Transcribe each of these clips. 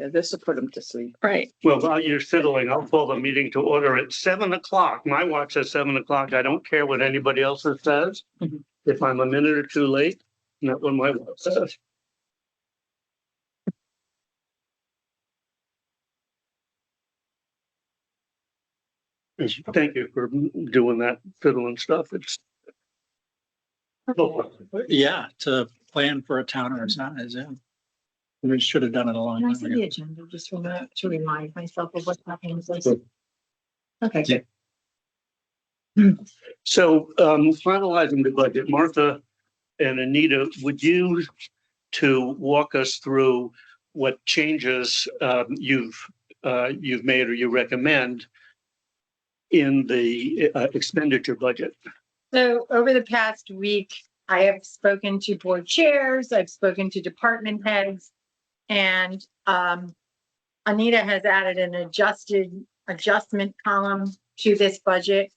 Yeah, this will put them to sleep. Right. Well, while you're fiddling, I'll call the meeting to order at 7:00. My watch says 7:00. I don't care what anybody else says. Mhm. If I'm a minute or two late, not what my watch says. Thank you for doing that fiddling stuff. It's. Yeah, to plan for a town our size, yeah. We should have done it a long Can I time see the ago. agenda just to remind myself of what's happening with this? Sure. Okay, Yeah. So finalizing the budget, Martha and Anita, would you to walk us through what changes you've made or you recommend in the expenditure budget? so over the past week, I have spoken to board chairs, I've spoken to department heads, and Anita has added an adjustment column to this budget.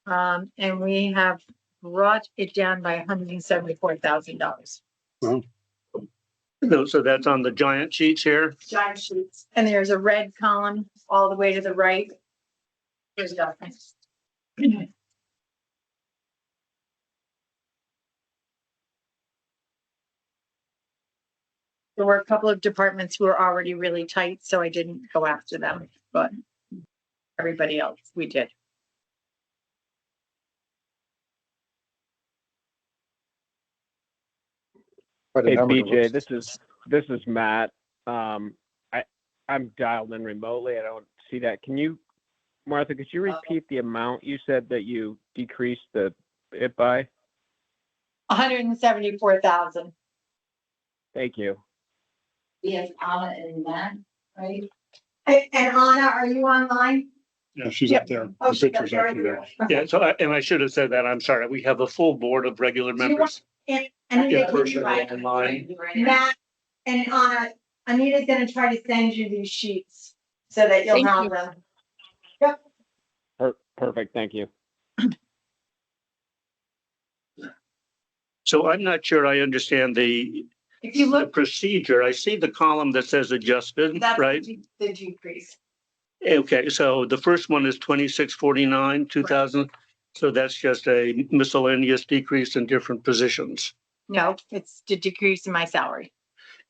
And we have brought it down by $174,000. So that's on the giant sheets here. Giant sheets. And there's a red column all the way to the right. There's nothing. There were a couple of departments who were already really tight, so I didn't go after them, but everybody else, we did. Hey, BJ, this is Matt. I'm dialed in remotely. I don't see that. Can you, Martha, could you repeat the amount you said that you decreased it by? 174,000. Thank you. Yes, Anna and Matt, right? And Anna, are you online? Yeah, she's Yep. up there. Oh, The she's up picture's there. actually there. Yeah, so and I should have said that. I'm sorry. We have a full board of regular members. And In Anita, person or online. Matt and Anna, Anita's gonna try to send you these sheets so that you'll have them. Perfect. Thank you. So I'm not sure I understand the If you look, procedure. I see the column that says adjusted, that's right? the decrease. Okay, so the first one is 2649, 2000. So that's just a miscellaneous decrease in different positions. No, it's the decrease in my salary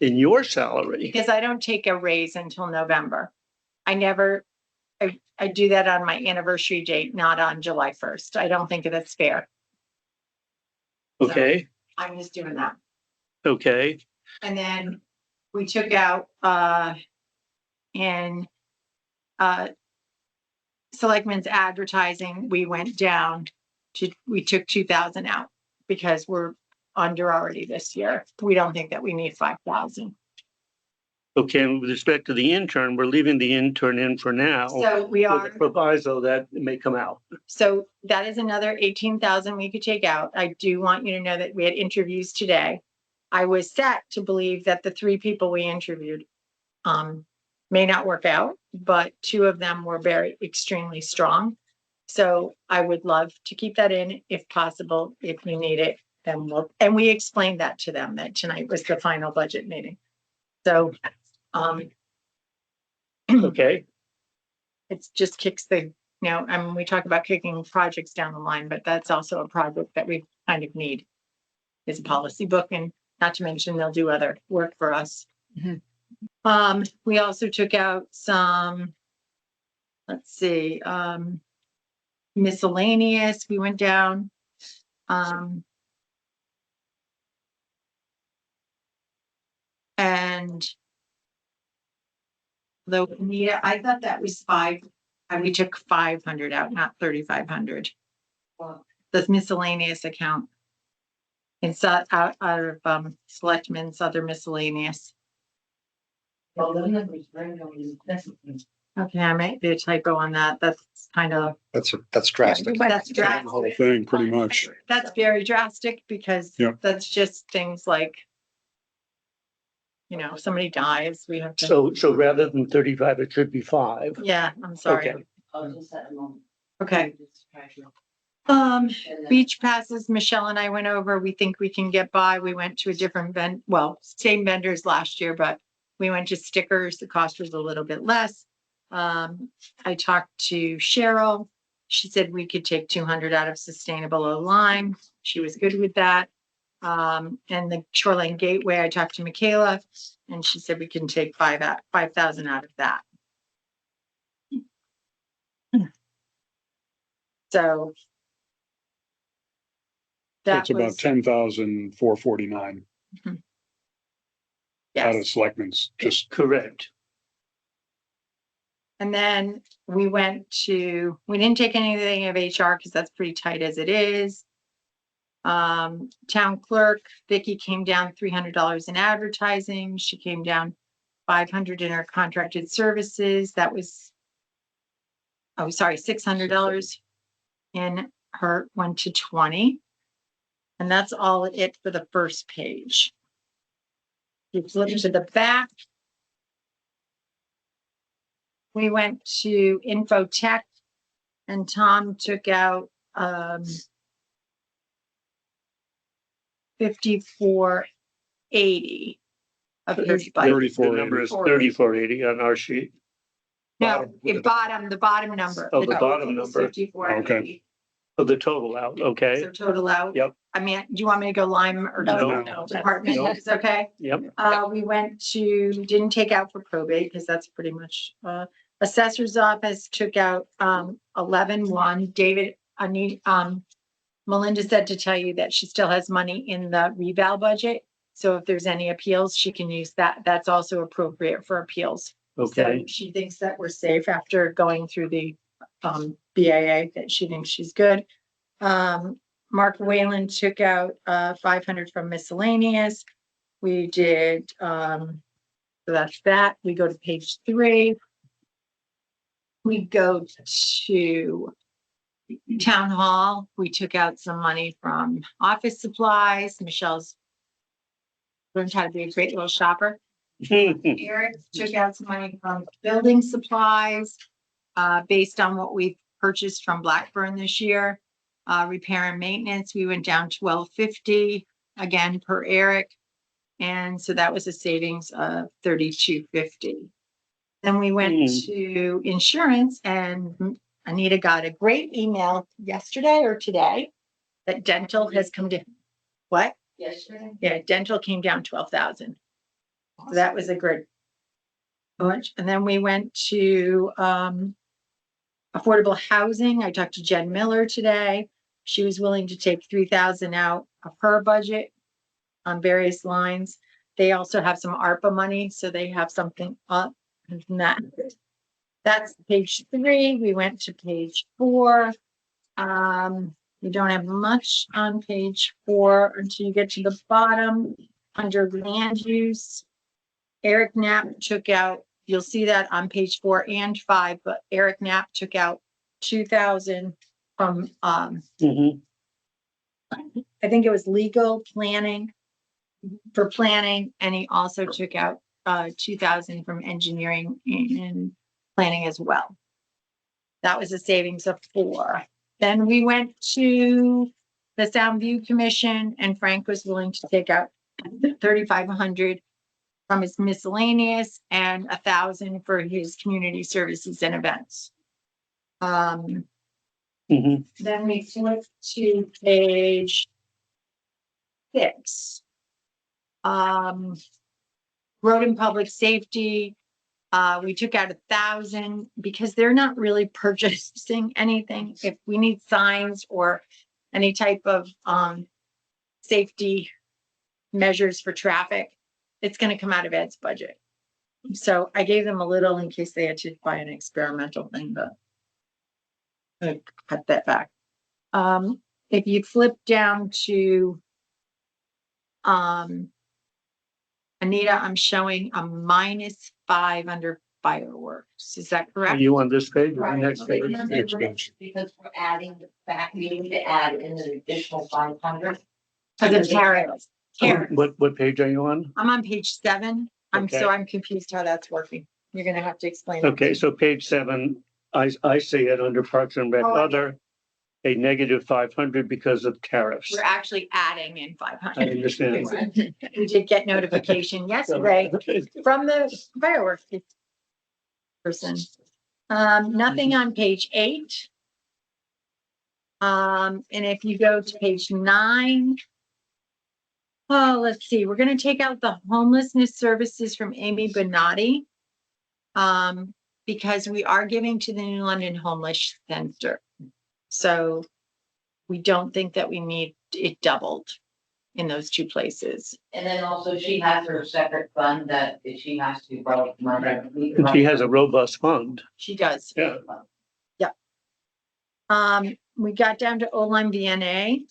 In your salary, because I don't take a raise until November. I do that on my anniversary date, not on July 1st. I don't think that's fair. okay, I'm just doing that. okay, And then we took out, in, selectmen's advertising, we went down we took 2,000 out because we're under already this year. We don't think that we need 5,000. okay. And with respect to the intern, we're leaving the intern in for now. So we With are. a proviso that it may come out. So that is another 18,000 we could take out. I do want you to know that we had interviews today. I was set to believe that the 3 people we interviewed may not work out, but 2 of them were extremely strong. So I would love to keep that in if possible. If you need it, then and we explained that to them that tonight was the final budget meeting. So Okay, it just kicks I mean, we talk about kicking projects down the line, but that's also a project that we kind of need. Is a policy book, and not to mention they'll do other work for us. Mhm. We also took out some, let's see, miscellaneous, we went down. And though Anita, I thought that was 5, and we took 500 out, not 3,500. Well, The miscellaneous account. It's out of selectmen's other miscellaneous. well, the numbers right on is definitely. Okay, I might be a typo on that. That's kind of, That's drastic. that's The drastic. whole thing, pretty much. That's very drastic because Yep. that's just things like, if somebody dies, we have to, so rather than 35, it should be 5. yeah, I'm sorry. Okay. I'll just at a moment. Okay. And then- Beach passes, Michelle and I went over. We think we can get by. We went to a different same vendors last year, but We went to stickers. The cost was a little bit less. I talked to Cheryl. She said we could take 200 out of sustainable O-Line. She was good with that. And the Shoreline Gateway, I talked to Michaela and she said we can take 5,000 out of that. So that That's about was, 10,449 out of yes. selectmen's, just Correct. And then we didn't take anything of HR because that's pretty tight as it is. Town clerk, Vicky came down $300 in advertising. She came down 500 in her contracted services. That was, oh, sorry, $600 in her, went to 20. And that's all it for the first page. You flip to the back. We went to Infotech and Tom took out 5480 of his budget. The number is 3480 on our sheet. No, the bottom number. Oh, the bottom number. 5480. Of the total out, okay? So total out. Yep. I mean, do you want me to go line or No. department? No. It's okay. Yep. We didn't take out for probate because that's pretty much, assessor's office took out, 11,1. David, Melinda said to tell you that she still has money in the reval budget. So if there's any appeals, she can use that. That's also appropriate for appeals. Okay. So she thinks that we're safe after going through the, BAA, that she thinks she's good. Mark Whalen took out 500 from miscellaneous. We did, so that's that. We go to page 3. We go to town hall. We took out some money from office supplies. Michelle's learned how to be a great little shopper. Eric took out some money from building supplies, based on what we've purchased from Blackburn this year. Repair and maintenance, we went down $12.50 again per Eric. And so that was a savings of $32.50. Then we went to insurance and Anita got a great email yesterday or today that dental has come to, what? Yesterday. Yeah, dental came down 12,000. So that was a good bunch. And then we went to affordable housing. I talked to Jen Miller today. She was willing to take 3,000 out of her budget on various lines. They also have some ARPA money, so they have something up in that. That's page 3. We went to page 4. We don't have much on page 4 until you get to the bottom under land use. Eric Knapp took out, you'll see that on page 4 and 5, but Eric Knapp took out 2,000 from, Mhm. I think it was legal planning for planning. And he also took out 2,000 from engineering and planning as well. That was a savings of 4. Then we went to the Sound View Commission and Frank was willing to take out 3,500 from his miscellaneous and 1,000 for his community services and events. Mhm. Then we flip to page 6. Road and public safety, we took out 1,000 because they're not really purchasing anything. If we need signs or any type of safety measures for traffic, it's going to come out of Ed's budget. So I gave them a little in case they had to buy an experimental thing, but I cut that back. If you flip down to Anita, I'm showing a -5 under fireworks. Is that Are correct? you on this page or the Right. next page? Next page. Because we're adding the back, we need to add in an additional 500. For the tariffs. Tariffs. What page are you on? I'm on page 7. Okay. I'm confused how that's working. You're gonna have to explain. it. Okay, so page 7, I see it under Parks and Rec Oh, other. a negative 500 because of tariffs. We're actually adding in I 500. understand. We did get notification yesterday from the fireworks person. Nothing on page 8. And if you go to page 9. Oh, let's see, we're gonna take out the homelessness services from Amy Bonatti. Because we are giving to the New London Homeless Center. So we don't think that we need it doubled in those 2 places. And then also she has her separate fund that if she has to borrow money. And she has a robust fund. She does. Yeah. We got down to O-Line VNA.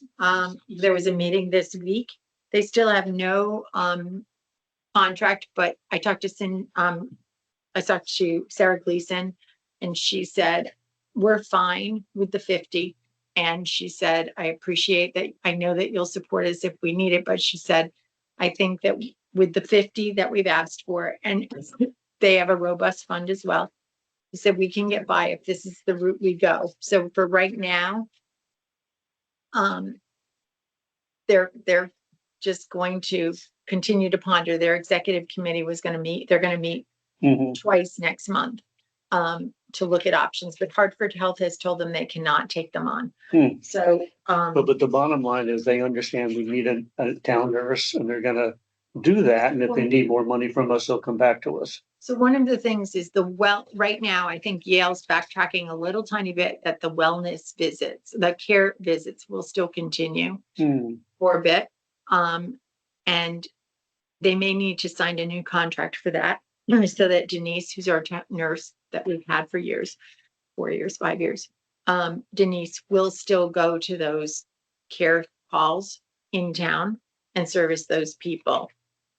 There was a meeting this week. They still have no, contract, but I talked to Sarah Gleason and she said, we're fine with the 50. And she said, I appreciate that. I know that you'll support us if we need it, but she said, I think that with the 50 that we've asked for, and they have a robust fund as well. She said, we can get by if this is the route we go. So for right now, they're just going to continue to ponder. Their executive committee was going to meet. They're going to meet Mhm. twice next month to look at options, but Hartford Health has told them they cannot take them on. So, But the bottom line is they understand we need a town nurse and they're gonna do that. And if they need more money from us, they'll come back to us. so one of the things is right now, I think Yale's backtracking a little tiny bit that the wellness visits, the care visits will still continue for a bit. And they may need to sign a new contract for that. So that Denise, who's our nurse that we've had for years, 4 years, 5 years, Denise will still go to those care calls in town and service those people.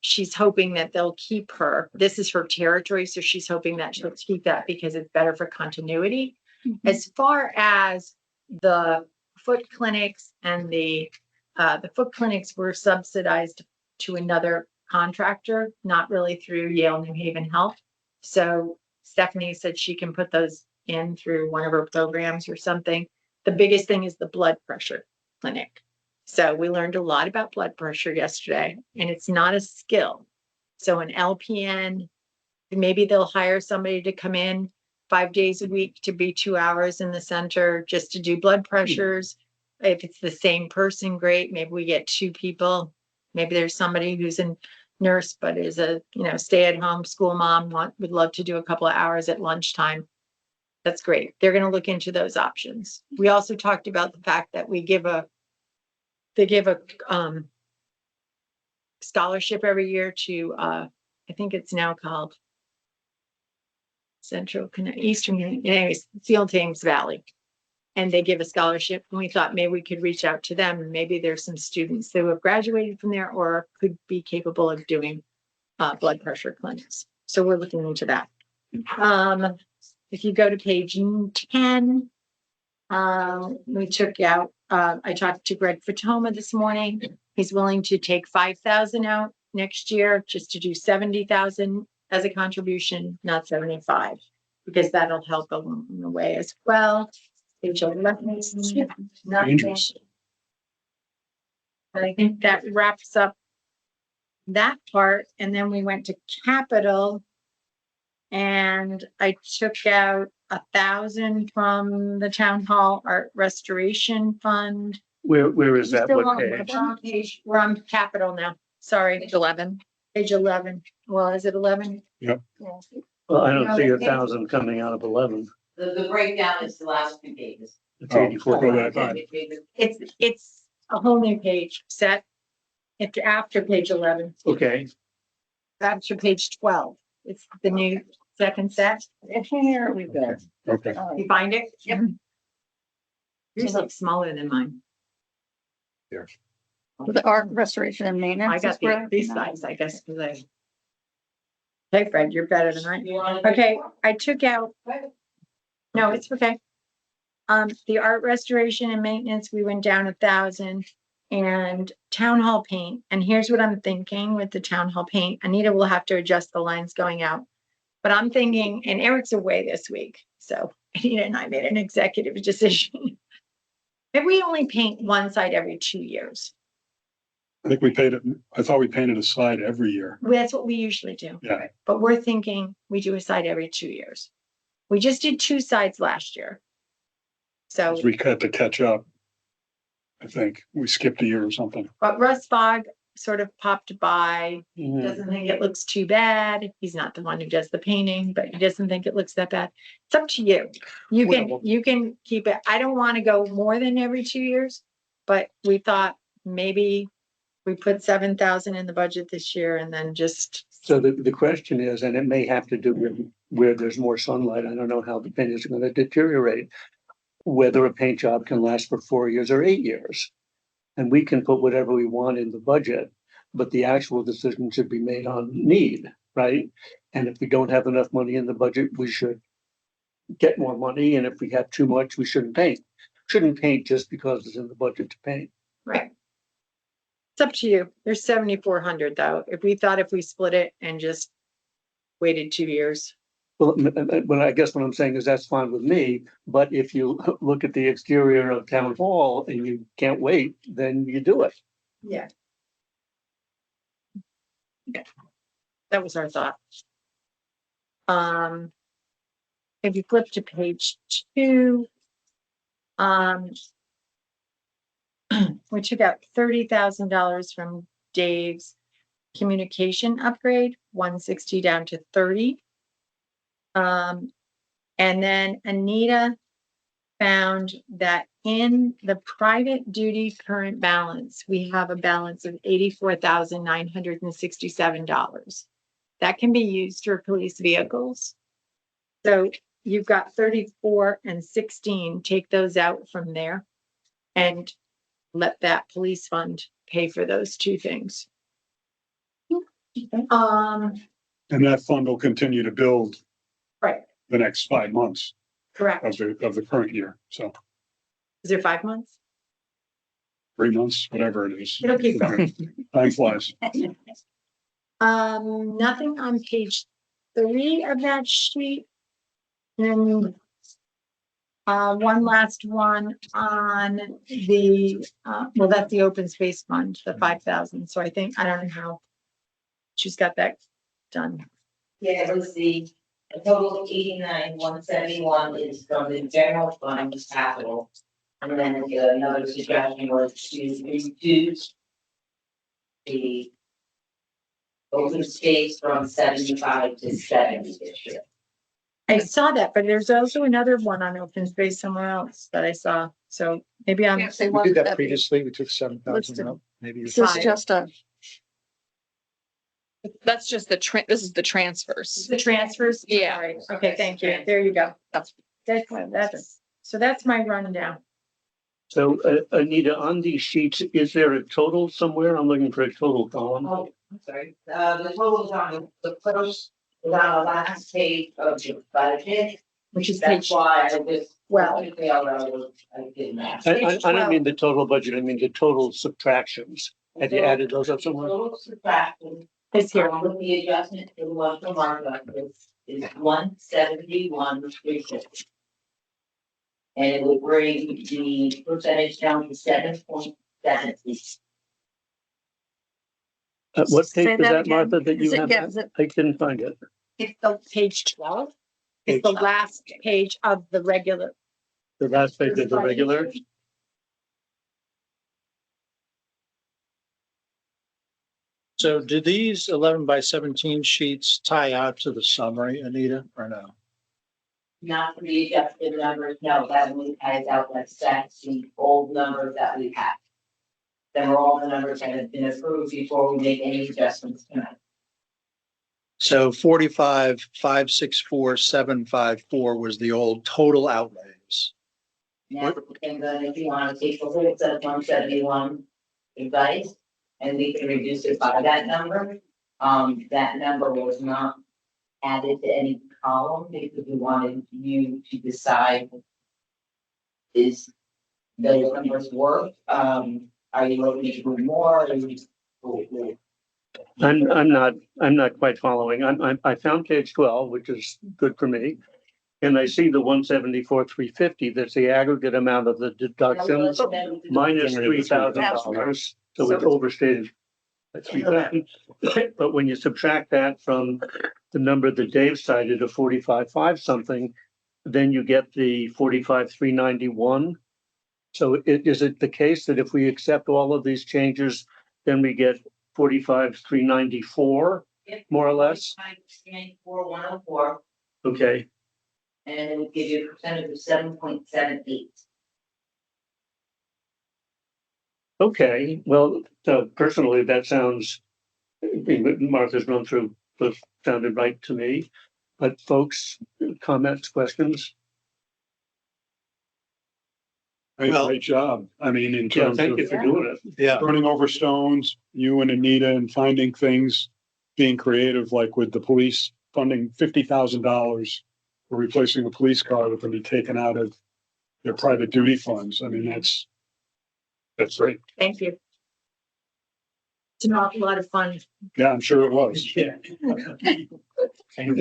She's hoping that they'll keep her. This is her territory, so she's hoping that she'll keep that because it's better for continuity. As far as the foot clinics and the foot clinics were subsidized to another contractor, not really through Yale New Haven Health. So Stephanie said she can put those in through one of her programs or something. The biggest thing is the blood pressure clinic. So we learned a lot about blood pressure yesterday, and it's not a skill. So an LPN, maybe they'll hire somebody to come in 5 days a week to be 2 hours in the center just to do blood pressures. If it's the same person, great. Maybe we get 2 people. Maybe there's somebody who's a nurse, but is a, stay-at-home school mom, would love to do a couple of hours at lunchtime. That's great. They're going to look into those options. We also talked about the fact that they give a scholarship every year to, I think it's now called Eastern, anyways, Seal Thames Valley. And they give a scholarship, and we thought maybe we could reach out to them, and maybe there's some students who have graduated from there or could be capable of doing blood pressure clinics. So we're looking into that. If you go to page 10, we took out, I talked to Greg Fatoma this morning. He's willing to take 5,000 out next year just to do 70,000 as a contribution, not 75, because that'll help along the way as well. Page 11. Dangerous. I think that wraps up that part. And then we went to capital. And I took out 1,000 from the town hall art restoration fund. Where is that? Still What on page? We're on capital now. Sorry, Page 11. page 11. Well, is it 11? Yep. Yeah. Well, I don't see 1,000 coming out of 11. The breakdown is the last 2 pages. It's Oh, 84.95. It's a whole new page set. It's after page 11. Okay, After page 12. It's the new second set. Here we go. Okay. You find it? Yep. Yours looks smaller than mine. The art restoration and maintenance. I is got where- these size, I guess, because I. Hey, Fred, you're better than I. You want Okay, I took out. No, it's okay. The art restoration and maintenance, we went down 1,000, and town hall paint. And here's what I'm thinking with the town hall paint. Anita will have to adjust the lines going out. But I'm thinking, and Eric's away this week, so Anita and I made an executive decision. Maybe we only paint one side every 2 years. I think we paid it, I thought we painted a side every year. That's what we usually do. Yeah. But we're thinking we do a side every 2 years. We just did 2 sides last year. So, 'Cause we had to catch up. I think we skipped a year or something. but Russ Fogg sort of popped by, Mhm. doesn't think it looks too bad. He's not the one who does the painting, but he doesn't think it looks that bad. It's up to you. You can keep it. I don't want to go more than every 2 years, but we thought maybe we put 7,000 in the budget this year and then just, So the question is, and it may have to do with where there's more sunlight, I don't know how the paint is gonna deteriorate, whether a paint job can last for 4 years or 8 years. And we can put whatever we want in the budget, but the actual decision should be made on need, right? And if we don't have enough money in the budget, we should get more money, and if we have too much, we shouldn't paint. Shouldn't paint just because it's in the budget to paint. right. It's up to you. There's 7,400 though. If we thought if we split it and just waited 2 years. Well, I guess what I'm saying is that's fine with me, but if you look at the exterior of town hall and you can't wait, then you do it. Yeah. That was our thought. If you flip to page 2, we took out $30,000 from Dave's communication upgrade, 160 down to 30. And then Anita found that in the private duty current balance, we have a balance of $84,967. That can be used for police vehicles. So you've got 34 and 16, take those out from there and let that police fund pay for those 2 things. And that fund will continue to build Right, the next 5 months correct. of the current year. So Is there 5 months? 3 months, whatever it is. It'll keep going. Time flies. Nothing on page 3 of that sheet. And one last one on the, well, that's the open space fund, the 5,000. So I think, I don't know how she's got that done. Yeah, it was the total of 89,171 is from the general fund capital. And then another suggestion was to reduce the open space from 75 to 70 this year. I saw that, but there's also another one on open space somewhere else that I saw. So maybe I'm, Can't say We what did that that'd be. previously. We took 7,000 Listed. out. Maybe. This is Five. just a, That's just this is the transfers. the transfers. Yeah. Sorry. Okay, thank you. There you go. That's- So that's my rundown. So Anita, on these sheets, is there a total somewhere? I'm looking for a total column. Oh, I'm sorry, the total is on the first, is on the last page of the budget, Which is that's page why I just. 12. I did that. I don't mean the total budget, I mean the total subtractions. Have you added those up somewhere? Total subtraction, Is here. with the adjustment to the one from markup is 171,350. And it would bring the percentage down to 7.70. What Say page is that that, again. Martha, that Is you it- have? yeah, is it- I couldn't find it. It's the page 12. It's Page the last page of the regular. The last page of the regular. So do these 11 by 17 sheets tie out to the summary, Anita, or no? Not for the adjusted numbers, no, that only ties out that sets the old numbers that we have. Then are all the numbers that have been approved before we make any adjustments tonight. So 45,564,754 was the old total outlays. Now, and then if you want to take the whole set of 171 advice, and we can reduce it by that number, that number was not added to any column because we wanted you to decide is those numbers work? Are you looking to do more? Are you? I'm not quite following. I found page 12, which is good for me. And I see the 174,350, that's the aggregate amount of the deductions minus $3,000. So it's overstated by 3,000. But when you subtract that from the number that Dave cited of 45,5 something, then you get the 45,391. So is it the case that if we accept all of these changes, then we get 45,394, more or less? 104, Okay, and it would give you a percentage of 7.78. okay. Well, so personally, that sounds, Martha's run through, but sounded right to me. But folks, comments, questions? Great job. I mean, in Yeah, terms thank you of for doing it. Yeah. turning over stones, you and Anita, and finding things, being creative, like with the police funding $50,000 for replacing a police car that can be taken out of their private duty funds. I mean, that's great. Thank you. It's an awful lot of fun. Yeah, I'm sure it was. Yeah.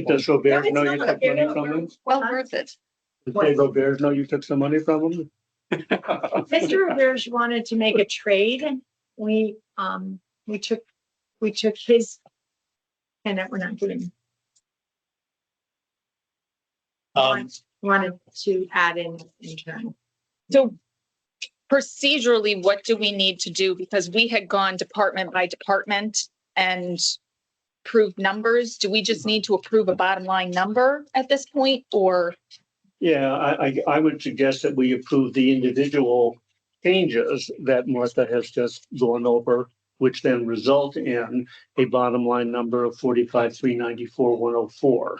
Does Robert know you took money from him? Well worth it. Does Robert know you took some money from him? Mr. Rivers wanted to make a trade. We took his, and that we're not doing, wanted to add in turn. So procedurally, what do we need to do? Because we had gone department by department and approved numbers. Do we just need to approve a bottom line number at this point, or? Yeah, I would suggest that we approve the individual changes that Martha has just gone over, which then result in a bottom line number of 45,394,104.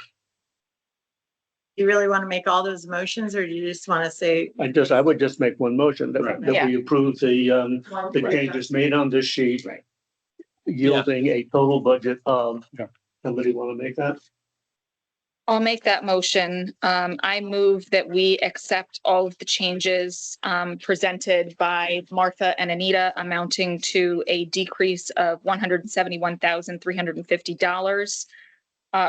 You really want to make all those motions, or do you just want to say? I would just make one motion that we approve the changes made on this sheet. Right. Yielding a total budget of, Yeah. somebody want to make that? I'll make that motion. I move that we accept all of the changes presented by Martha and Anita, amounting to a decrease of $171,350,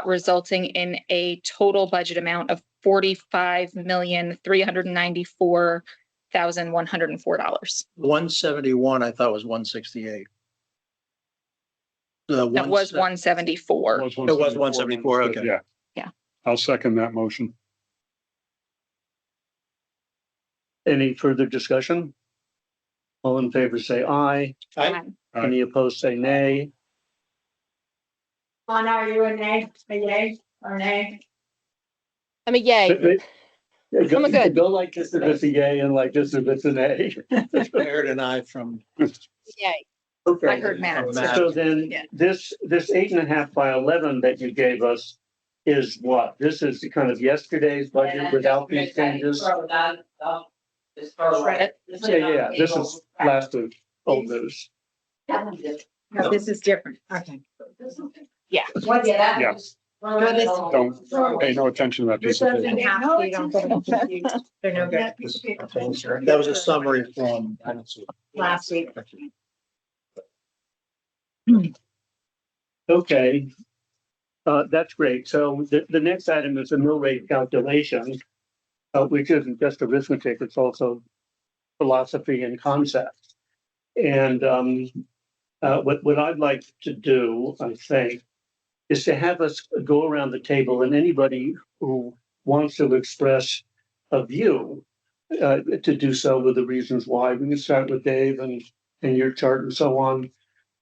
resulting in a total budget amount of $45,394,104. 171, I thought was 168. That was 174. It was 174, okay. Yeah. Yeah. I'll second that motion. Any further discussion? All in favor, say aye. Aye. Aye. Any opposed, say nay. Lana, are you a nay, a yay, or nay? I'm a yay. Go I'm good. go like this if it's a yay and like this if it's an A. Aaron and I from. Yay. Okay. I heard Matt. So then Yeah. this 8.5 by 11 that you gave us is what? This is kind of yesterday's budget without these changes? Just throw it. Yeah. This is last week, old news. No, this is different. Okay. Yeah. Well, yeah, Yeah. that's. Don't pay no attention to that This piece of doesn't paper. have to, you don't get confused. They're no good. That was a summary from. Last week. Okay. That's great. So the next item is the mill rate calculation, which isn't just arithmetic, it's also philosophy and concepts. And what I'd like to do, I think, is to have us go around the table, and anybody who wants to express a view to do so with the reasons why. We can start with Dave and your chart and so on,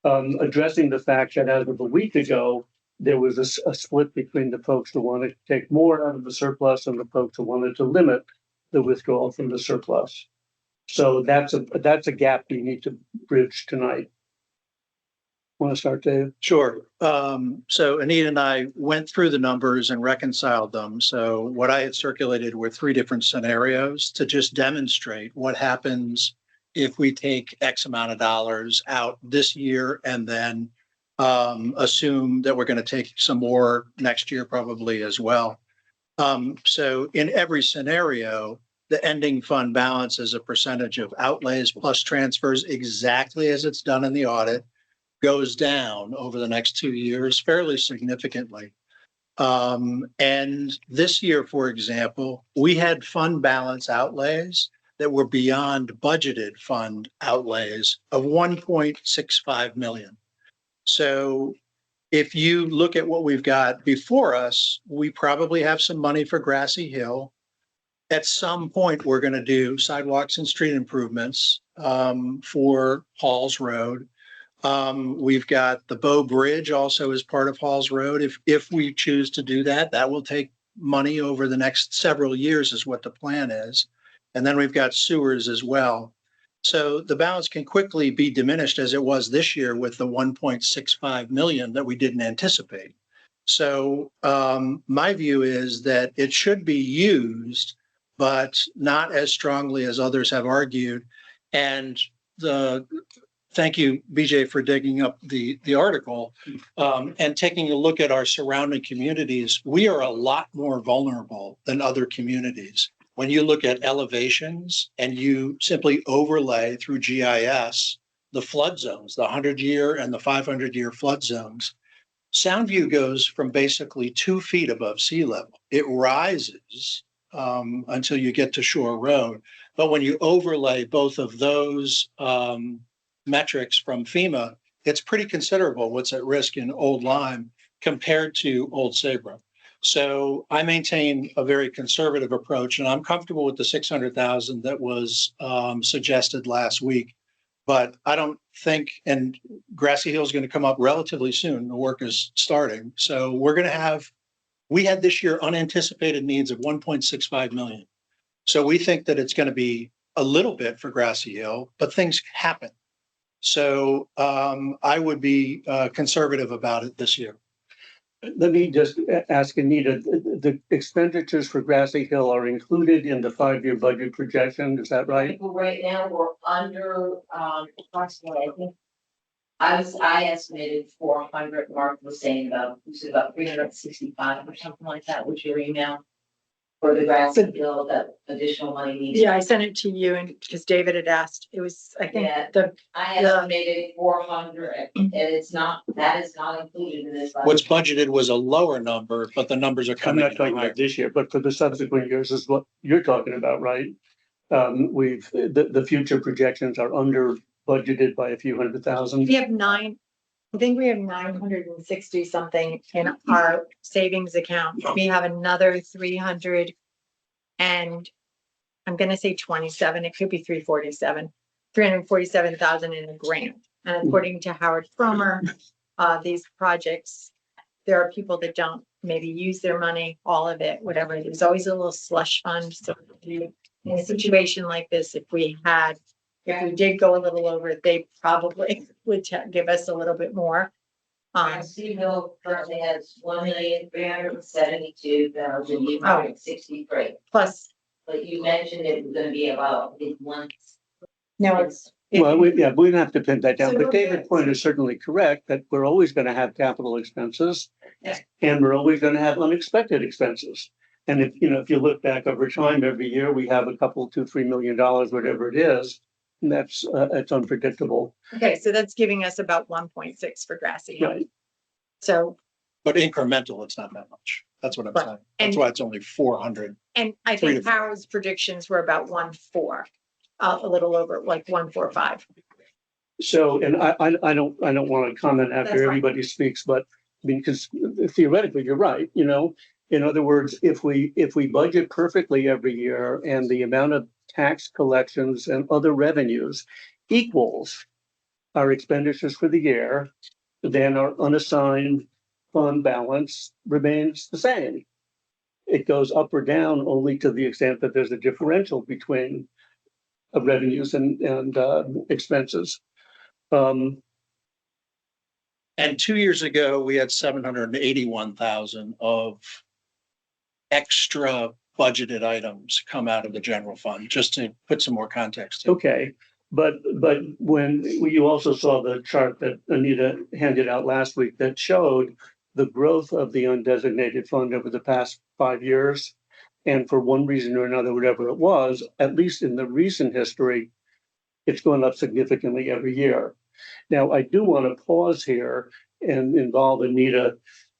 addressing the fact that as of a week ago, there was a split between the folks who wanted to take more out of the surplus and the folks who wanted to limit the withdrawal from the surplus. So that's a gap we need to bridge tonight. Want to start, Dave? Sure. So Anita and I went through the numbers and reconciled them. So what I had circulated were 3 different scenarios to just demonstrate what happens if we take X amount of dollars out this year and then assume that we're going to take some more next year probably as well. So in every scenario, the ending fund balance is a percentage of outlays plus transfers, exactly as it's done in the audit, goes down over the next 2 years fairly significantly. And this year, for example, we had fund balance outlays that were beyond budgeted fund outlays of 1.65 million. So if you look at what we've got before us, we probably have some money for Grassy Hill. At some point, we're going to do sidewalks and street improvements for Halls Road. We've got the Bow Bridge also as part of Halls Road. If we choose to do that, that will take money over the next several years is what the plan is. And then we've got sewers as well. So the balance can quickly be diminished as it was this year with the 1.65 million that we didn't anticipate. So my view is that it should be used, but not as strongly as others have argued. And thank you, BJ, for digging up the article and taking a look at our surrounding communities. We are a lot more vulnerable than other communities. When you look at elevations and you simply overlay through GIS, the flood zones, the 100-year and the 500-year flood zones, Soundview goes from basically 2 feet above sea level. It rises until you get to Shore Road. But when you overlay both of those metrics from FEMA, it's pretty considerable what's at risk in Old Lyme compared to Old Saybrook. So I maintain a very conservative approach, and I'm comfortable with the 600,000 that was suggested last week. But I don't think, and Grassy Hill is going to come up relatively soon. The work is starting. So we had this year unanticipated needs of 1.65 million. So we think that it's going to be a little bit for Grassy Hill, but things happen. So I would be conservative about it this year. Let me just ask Anita, the expenditures for Grassy Hill are included in the 5-year budget projection, is that right? Right now, we're under, approximately, I estimated 400, Mark was saying about 365 or something like that, which your email for the Grassy Hill, that additional money needs. Yeah, I sent it to you and because David had asked, it was, I think, Yeah. I estimated 400 and that is not included in this. What's budgeted was a lower number, but the numbers are I'm coming not in talking higher. about this year, but for the subsequent years is what you're talking about, right? The future projections are under budgeted by a few $100,000. we have I think we have 960 something in our savings account. We have another 300 and I'm going to say 27. It could be 347,000 in a grant. And according to Howard Fromer, these projects, there are people that don't maybe use their money, all of it, whatever. There's always a little slush fund. So in a situation like this, if we did go a little over, they probably would give us a little bit more. Grassy Hill currently has 1,372,863. Plus, But you mentioned it was gonna be about one. no, it's. Well, we don't have to pin that down, So but we're David's good. point is certainly correct that we're always going to have capital expenses. Yeah. And we're always going to have unexpected expenses. And if you look back over time, every year we have a couple, $2-3 million, whatever it is. And that's, it's unpredictable. Okay, so that's giving us about 1.6 for Grassy Hill. Right. So, But incremental, it's not that much. That's what I'm Right. saying. And- That's why it's only 400. and I 3 think to 4. Howard's predictions were about 1.4, a little over, like 1.45. So, and I don't want to comment That's after fine. everybody speaks, but because theoretically, you're right, in other words, if we budget perfectly every year and the amount of tax collections and other revenues equals our expenditures for the year, then our unassigned fund balance remains the same. It goes up or down only to the extent that there's a differential between revenues and expenses. And 2 years ago, we had 781,000 of extra budgeted items come out of the general fund, just to put some more context to it. Okay, but when you also saw the chart that Anita handed out last week that showed the growth of the undesignated fund over the past 5 years. And for one reason or another, whatever it was, at least in the recent history, it's gone up significantly every year. Now, I do want to pause here and involve Anita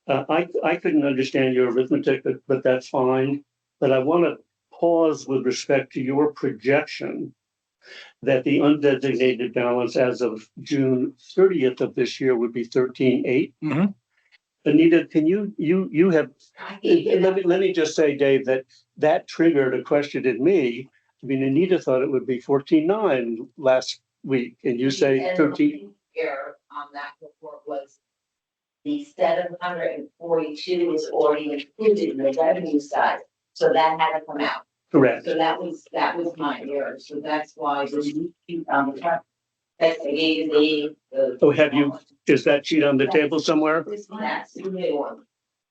I couldn't understand your arithmetic, but that's fine. But I want to pause with respect to your projection that the undesignated balance as of June 30th of this year would be 13.8. Mhm. Anita, can you have, let me just say, Dave, that triggered a question in me. I mean, Anita thought it would be 14.9 last week, and you say And 13. the error on that report was the 742 was already included in the revenue side, so that had to come out. Correct. So that was my error, so that's why the sheet on the top. That's the the. Oh, have you, is that sheet on the table somewhere? That's the new one.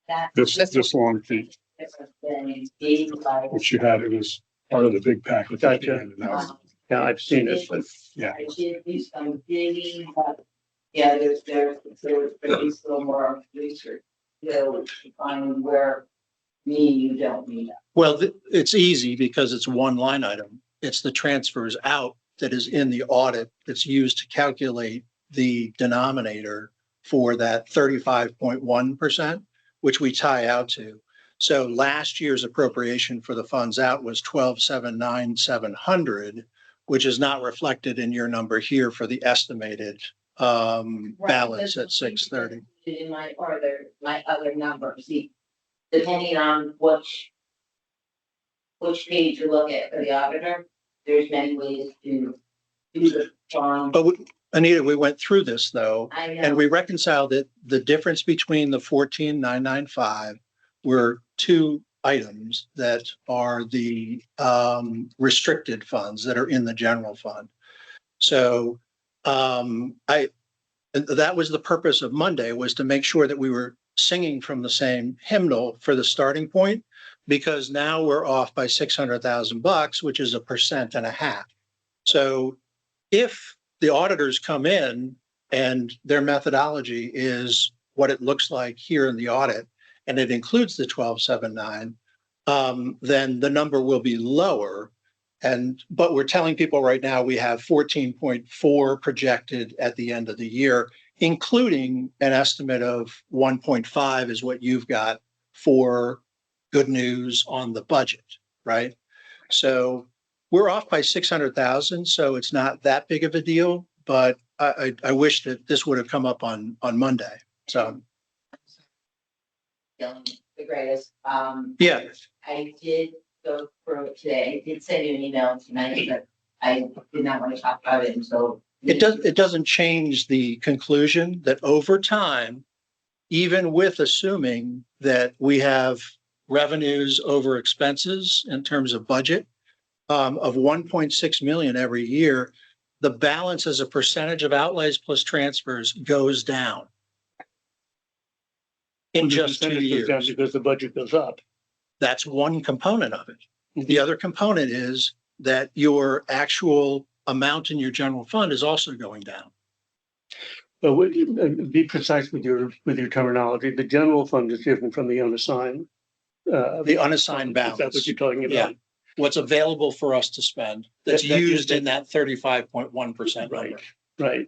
That's This long sheet, different than Dave's by. which you had, it was part of the big package. at the Gotcha. end, and that was- Yeah, I've seen it, but Yeah. I did do some digging, but yeah, there's at least a little more research. To find where you don't need that. Well, it's easy because it's one line item. It's the transfers out that is in the audit that's used to calculate the denominator for that 35.1%, which we tie out to. So last year's appropriation for the funds out was 12,797,700, which is not reflected in your number here for the estimated balance at 630. In my other numbers, depending on which page you look at for the auditor, there's many ways to do the drawing. But Anita, we went through this though, I know. and we reconciled that the difference between the 14,995 were two items that are the restricted funds that are in the general fund. So that was the purpose of Monday, was to make sure that we were singing from the same hymnal for the starting point, because now we're off by $600,000, which is 1.5%. So if the auditors come in and their methodology is what it looks like here in the audit, and it includes the 1279, then the number will be lower. But we're telling people right now we have 14.4 projected at the end of the year, including an estimate of 1.5 is what you've got for good news on the budget, right? So we're off by 600,000, so it's not that big of a deal, but I wish that this would have come up on Monday. So, The greatest, yeah, I did go through it today. I did send you an email tonight, but I did not want to talk about it until. it doesn't change the conclusion that over time, even with assuming that we have revenues over expenses in terms of budget of 1.6 million every year, the balance as a percentage of outlays plus transfers goes down in just 2 percentage goes down years. because the budget goes up. That's one component of it. The other component is that your actual amount in your general fund is also going down. But be precise with your terminology. The general fund is different from the unassigned. The unassigned balance. That's what you're talking about. Yeah. What's available for us to spend that's That- used in that 35.1%. Right, right.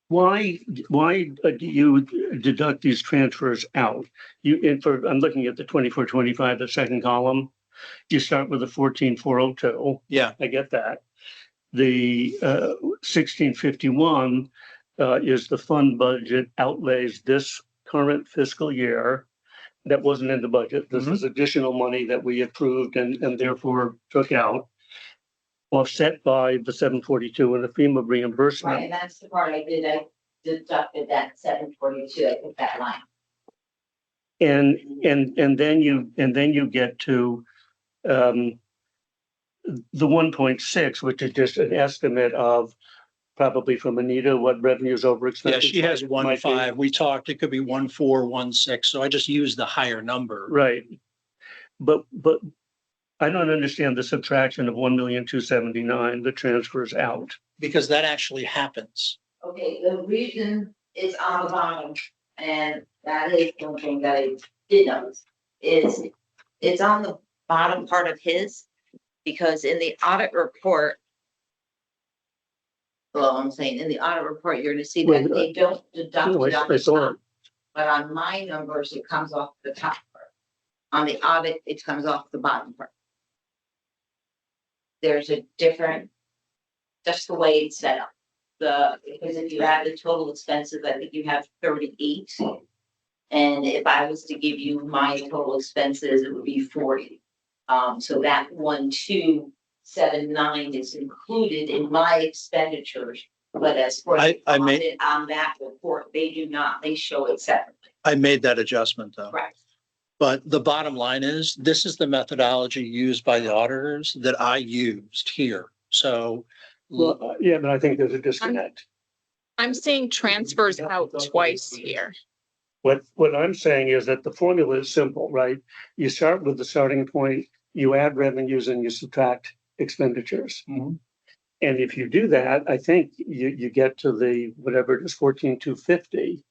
Why do you deduct these transfers out? I'm looking at the 24-25, the second column. You start with the 14,402. Yeah. I get that. The 1651 is the fund budget outlays this current fiscal year. That wasn't in the budget. This is additional money that we approved and therefore took out, offset by the 742 and the FEMA reimbursement. Right, and that's the part I did. I deducted that 742. I put that line. And then you get to the 1.6, which is just an estimate of probably from Anita, what revenues over Yeah, expenses. she has might be. 1.5. We talked, it could be 1.4, 1.6. So I just used the higher number. Right. But I don't understand the subtraction of 1,279,000, the transfers out. Because that actually happens. Okay, the reason it's on the bottom, and that is one thing that I did notice, is it's on the bottom part of his, because in the audit report, well, I'm saying in the audit report, you're gonna see that they don't deduct Oh, it on I the saw top. it. But on my numbers, it comes off the top part. On the audit, it comes off the bottom part. There's a different, just the way it's set up. Because if you add the total expenses, I think you have 38. And if I was to give you my total expenses, it would be 40. So that 1279 is included in my expenditures. But as for the I made- audit on that report, they do not, they show it separately. I made that adjustment though. Right. But the bottom line is, this is the methodology used by the auditors that I used here. So Well, yeah, but I think there's a disconnect. I'm seeing transfers out twice here. What I'm saying is that the formula is simple, right? You start with the starting point, you add revenues and you subtract expenditures. Mhm. And if you do that, I think you get to the, whatever it is, 14,250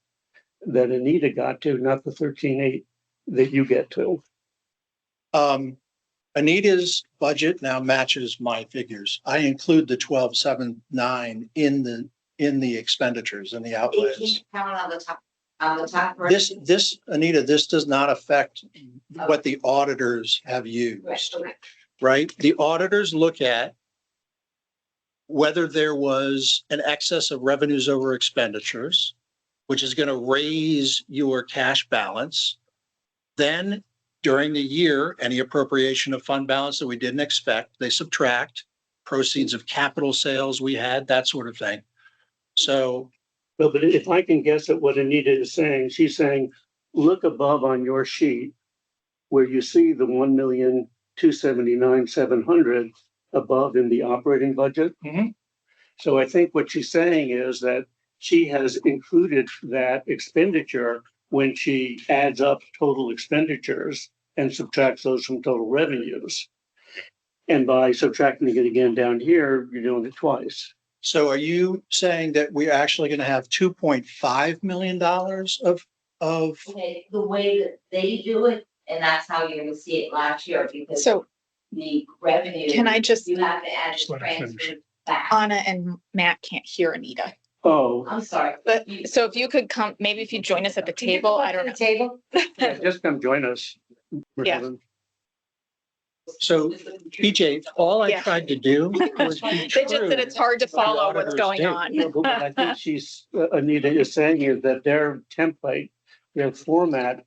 that Anita got to, not the 13,800 that you get to. Anita's budget now matches my figures. I include the 1279 in the expenditures and the They outlays. keep counting on the top. right? This, Anita, this does not affect what the auditors have used, Right. right? The auditors look at whether there was an excess of revenues over expenditures, which is going to raise your cash balance. Then during the year, any appropriation of fund balance that we didn't expect, they subtract proceeds of capital sales we had, that sort of thing. So Well, but if I can guess at what Anita is saying, she's saying, look above on your sheet where you see the 1,279,700 above in the operating budget. Mhm. So I think what she's saying is that she has included that expenditure when she adds up total expenditures and subtracts those from total revenues. And by subtracting it again down here, you're doing it twice. So are you saying that we're actually going to have $2.5 million of, Okay, the way that they do it, and that's how you're gonna see it last year, because So the revenue. can I just, You have to add the Let her finish. transfer back. Anna and Matt can't hear Anita. Oh, I'm sorry. But so if you could come, maybe if you join us at the table, I don't know. Table? yeah, just come join us. Yeah. so PJ, all I Yeah. tried to do was be They just said it's hard to follow what's going on. Yeah, but what I think she's, Anita is saying is that their template, their format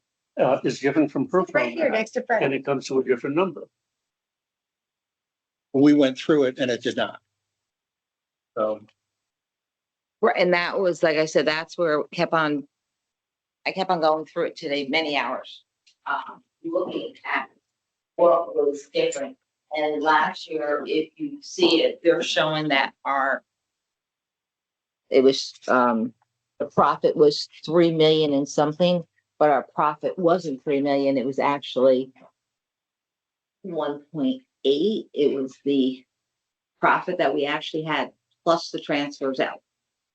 is different from her Right here format, next to and Fred. it comes to a different number. We went through it and it did not. So Right, and that was, like I said, that's where it I kept on going through it today, many hours. Looking at what was different. And last year, if you see it, they're showing that it was, the profit was 3 million and something, but our profit wasn't 3 million, it was actually 1.8. It was the profit that we actually had plus the transfers out,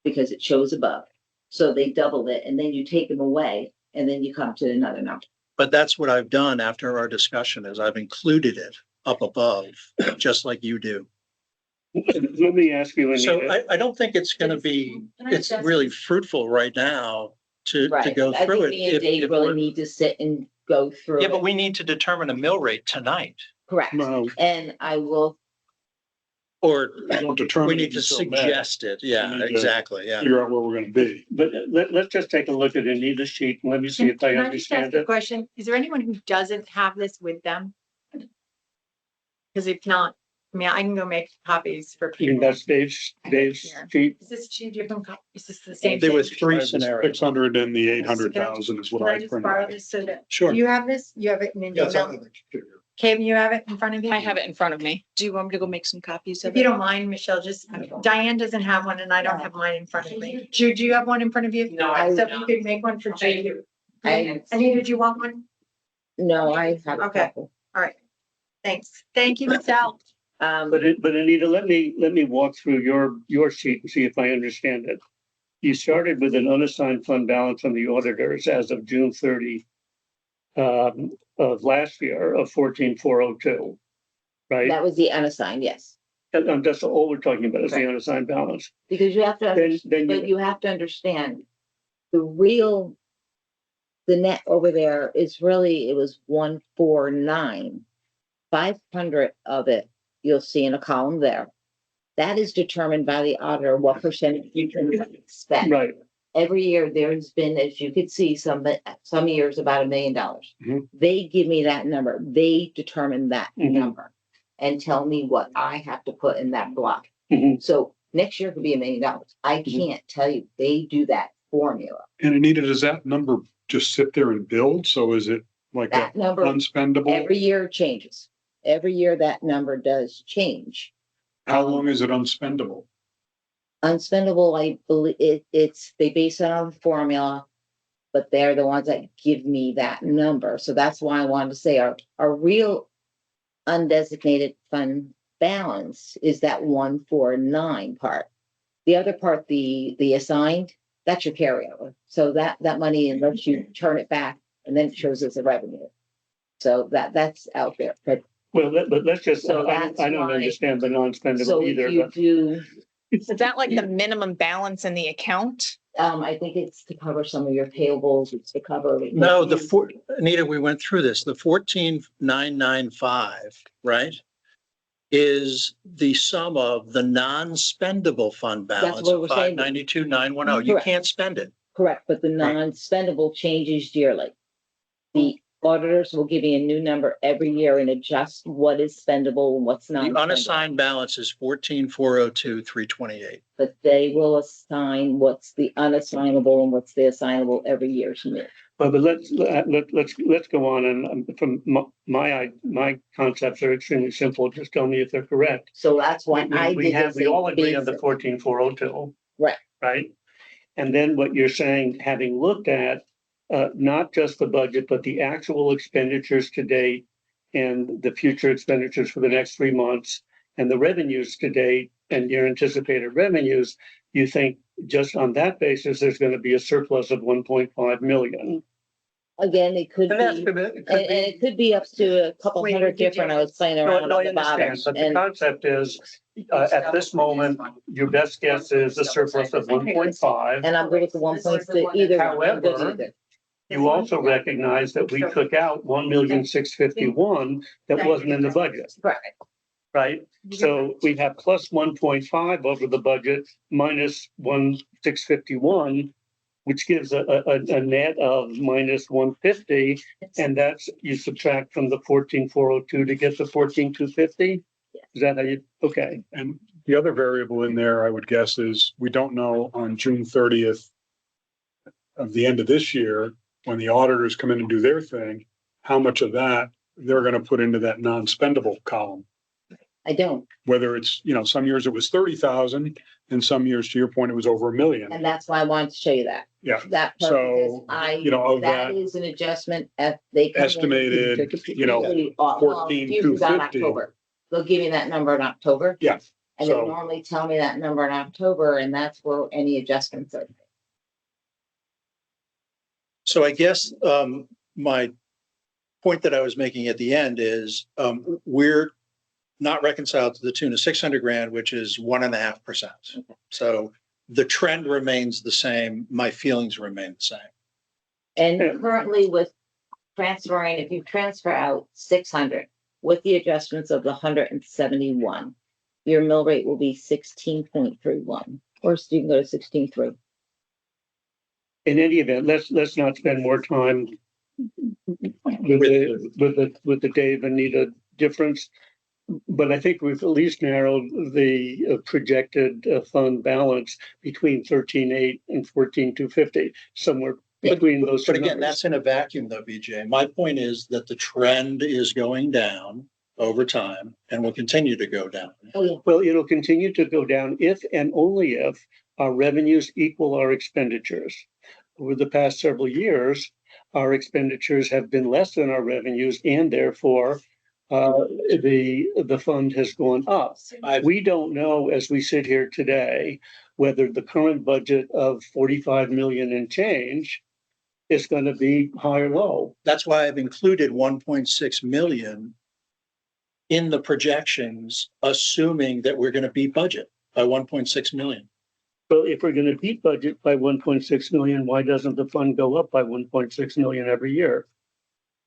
because it shows above. So they doubled it, and then you take them away, and then you come to another number. but that's what I've done after our discussion is I've included it up above, just like you do. Let me ask you, So Anita, I don't think it's going to be, it's really fruitful right now to Right, go I through think it. me and If- Dave if really we're- need to sit and go through Yeah, but it. we need to determine a mill rate tonight, Correct, no, and I will, or Don't determine we it need to until May. suggest it. We Yeah, need to exactly. Yeah. Figure out where we're gonna be. but let's just take a look at Anita's sheet and let me see if I Can I just ask understand a it. question? Is there anyone who doesn't have this with them? Because if not, I mean, I can go make copies for I mean, people. that's Dave's Here. sheet. Is this two different copies? Is this the same? There thing? was three scenarios. 600 and the 800,000 is what Can I I just printed. borrow out. this so that, Sure. you have this? You have it in an email? Kate, you have it in front of you? I have it in front of me. Do you want me to go make some copies If of you it? don't mind, Michelle, just, Diane doesn't have one and I don't have mine in front of me. Jude, do you have one in front of you? No, I So don't. you could make one for Jude. I- Anita, did you want one? no, I have a Okay. couple. Thanks. Thank you, Michelle. But Anita, let me walk through your sheet and see if I understand it. You started with an unassigned fund balance on the auditors as of June 30 of last year of 14,402, right? That was the unassigned, yes, And that's all we're talking about is the Right. unassigned balance. because you have to, Then but you have to understand, the real the net over there is really, it was 149. 500 of it, you'll see in a column there. That is determined by the auditor, what percentage you can spend. Right. Every year, there's been, as you could see, some years about $1 million. Mhm. They give me that number. They determine that Mhm. number and tell me what I have to put in that block. Mhm. So next year could be $1 million. I Mhm. can't tell you. They do that formula. And Anita, does that number just sit there and build? So is it like a That number unspendable? every year changes. Every year that number does change. How long is it unspendable? Unspendable, I believe they base it on the formula, but they're the ones that give me that number. So that's why I wanted to say our real undesignated fund balance is that 149 part. The other part, the assigned, that's your carryover. So that money, unless you turn it back, and then it shows as a revenue. So that's out there, but Well, let's just, So I that's don't why- understand the so non-spendable if either, you but do, Is that like the minimum balance in the account? I think it's to cover some of your payables, it's to cover. No, Anita, we went through this, the 14,995, right? Is the sum of the non-spendable fund balance what of we're saying. 592,910. You Correct. can't spend it. Correct, but the non-spendable changes yearly. The auditors will give you a new number every year and adjust what is spendable and what's not. The unassigned balance is 14,402,328. But they will assign what's the unassignable and what's the assignable every year to me. but let's go on, and from my concepts are extremely simple. Just tell me if they're correct. So that's why I We did this. we all agree on the basic. 14,402. Right. Right? And then what you're saying, having looked at not just the budget, but the actual expenditures to date and the future expenditures for the next 3 months and the revenues to date and your anticipated revenues, you think just on that basis, there's going to be a surplus of 1.5 million. Again, it could And that's be, gonna, and it could be up to a couple Wait, hundred did you- different, I was playing No, around no, on I the bottom. understand, but the And concept is, at this moment, your best guess is a surplus of 1.5. and I'm good with the 1.6 either. I'm good However, either. You also recognize that we took out 1,651,000 that wasn't in the budget, Right. right? So we have plus 1.5 over the budget minus 1,651, which gives a net of minus 150. And that's, you subtract from the 14,402 to get the 14,250? Is that how you, okay. And the other variable in there, I would guess, is we don't know on June 30th of the end of this year, when the auditors come in and do their thing, how much of that they're going to put into that non-spendable column. I don't. Whether it's, some years it was 30,000 and some years, to your point, it was over $1 million. And that's why I wanted to show you that. Yeah. That part, So, because of that that is an adjustment at they. come in estimated, usually 14,250. October. They'll give me that number in October. Yeah. And they So- normally tell me that number in October, and that's where any adjustments are. So I guess my point that I was making at the end is we're not reconciled to the tune of 600 grand, which is 1.5%. So the trend remains the same. My feelings remain the same. And currently with transferring, if you transfer out 600 with the adjustments of the 171, your mill rate will be 16.31, or so you can go to 16.3. In any event, let's not spend more time with the Dave and Anita difference. But I think we've at least narrowed the projected fund balance between 13,800 and 14,250, somewhere between those two But again, numbers. that's in a vacuum though, BJ. My point is that the trend is going down over time and will continue to go down. Oh, yeah. Well, it'll continue to go down if and only if our revenues equal our expenditures. Over the past several years, our expenditures have been less than our revenues, and therefore the fund has gone up. We don't know, as we sit here today, whether the current budget of 45 million and change is going to be high or low. That's why I've included 1.6 million in the projections, assuming that we're going to beat budget by 1.6 million. Well, if we're gonna beat budget by 1.6 million, why doesn't the fund go up by 1.6 million every year?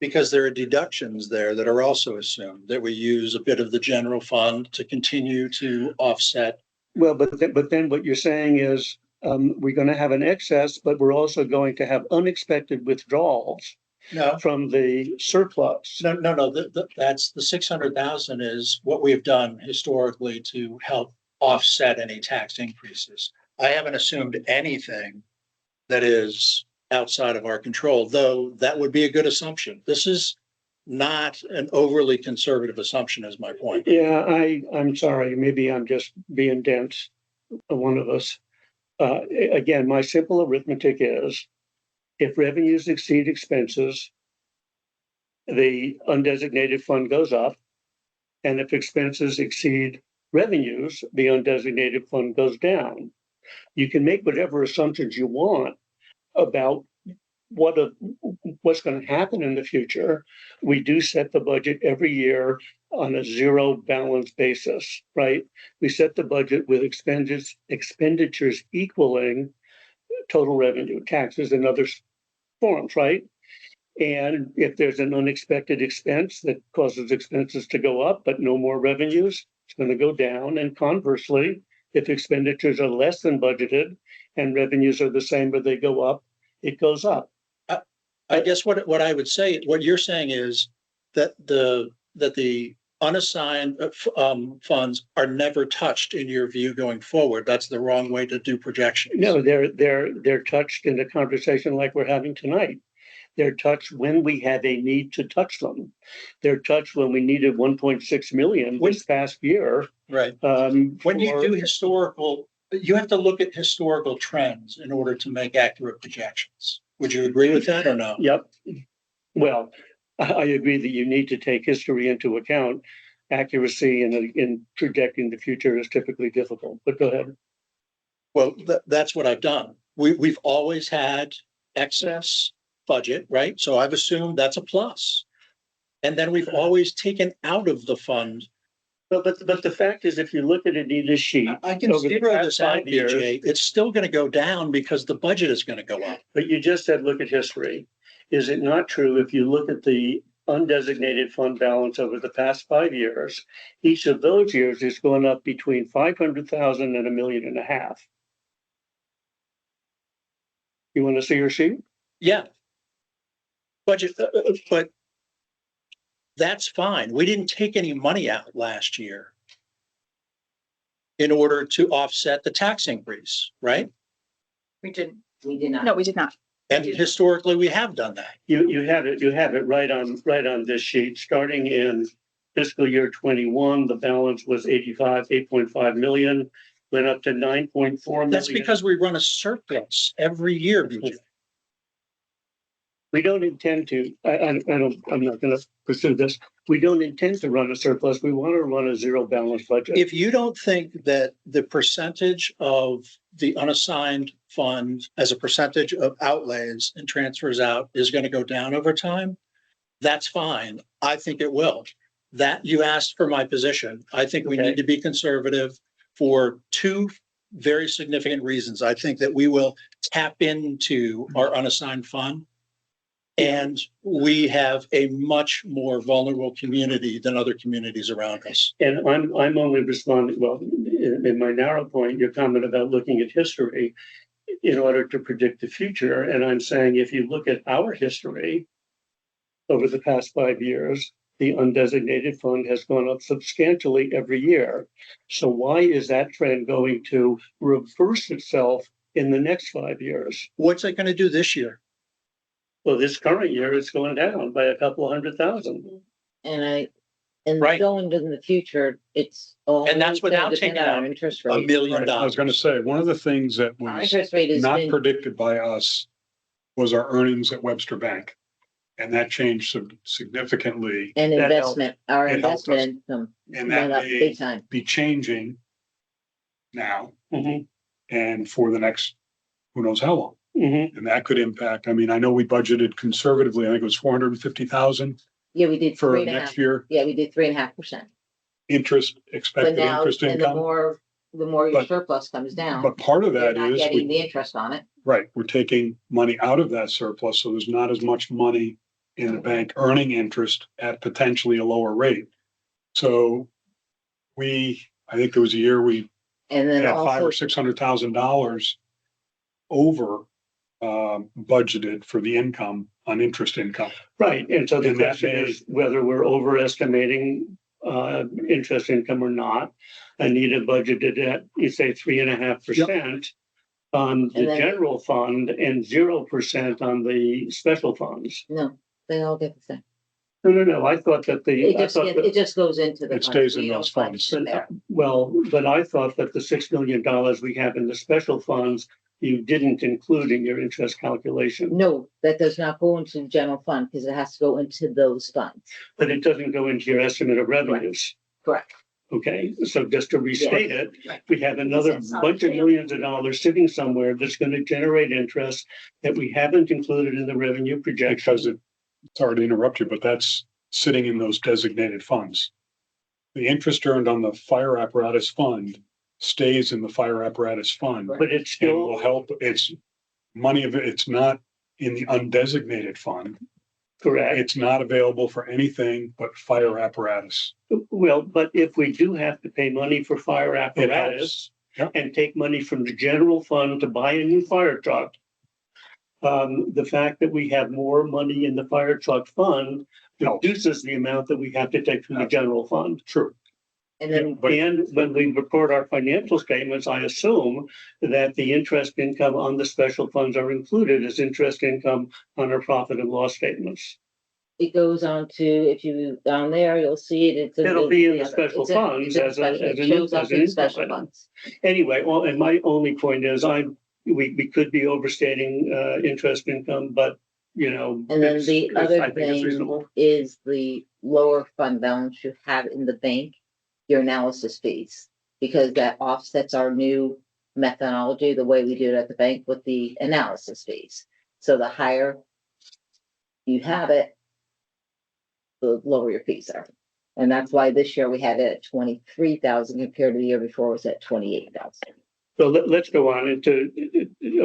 Because there are deductions there that are also assumed, that we use a bit of the general fund to continue to offset. Well, but then what you're saying is, we're gonna have an excess, but we're also going to have unexpected withdrawals No, from the surplus. no, that's the 600,000 is what we've done historically to help offset any tax increases. I haven't assumed anything that is outside of our control, though that would be a good assumption. This is not an overly conservative assumption, is my point. Yeah, I'm sorry, maybe I'm just being dense, one of us. Again, my simple arithmetic is, if revenues exceed expenses, the undesignated fund goes up. And if expenses exceed revenues, the undesignated fund goes down. You can make whatever assumptions you want about what's going to happen in the future. We do set the budget every year on a zero balance basis, right? We set the budget with expenditures equaling total revenue, taxes and other forms, right? And if there's an unexpected expense that causes expenses to go up, but no more revenues, it's going to go down. And conversely, if expenditures are less than budgeted and revenues are the same, but they go up, it goes up. I guess what I would say, what you're saying is that the unassigned funds are never touched in your view going forward. That's the wrong way to do projections. No, they're touched in a conversation like we're having tonight. They're touched when we have a need to touch them. They're touched when we needed 1.6 million this past year. Right. When you do historical, you have to look at historical trends in order to make accurate projections. Would you agree with that or no? Yep. Well, I agree that you need to take history into account. Accuracy in projecting the future is typically difficult, but go ahead. Well, that's what I've done. We've always had excess budget, right? So I've assumed that's a plus. And then we've always taken out of the fund. But the fact is, if you look at Anita's sheet, I can over the zero past this out, 5 years, BJ. It's still going to go down because the budget is going to go up. but you just said, look at history. Is it not true if you look at the undesignated fund balance over the past 5 years, each of those years has gone up between 500,000 and $1.5 million? You want to see your sheet? Yeah. Budget, but that's fine. We didn't take any money out last year in order to offset the tax increase, right? We didn't. We did not. No, we did not. And historically, we have done that. You have it right on this sheet. Starting in fiscal year 21, the balance was 8.5 million, went up to 9.4 million. That's because we run a surplus every year, BJ. We don't intend to, I'm not going to pursue this. We don't intend to run a surplus. We want to run a zero balance budget. If you don't think that the percentage of the unassigned fund as a percentage of outlays and transfers out is going to go down over time, that's fine. I think it will. That you asked for my position. I think we need to be conservative for two very significant reasons. I think that we will tap into our unassigned fund. And we have a much more vulnerable community than other communities around us. And I'm only responding, well, in my narrow point, your comment about looking at history in order to predict the future. And I'm saying, if you look at our history over the past 5 years, the undesignated fund has gone up substantially every year. So why is that trend going to reverse itself in the next 5 years? What's it going to do this year? Well, this current year, it's going down by a couple of 100,000. And Right. going into the future, it's all. And that's without taking our out interest $1 rate. million. I was gonna say, one of the things that Our was interest rate has not been, predicted by us was our earnings at Webster Bank. And that changed significantly, and that investment, our It helped investment income and that went up may big time. be changing now Mm-hmm. and for the next, who knows how long. Mm-hmm. And that could impact, I mean, I know we budgeted conservatively, I think it was 450,000 Yeah, we did for 3.5. next year, Yeah, we did 3.5%. interest, But expected now, interest and the income. more the more your But- surplus comes down, But part of you're that not is, getting the interest on it. right, we're taking money out of that surplus, so there's not as much money in the bank earning interest at potentially a lower rate. So I think there was a year we And then had $500,000 also, or $600,000 over budgeted for the income on interest income. Right, and so the And that question may- is whether we're overestimating interest income or not. Anita budgeted at, you say, 3.5% on the And then- general fund and 0% on the special funds. no, they all get the same. No, I thought that It just goes into the. It fund. stays in We don't those fund funds. it there. well, but I thought that the $6 million we have in the special funds, you didn't include in your interest calculation. No, that does not go into the general fund because it has to go into those funds. But it doesn't go into your estimate of revenues. Correct. Okay, so just to restate it, Right. we have another bunch of millions of dollars sitting somewhere that's going to generate interest that we haven't included in the revenue projection. Because sorry to interrupt you, but that's sitting in those designated funds. The interest earned on the fire apparatus fund stays in the fire apparatus fund. But it's And will still, help, it's money of it, it's not in the undesignated fund. correct. It's not available for anything but fire apparatus. Well, but if we do have to pay money for fire apparatus Yep. and take money from the general fund to buy a new fire truck, the fact that we have more money in the fire truck fund Helps. reduces the amount that we have to take from the general fund. True. And then, But And when we report our financial statements, I assume that the interest income on the special funds are included as interest income on our profit and loss statements. it goes on to, if you, down there, you'll see it. It's It'll be in the other- special it's in- funds it's in as a- special- as it an shows up as an in income special item. funds. Anyway, well, and my only point is we could be overstating interest income, but And then the other I think it's thing reasonable. is the lower fund balance you have in the bank, your analysis fees. Because that offsets our new methodology, the way we do it at the bank with the analysis fees. So the higher you have it, the lower your fees are. And that's why this year we had it at 23,000 compared to the year before it was at 28,000. So let's go on into,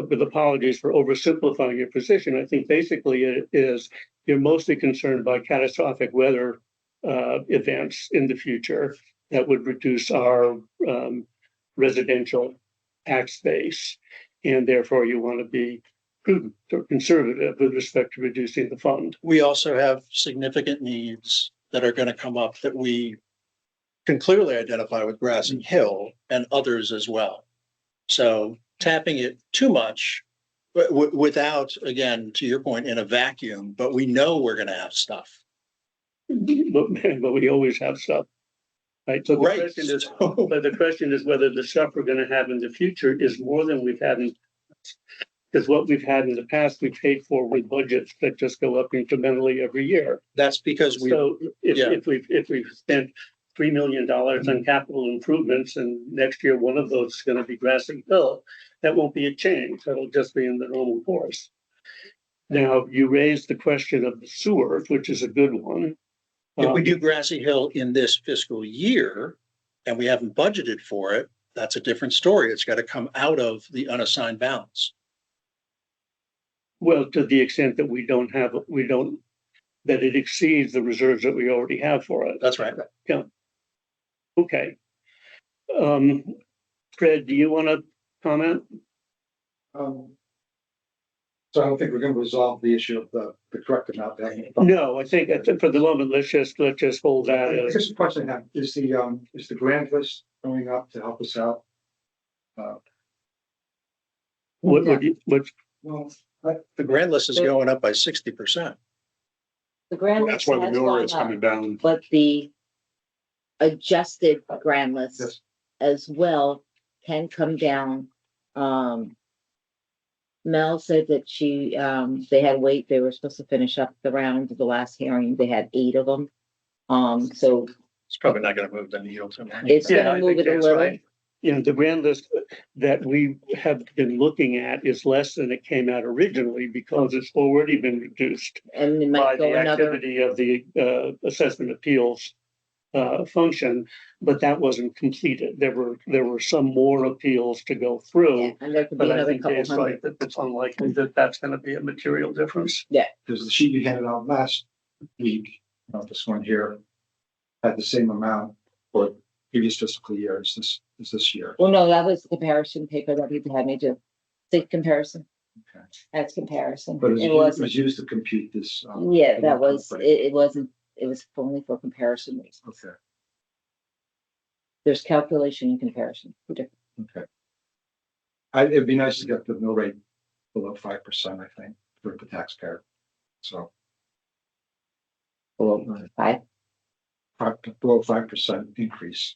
with apologies for oversimplifying your position. I think basically it is, you're mostly concerned by catastrophic weather events in the future that would reduce our residential tax base. And therefore you want to be prudent or conservative with respect to reducing the fund. We also have significant needs that are going to come up that we can clearly identify with Grassy Hill and others as well. So tapping it too much without, again, to your point, in a vacuum, but we know we're going to have stuff. But we always have stuff. Right, so the Right. question is, but the question is whether the stuff we're gonna have in the future is more than we've had in. Because what we've had in the past, we paid for with budgets that just go up incrementally every year. That's because we, So yeah. if we've spent $3 million on capital improvements and next year one of those is gonna be Grassy Hill, that won't be a change. That'll just be in the normal course. Now, you raised the question of the sewer, which is a good one. if we do Grassy Hill in this fiscal year and we haven't budgeted for it, that's a different story. It's got to come out of the unassigned balance. Well, to the extent that that it exceeds the reserves that we already have for it. That's right. Okay. Fred, do you want to comment? So I don't think we're gonna resolve the issue of the correct amount. No, I think for the moment, let's just hold I that as, guess the question I have, is the grand list going up to help us out? what, Well, The grand list is going up by 60%. The grand That's list why the has mill gone rate's up, coming down. but the adjusted grand Yes. list as well can come down. Mel said that they had wait, they were supposed to finish up the round of the last hearing. They had 8 of them. So It's probably not going to move the needle too much. it's yeah, gonna I move think it a that's little. right. You know, the grand list that we have been looking at is less than it came out originally because it's already been reduced And it by might go the another, activity of the assessment appeals function, but that wasn't completed. There were some more appeals to go through. And there could be But I another think couple Dave's right hundred. that it's unlikely that that's gonna be a material difference. There's the sheet you handed out last week, this one here, had the same amount for previous fiscal year as this year. Well, no, that was the comparison paper that he had me do. The comparison, Okay. that's comparison. But It it wasn't, was used to compute this. yeah, that the was, number. it wasn't, it was only for comparison reasons. Okay, There's calculation and comparison. okay. It'd be nice to get the mill rate below 5%, I think, for the taxpayer. So Below 5. below 5% increase.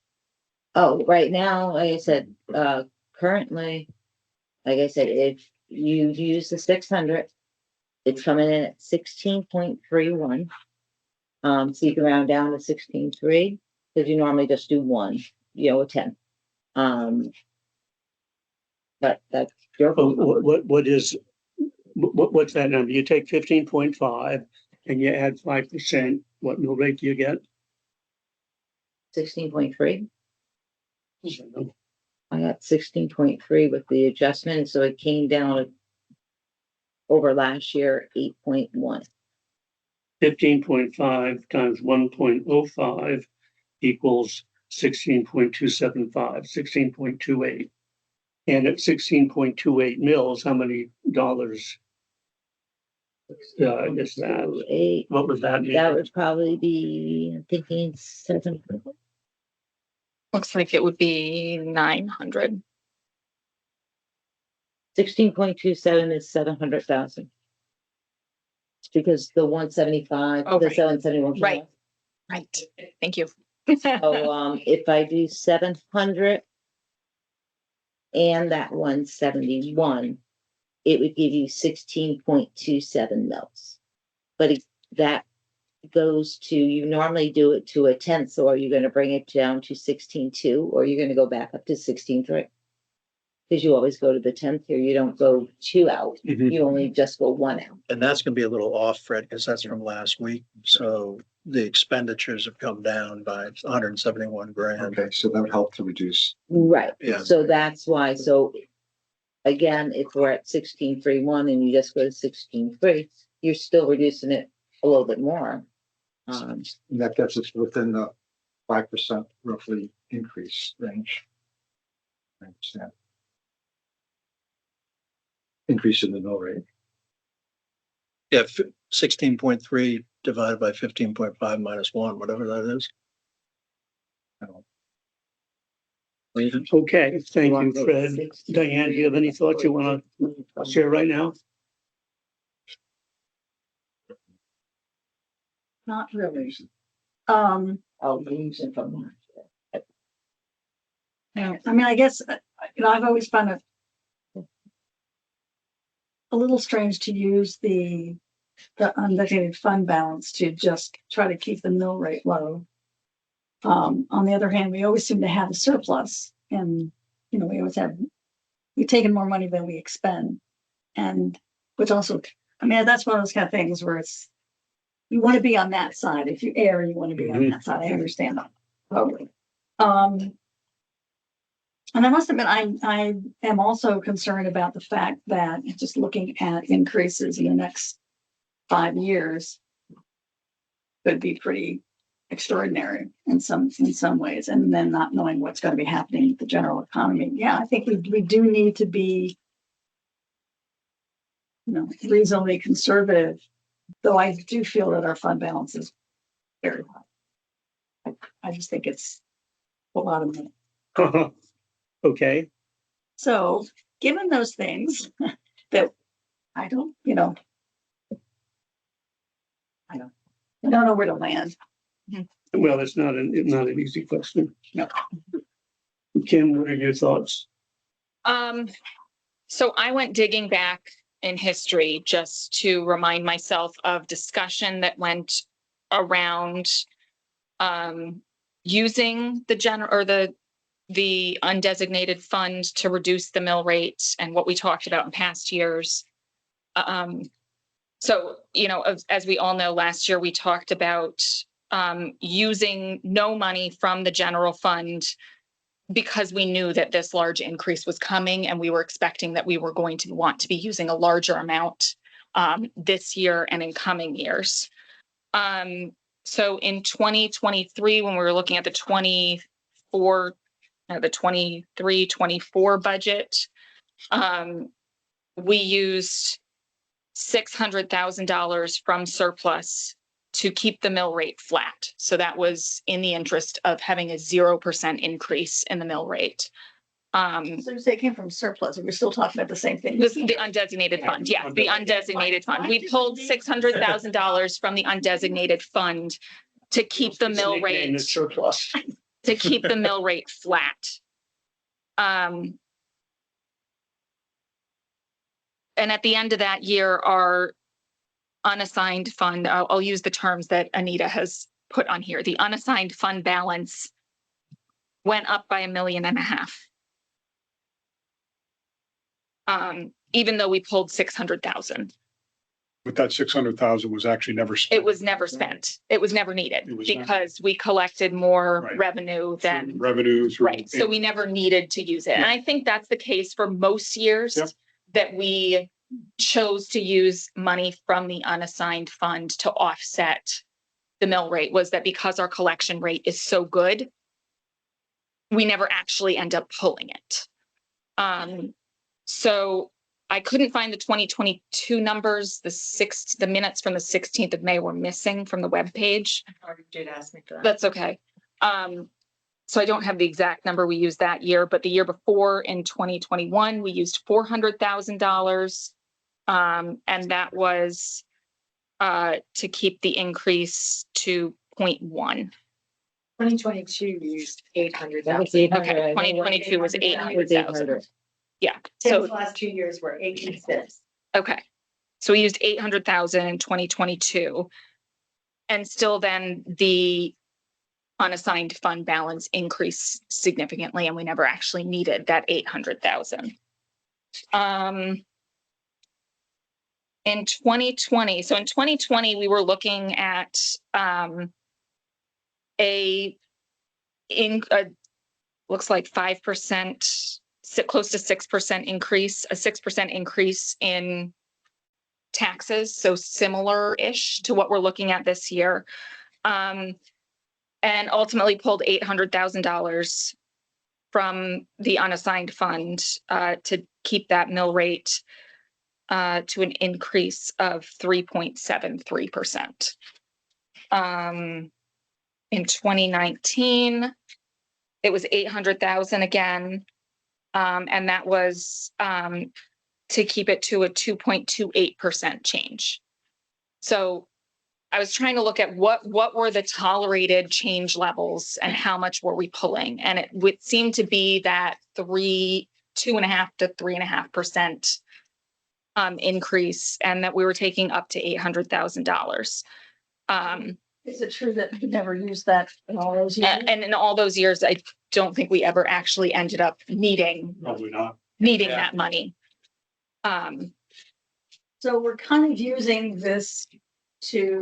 Oh, right now, like I said, currently, like I said, if you use the 600, it's coming in at 16.31. So you can round down to 16.3, because you normally just do one, a 10. But that's your. What's that number? You take 15.5 and you add 5%, what mill rate do you get? 16.3. I got 16.3 with the adjustment, so it came down over last year, 8.1. 15.5 times 1.05 equals 16.275, 16.28. And at 16.28 mils, how many dollars is that? 8. What was that? That would probably be, I'm thinking 7. Looks like it would be 900. 16.27 is 700,000. It's because the 175, Oh, the right. 771. Right. Right. Thank you. So, if I do 700 and that 171, it would give you 16.27 mils. But that goes to, you normally do it to a tenth, or you're gonna bring it down to 16.2, or you're gonna go back up to 16.3. Because you always go to the 10th here, you don't go 2 out, Mhm. you only just go 1 out. And that's gonna be a little off, Fred, because that's from last week. So the expenditures have come down by 171 grand. Okay, so that would help to reduce. Right, Yeah. so that's why, so again, if we're at 16.31 and you just go to 16.3, you're still reducing it a little bit more. And that gets us within the 5% roughly increase range. I understand. Increase in the mill rate. Yeah, 16.3 divided by 15.5 minus 1, whatever that is. Okay, thank you, Fred. Diane, do you have any thoughts you want to share right now? Not really. I'll use it from that. Yeah, I mean, I guess, I've always found it a little strange to use the undesignated fund balance to just try to keep the mill rate low. On the other hand, we always seem to have a surplus, and, we've taken more money than we expend. And which also, I mean, that's one of those kind of things where you want to be on that side. If you err, you want to be on that side. I understand that totally. And I must admit, I am also concerned about the fact that just looking at increases in the next 5 years could be pretty extraordinary in some ways, and then not knowing what's going to be happening with the general economy. Yeah, I think we do need to be, reasonably conservative, though I do feel that our fund balance is very high. I just think it's a lot of money. Okay, So, given those things that I don't know where to land. well, it's not an easy question. No. Kim, what are your thoughts? So I went digging back in history just to remind myself of discussion that went around using the undesignated fund to reduce the mill rate and what we talked about in past years. So, as we all know, last year we talked about using no money from the general fund because we knew that this large increase was coming and we were expecting that we were going to want to be using a larger amount this year and in coming years. So in 2023, when we were looking at the 23-24 budget, we used $600,000 from surplus to keep the mill rate flat. So that was in the interest of having a 0% increase in the mill rate. So you say it came from surplus, and we're still talking about the same thing. This is the undesignated fund. Yeah, the undesignated fund. We pulled $600,000 from the undesignated fund to keep the mill Nickname rate, is surplus. to keep the mill rate flat. And at the end of that year, our unassigned fund, I'll use the terms that Anita has put on here. The unassigned fund balance went up by $1.5 million. Even though we pulled 600,000, But that 600,000 was actually never spent. it was never spent. It was never needed It was not. because we collected more Right. revenue than, Revenues. right. So we never needed to use it. And I think that's the case for most years Yep. that we chose to use money from the unassigned fund to offset the mill rate, was that because our collection rate is so good, we never actually end up pulling it. So I couldn't find the 2022 numbers. The minutes from the 16th of May were missing from the webpage. Already did ask me for that. That's okay. So I don't have the exact number we used that year, but the year before in 2021, we used $400,000. And that was to keep the increase to 0.1. 2022, we used 800,000. Okay, 2022 was 800,000. Yeah, so, The last 2 years were 86. okay. So we used 800,000 in 2022. And still then the unassigned fund balance increased significantly and we never actually needed that 800,000. In 2020, so in 2020, we were looking at looks like 5%, close to 6% increase, a 6% increase in taxes. So similar-ish to what we're looking at this year. And ultimately pulled $800,000 from the unassigned fund to keep that mill rate to an increase of 3.73%. In 2019, it was 800,000 again. And that was to keep it to a 2.28% change. So I was trying to look at what were the tolerated change levels and how much were we pulling? And it would seem to be that 2.5% to 3.5% increase, and that we were taking up to $800,000. Is it true that you never used that in all those years? And in all those years, I don't think we ever actually ended up needing Probably not. that money. So we're kind of using this It's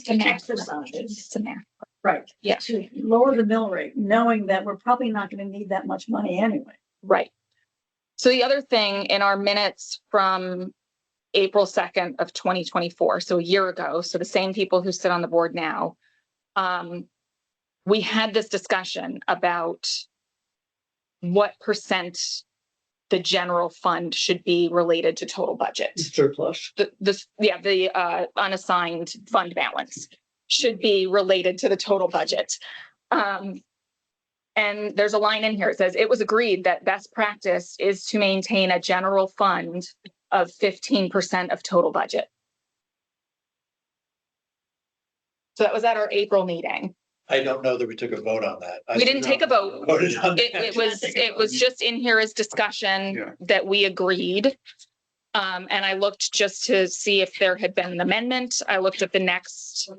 a math. exercise, It's a math. right? Yeah. To lower the mill rate, knowing that we're probably not going to need that much money anyway. Right. So the other thing in our minutes from April 2nd of 2024, so a year ago, so the same people who sit on the board now, we had this discussion about what percent the general fund should be related to total budget. Surplus. The unassigned fund balance should be related to the total budget. And there's a line in here. It says, it was agreed that best practice is to maintain a general fund of 15% of total budget. So that was at our April meeting. I don't know that we took a vote on that. We didn't take a vote. Voted on that. It was just in here as Yeah. discussion that we agreed. And I looked just to see if there had been an amendment. I looked at the next,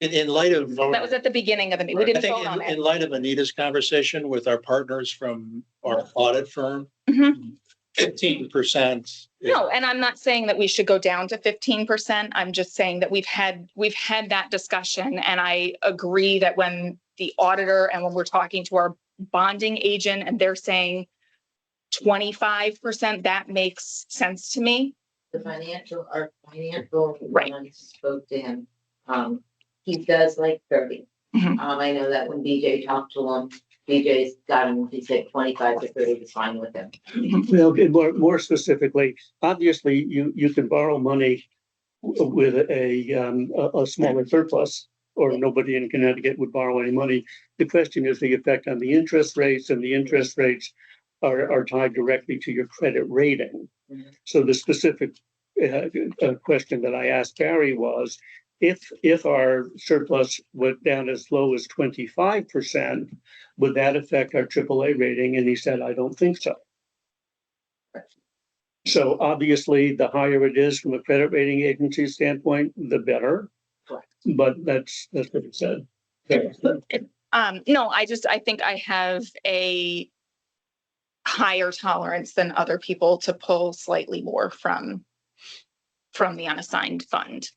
In light of. that was at the beginning of the meeting. We I didn't think vote on in it. light of Anita's conversation with our partners from our audit firm, Mhm. 15%. No, and I'm not saying that we should go down to 15%. I'm just saying that we've had that discussion, and I agree that when the auditor and when we're talking to our bonding agent and they're saying 25%, that makes sense to me. Our financial Right. one spoke to him. He does like 30. Mhm. I know that when BJ talked to him, BJ's got him, he said 25 to 30 is fine with him. Well, and more specifically, obviously, you can borrow money with a smaller surplus, or nobody in Connecticut would borrow any money. The question is the effect on the interest rates, and the interest rates are tied directly to your credit rating. Mhm. So the specific question that I asked Barry was, if our surplus went down as low as 25%, would that affect our AAA rating? And he said, I don't think so. So obviously, the higher it is from a credit rating agency standpoint, the better. Correct. But that's what it said. No, I think I have a higher tolerance than other people to pull slightly more from the unassigned fund.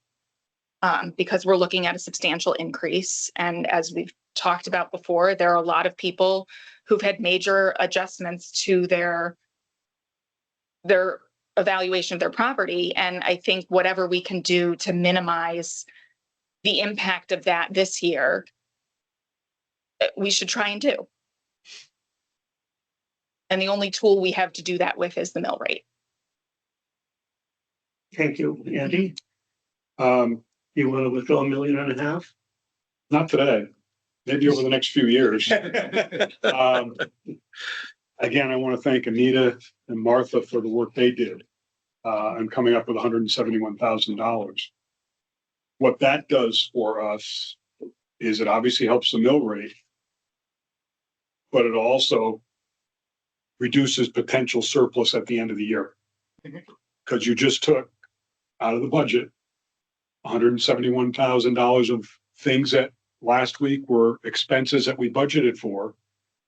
Because we're looking at a substantial increase. And as we've talked about before, there are a lot of people who've had major adjustments to their evaluation of their property. And I think whatever we can do to minimize the impact of that this year, we should try and do. And the only tool we have to do that with is the mill rate. Thank you, Andy. Um, You want to withdraw $1.5 million? not today, maybe over the next few years. Again, I want to thank Anita and Martha for the work they did, and coming up with $171,000. What that does for us is it obviously helps the mill rate, but it also reduces potential surplus at the end of the year. Mhm. Because you just took out of the budget $171,000 of things that last week were expenses that we budgeted for,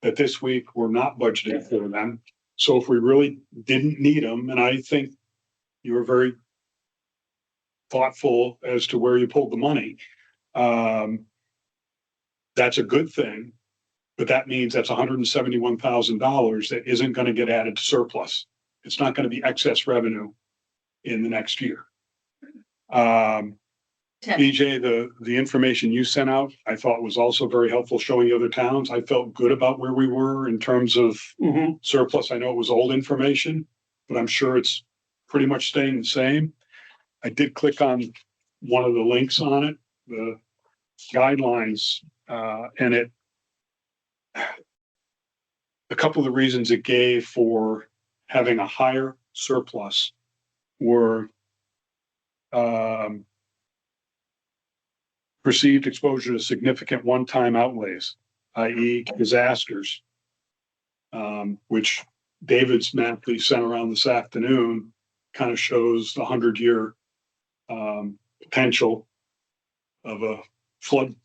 that this week we're not budgeted for them. So if we really didn't need them, and I think you were very thoughtful as to where you pulled the money, that's a good thing. But that means that's $171,000 that isn't going to get added to surplus. It's not going to be excess revenue in the next year. BJ, the information you sent out, I thought was also very helpful, showing the other towns. I felt good about where we were in terms of surplus. I know it was old information, but I'm sure it's pretty much staying the same. I did click on one of the links on it, the guidelines, and a couple of the reasons it gave for having a higher surplus were perceived exposure to significant one-time outlays, i.e. disasters, which David's map that he sent around this afternoon kind of shows the 100-year potential of a flood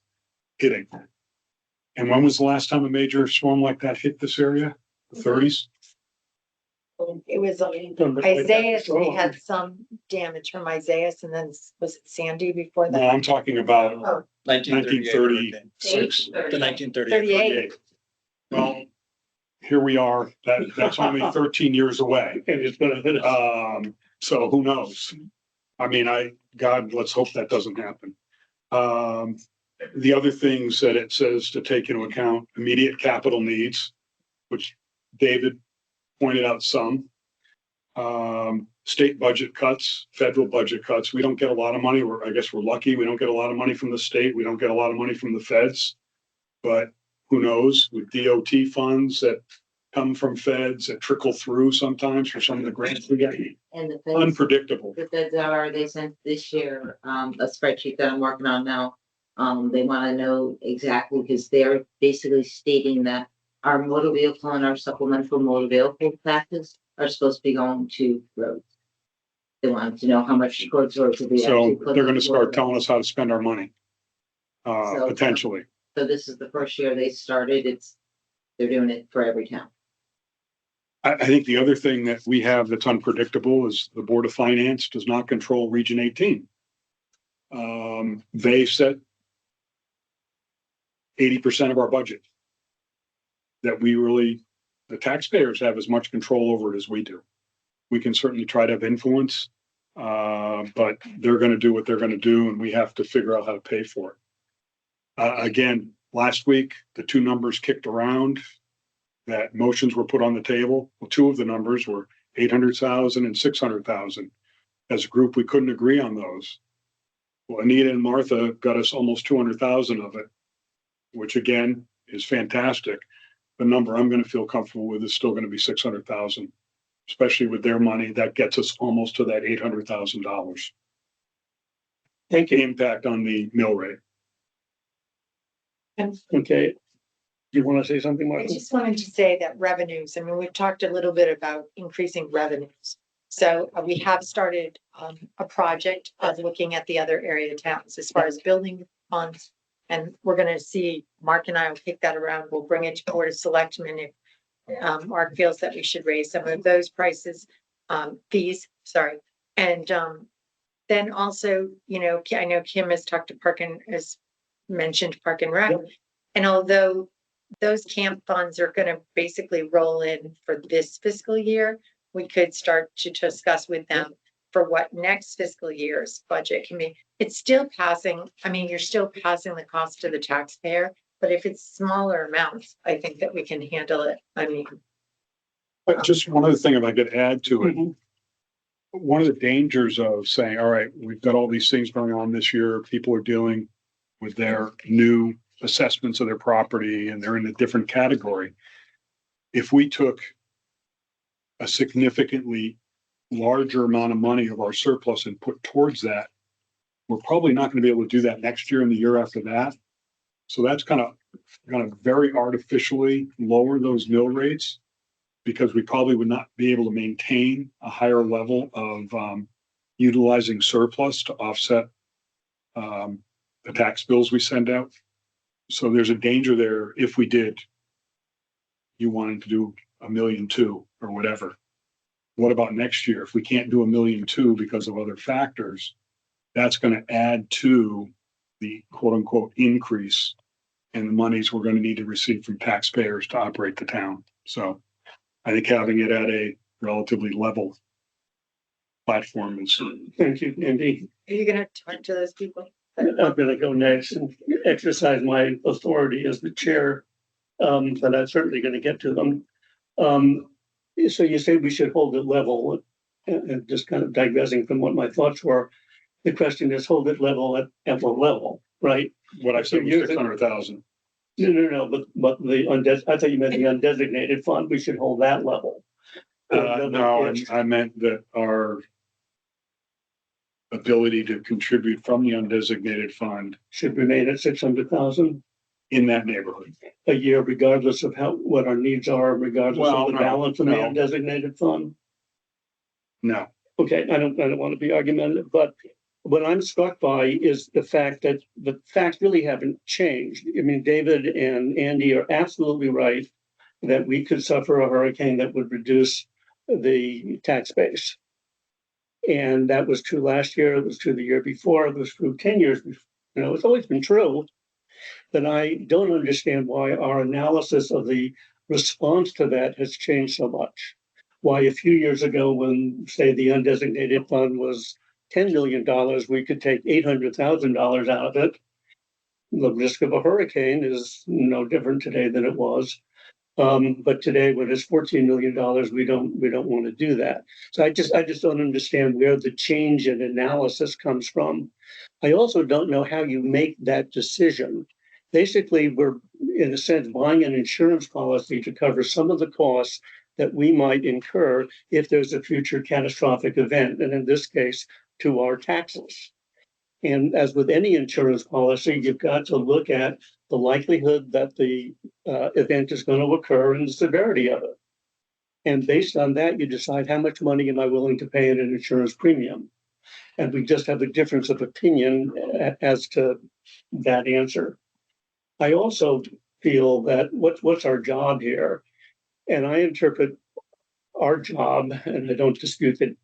hitting. And when was the last time a major storm like that hit this area? The 30s? It was Isaias, we had some damage from Isaias, and then was it Sandy before No, that? I'm talking about Oh, 1936. The 1938. 38. Well, here we are. That's only 13 years away. And it's gonna hit us. So who knows? I mean, God, let's hope that doesn't happen. The other things that it says to take into account, immediate capital needs, which David pointed out some. State budget cuts, federal budget cuts. We don't get a lot of money. I guess we're lucky. We don't get a lot of money from the state. We don't get a lot of money from the feds. But who knows, with DOT funds that come from feds that trickle through sometimes for some of the grants we get, And the feds, unpredictable. they sent this year, a spreadsheet that I'm working on now. They want to know exactly, because they're basically stating that our motor vehicle and our supplemental motor vehicle taxes are supposed to be going to roads. They wanted to know how much towards roads will be. So they're gonna start telling us how to spend our money. So- Potentially. So this is the first year they started. They're doing it for every town. I think the other thing that we have that's unpredictable is the Board of Finance does not control Region 18. They set 80% of our budget. That the taxpayers have as much control over it as we do. We can certainly try to have influence, but they're going to do what they're going to do, and we have to figure out how to pay for it. Again, last week, the two numbers kicked around that motions were put on the table. Well, two of the numbers were 800,000 and 600,000. As a group, we couldn't agree on those. Well, Anita and Martha got us almost 200,000 of it, which again is fantastic. The number I'm going to feel comfortable with is still going to be 600,000, especially with their money. That gets us almost to that $800,000. Thank you. Impact on the mill rate. Okay. Do you want to say something, I Martha? just wanted to say that revenues, I mean, we've talked a little bit about increasing revenues. So we have started a project of looking at the other area towns as far as building funds. And we're gonna see, Mark and I will kick that around. We'll bring it to Board of Selectmen if Mark feels that we should raise some of those prices, fees, sorry. And then also, you know, I know Kim has talked to has mentioned Park and Rec. And although those camp funds are gonna basically roll in for this fiscal year, we could start to discuss with them for what next fiscal year's budget can be. It's still passing, I mean, you're still passing the cost to the taxpayer, but if it's smaller amounts, I think that we can handle it. I mean. But just one other thing, if I could add to it. One of the dangers of saying, all right, we've got all these things going on this year, people are dealing with their new assessments of their property and they're in a different category. If we took a significantly larger amount of money of our surplus and put towards that, we're probably not going to be able to do that next year and the year after that. So that's kind of very artificially lower those mill rates because we probably would not be able to maintain a higher level of utilizing surplus to offset the tax bills we send out. So there's a danger there if we did, you wanted to do $1.2 million or whatever. What about next year? If we can't do $1.2 million because of other factors, that's going to add to the quote unquote increase in the monies we're going to need to receive from taxpayers to operate the town. So I think having it at a relatively level platform is. Thank you, Andy. Are you gonna talk to those people? I'm gonna go next and exercise my authority as the chair. But I'm certainly gonna get to them. So you say we should hold it level and just kind of digressing from what my thoughts were. The question is hold it level at what level, right? What I said was 600,000. No, but I thought you meant the undesignated fund. We should hold that level. No, I meant that our ability to contribute from the undesignated fund Should remain at 600,000 in that neighborhood. a year, regardless of what our needs are, regardless Well, of the no, balance in the no. undesignated fund. No, Okay, I don't want to be argumentative, but what I'm struck by is the fact that the facts really haven't changed. I mean, David and Andy are absolutely right that we could suffer a hurricane that would reduce the tax base. And that was true last year, it was true the year before, it was true 10 years before. You know, it's always been true. But I don't understand why our analysis of the response to that has changed so much. Why a few years ago, when, say, the undesignated fund was $10 million, we could take $800,000 out of it. The risk of a hurricane is no different today than it was. But today, when it's $14 million, we don't want to do that. So I just don't understand where the change in analysis comes from. I also don't know how you make that decision. Basically, we're in a sense buying an insurance policy to cover some of the costs that we might incur if there's a future catastrophic event, and in this case, to our taxes. And as with any insurance policy, you've got to look at the likelihood that the event is going to occur and the severity of it. And based on that, you decide how much money am I willing to pay in an insurance premium. And we just have a difference of opinion as to that answer. I also feel that what's our job here? And I interpret our job, and I don't dispute that,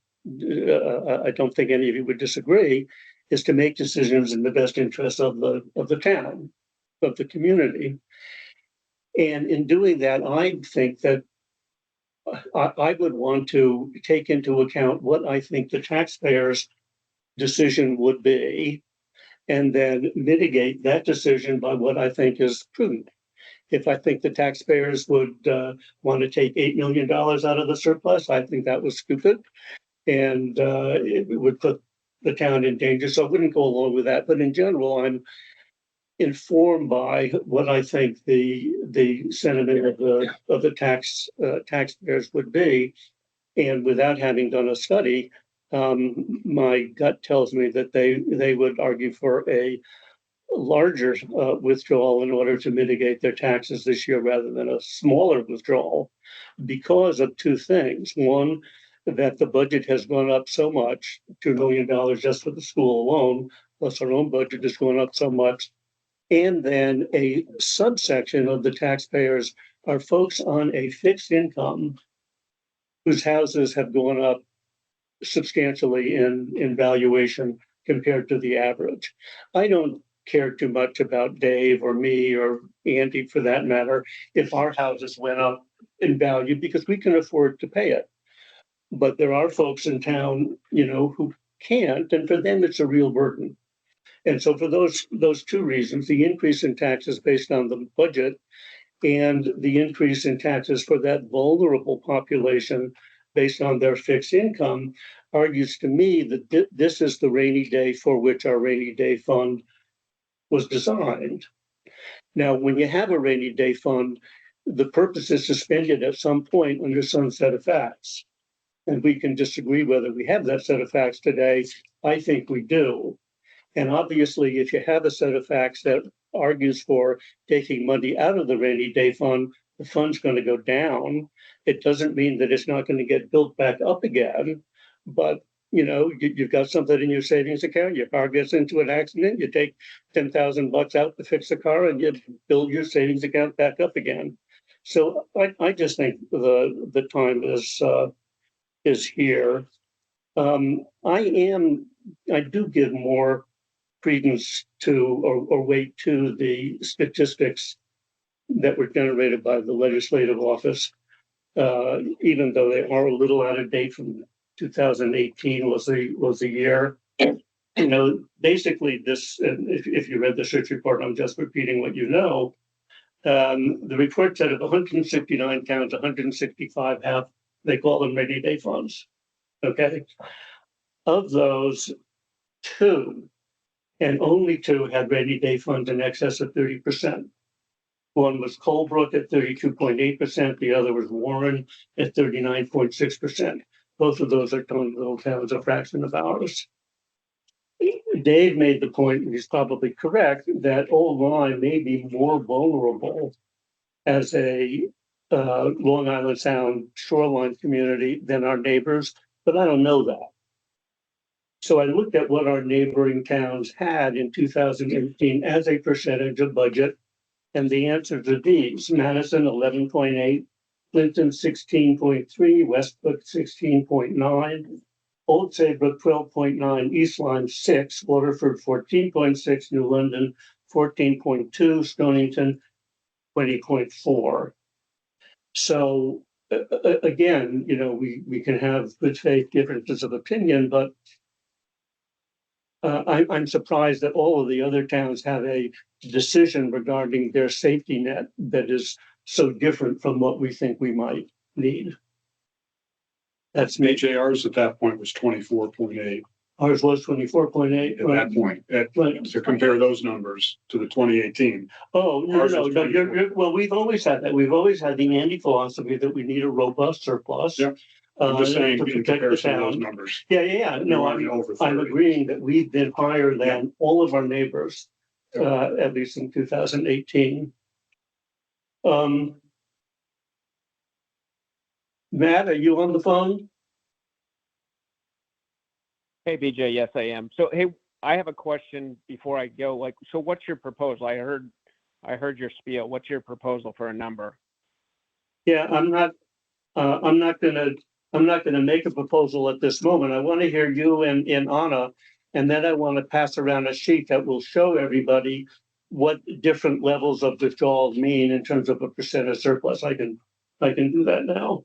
I don't think any of you would disagree, is to make decisions in the best interest of the town, of the community. And in doing that, I think that I would want to take into account what I think the taxpayers' decision would be, and then mitigate that decision by what I think is prudent. If I think the taxpayers would want to take $8 million out of the surplus, I think that was stupid. And it would put the town in danger. So I wouldn't go along with that. But in general, I'm informed by what I think the sentiment of the taxpayers would be. And without having done a study, my gut tells me that they would argue for a larger withdrawal in order to mitigate their taxes this year rather than a smaller withdrawal, because of two things. One, that the budget has gone up so much, $2 million just for the school alone, plus our own budget has gone up so much. And then a subsection of the taxpayers are folks on a fixed income whose houses have gone up substantially in valuation compared to the average. I don't care too much about Dave or me or Andy for that matter if our houses went up in value, because we can afford to pay it. But there are folks in town, who can't, and for them it's a real burden. And so for those two reasons, the increase in taxes based on the budget and the increase in taxes for that vulnerable population based on their fixed income argues to me that this is the rainy day for which our rainy day fund was designed. Now, when you have a rainy day fund, the purpose is suspended at some point under some set of facts. And we can disagree whether we have that set of facts today. I think we do. And obviously, if you have a set of facts that argues for taking money out of the rainy day fund, the fund's going to go down. It doesn't mean that it's not going to get built back up again. But, you've got something in your savings account, your car gets into an accident, you take $10,000 out to fix the car and you build your savings account back up again. So I just think the time is here. I do give more credence to or weight to the statistics that were generated by the legislative office, even though they are a little out of date. From 2018 was the year. Basically this, if you read the search report, I'm just repeating what you know. The report said of 169 towns, 165 have, they call them rainy day funds. Okay. Of those, 2, and only 2, had rainy day funds in excess of 30%. One was Colebrook at 32.8%. The other was Warren at 39.6%. Both of those are tiny little towns, a fraction of ours. Dave made the point, and he's probably correct, that Old Lyme may be more vulnerable as a Long Island Sound shoreline community than our neighbors, but I don't know that. So I looked at what our neighboring towns had in 2018 as a percentage of budget, and the answers are these: Madison 11.8, Clinton 16.3, Westbrook 16.9, Old Saybrook 12.9, East Lyme 6, Waterford 14.6, New London 14.2, Stonington 20.4. So again, we can have good faith differences of opinion, but I'm surprised that all of the other towns have a decision regarding their safety net that is so different from what we think we might need. That's me. HARs at that point was 24.8. Ours was 24.8. At that point, to compare those numbers to the 2018. Oh, no, Ours no, was no. 24. Well, we've always had that. We've always had the Andy philosophy that we need a robust surplus. Yeah. I'm just saying to in protect the comparison to those town. numbers. Yeah. No, I'm agreeing that we've been higher than all of our neighbors, at least in 2018. Matt, are you on the phone? Hey, BJ, yes, I am. So, hey, I have a question before I go. So what's your proposal? I heard your spiel. What's your proposal for a number? Yeah, I'm not I'm not gonna make a proposal at this moment. I want to hear you and Anna. And then I want to pass around a sheet that will show everybody what different levels of withdrawals mean in terms of a percent of surplus. I can do that now.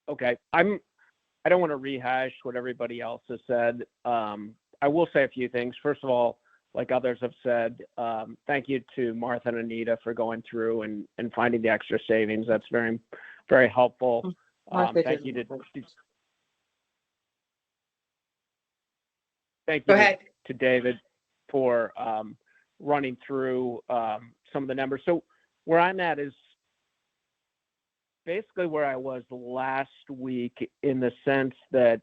Okay, I don't want to rehash what everybody else has said. I will say a few things. First of all, like others have said, thank you to Martha and Anita for going through and finding the extra savings. That's very, very helpful. Thank you Go ahead. to David for running through some of the numbers. So where I'm at is basically where I was last week, in the sense that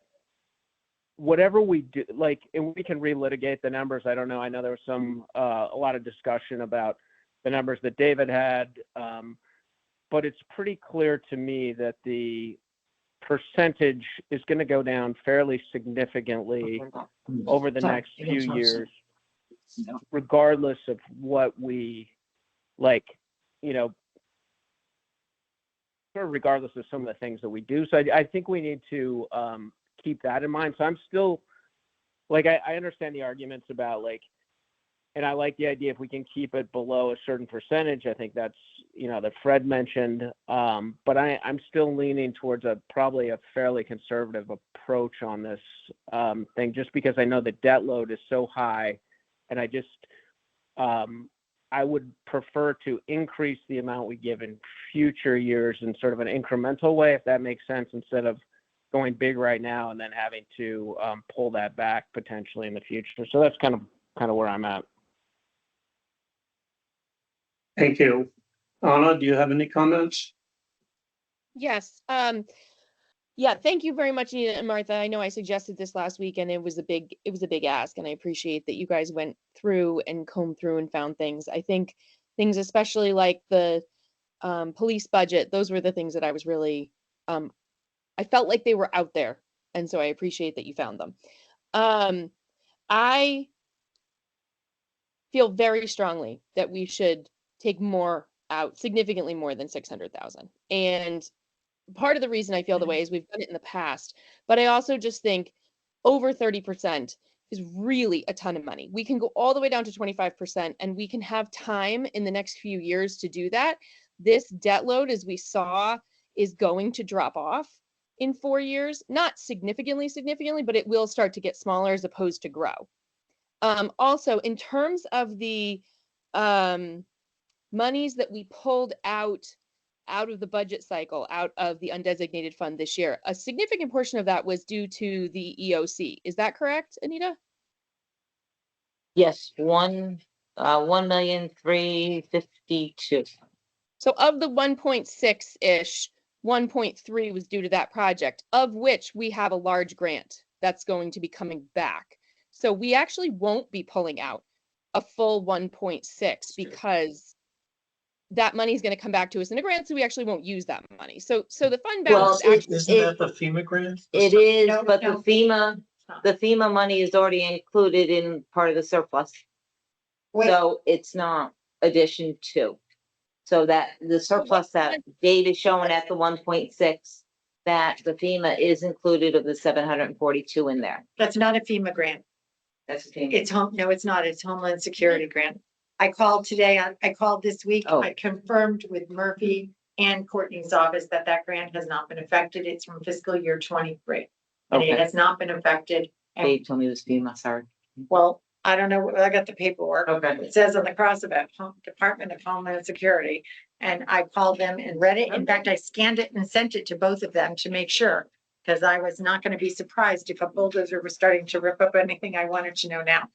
whatever we do, like, and we can relitigate the numbers. I don't know. I know there was a lot of discussion about the numbers that David had, but it's pretty clear to me that the percentage is going to go down fairly significantly over the next few years, regardless of what we like, sort of regardless of some of the things that we do. So I think we need to keep that in mind. So I'm still like, I understand the arguments about like, and I like the idea if we can keep it below a certain percentage. I think that's, that Fred mentioned. But I'm still leaning towards probably a fairly conservative approach on this thing, just because I know the debt load is so high, and I just I would prefer to increase the amount we give in future years in sort of an incremental way, if that makes sense, instead of going big right now and then having to pull that back potentially in the future. So that's kind of where I'm at. Thank you. Anna, do you have any comments? Yes. Yeah, thank you very much, Nina and Martha. I know I suggested this last week and it was a big ask, and I appreciate that you guys went through and combed through and found things. I think things, especially like the police budget, those were the things that I was really, I felt like they were out there. And so I appreciate that you found them. I feel very strongly that we should take more out, significantly more than 600,000. And part of the reason I feel the way is we've done it in the past, but I also just think over 30% is really a ton of money. We can go all the way down to 25%, and we can have time in the next few years to do that. This debt load, as we saw, is going to drop off in 4 years, not significantly, but it will start to get smaller as opposed to grow. Also, in terms of the monies that we pulled out of the budget cycle, out of the undesignated fund this year, a significant portion of that was due to the EOC. Is that correct, Anita? Yes, 1,352,000. So of the 1.6-ish, 1.3 was due to that project, of which we have a large grant that's going to be coming back. So we actually won't be pulling out a full 1.6 because that money is going to come back to us in a grant, so we actually won't use that money. So the fund balance actually, Isn't that the FEMA grant? It is, No, but no. the FEMA money is already included in part of the surplus. So it's not addition to. So that the surplus that Dave is showing at the 1.6, that the FEMA is included of the 742 in there. That's not a FEMA grant. That's the FEMA. It's no, it's not. It's Homeland Security grant. I called today. I called this week. Oh. I confirmed with Murphy and Courtney's office that grant has not been affected. It's from fiscal year 23. And it Okay. has not been affected. And Dave told me it was FEMA, sorry. well, I don't know. I got the paperwork. Okay. It says on the cross about Department of Homeland Security. And I called them and read it. In fact, I scanned it and sent it to both of them to make sure, because I was not going to be surprised if a bulldozer was starting to rip up anything I wanted to know now.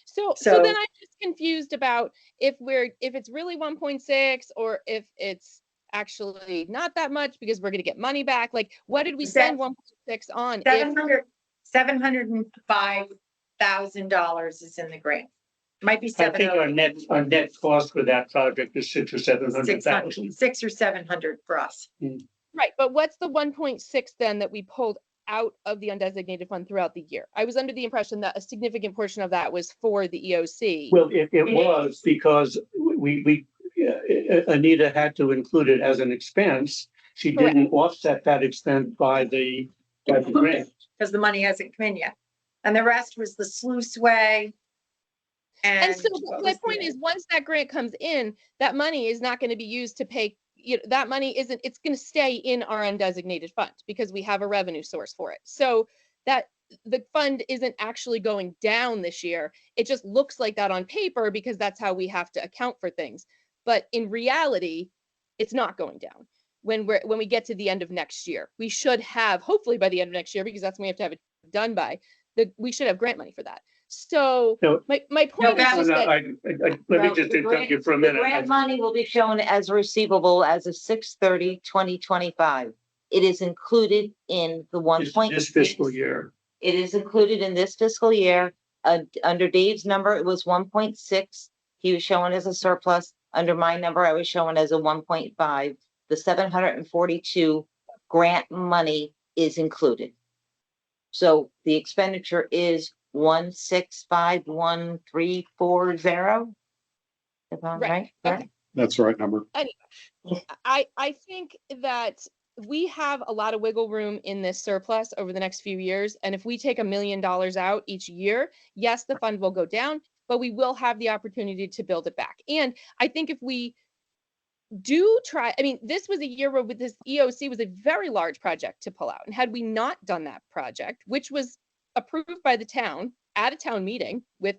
so So- then I'm just confused about if it's really 1.6 or if it's actually not that much because we're going to get money back. Like, what did we spend 1.6 on? $705,000 is in the grant. Might be I think our 700, net cost for that project is 600,000 or 700,000. 600 or 700 for us. Right, but what's the 1.6 then that we pulled out of the undesignated fund throughout the year? I was under the impression that a significant portion of that was for the EOC. Well, it was because we Anita had to include it as an expense. She Correct. didn't offset that expense by the grant. Because the money hasn't come in yet. And the rest was the sluice way. And so what my was point the- is, once that grant comes in, that money is not going to be used to pay, that money isn't, it's going to stay in our undesignated fund because we have a revenue source for it. So that the fund isn't actually going down this year. It just looks like that on paper because that's how we have to account for things. But in reality, it's not going down. When we get to the end of next year, we should have, hopefully by the end of next year, because that's when we have to have it done by, we should have grant money for that. So No. my point is No, just that let me Well, just the interrupt you grant- for a The minute. grant money will be shown as receivable as of 6/30/2025. It is included in the one point. This fiscal year. It is included in this fiscal year. Under Dave's number, it was 1.6. He was showing as a surplus. Under my number, I was showing as a 1.5. The 742 grant money is included. So the expenditure is 1651340. If I'm Right. right, correct? That's the right number. I think that we have a lot of wiggle room in this surplus over the next few years. And if we take $1 million out each year, yes, the fund will go down, but we will have the opportunity to build it back. And I think if we do try, I mean, this was a year where with this EOC was a very large project to pull out. And had we not done that project, which was approved by the town at a town meeting with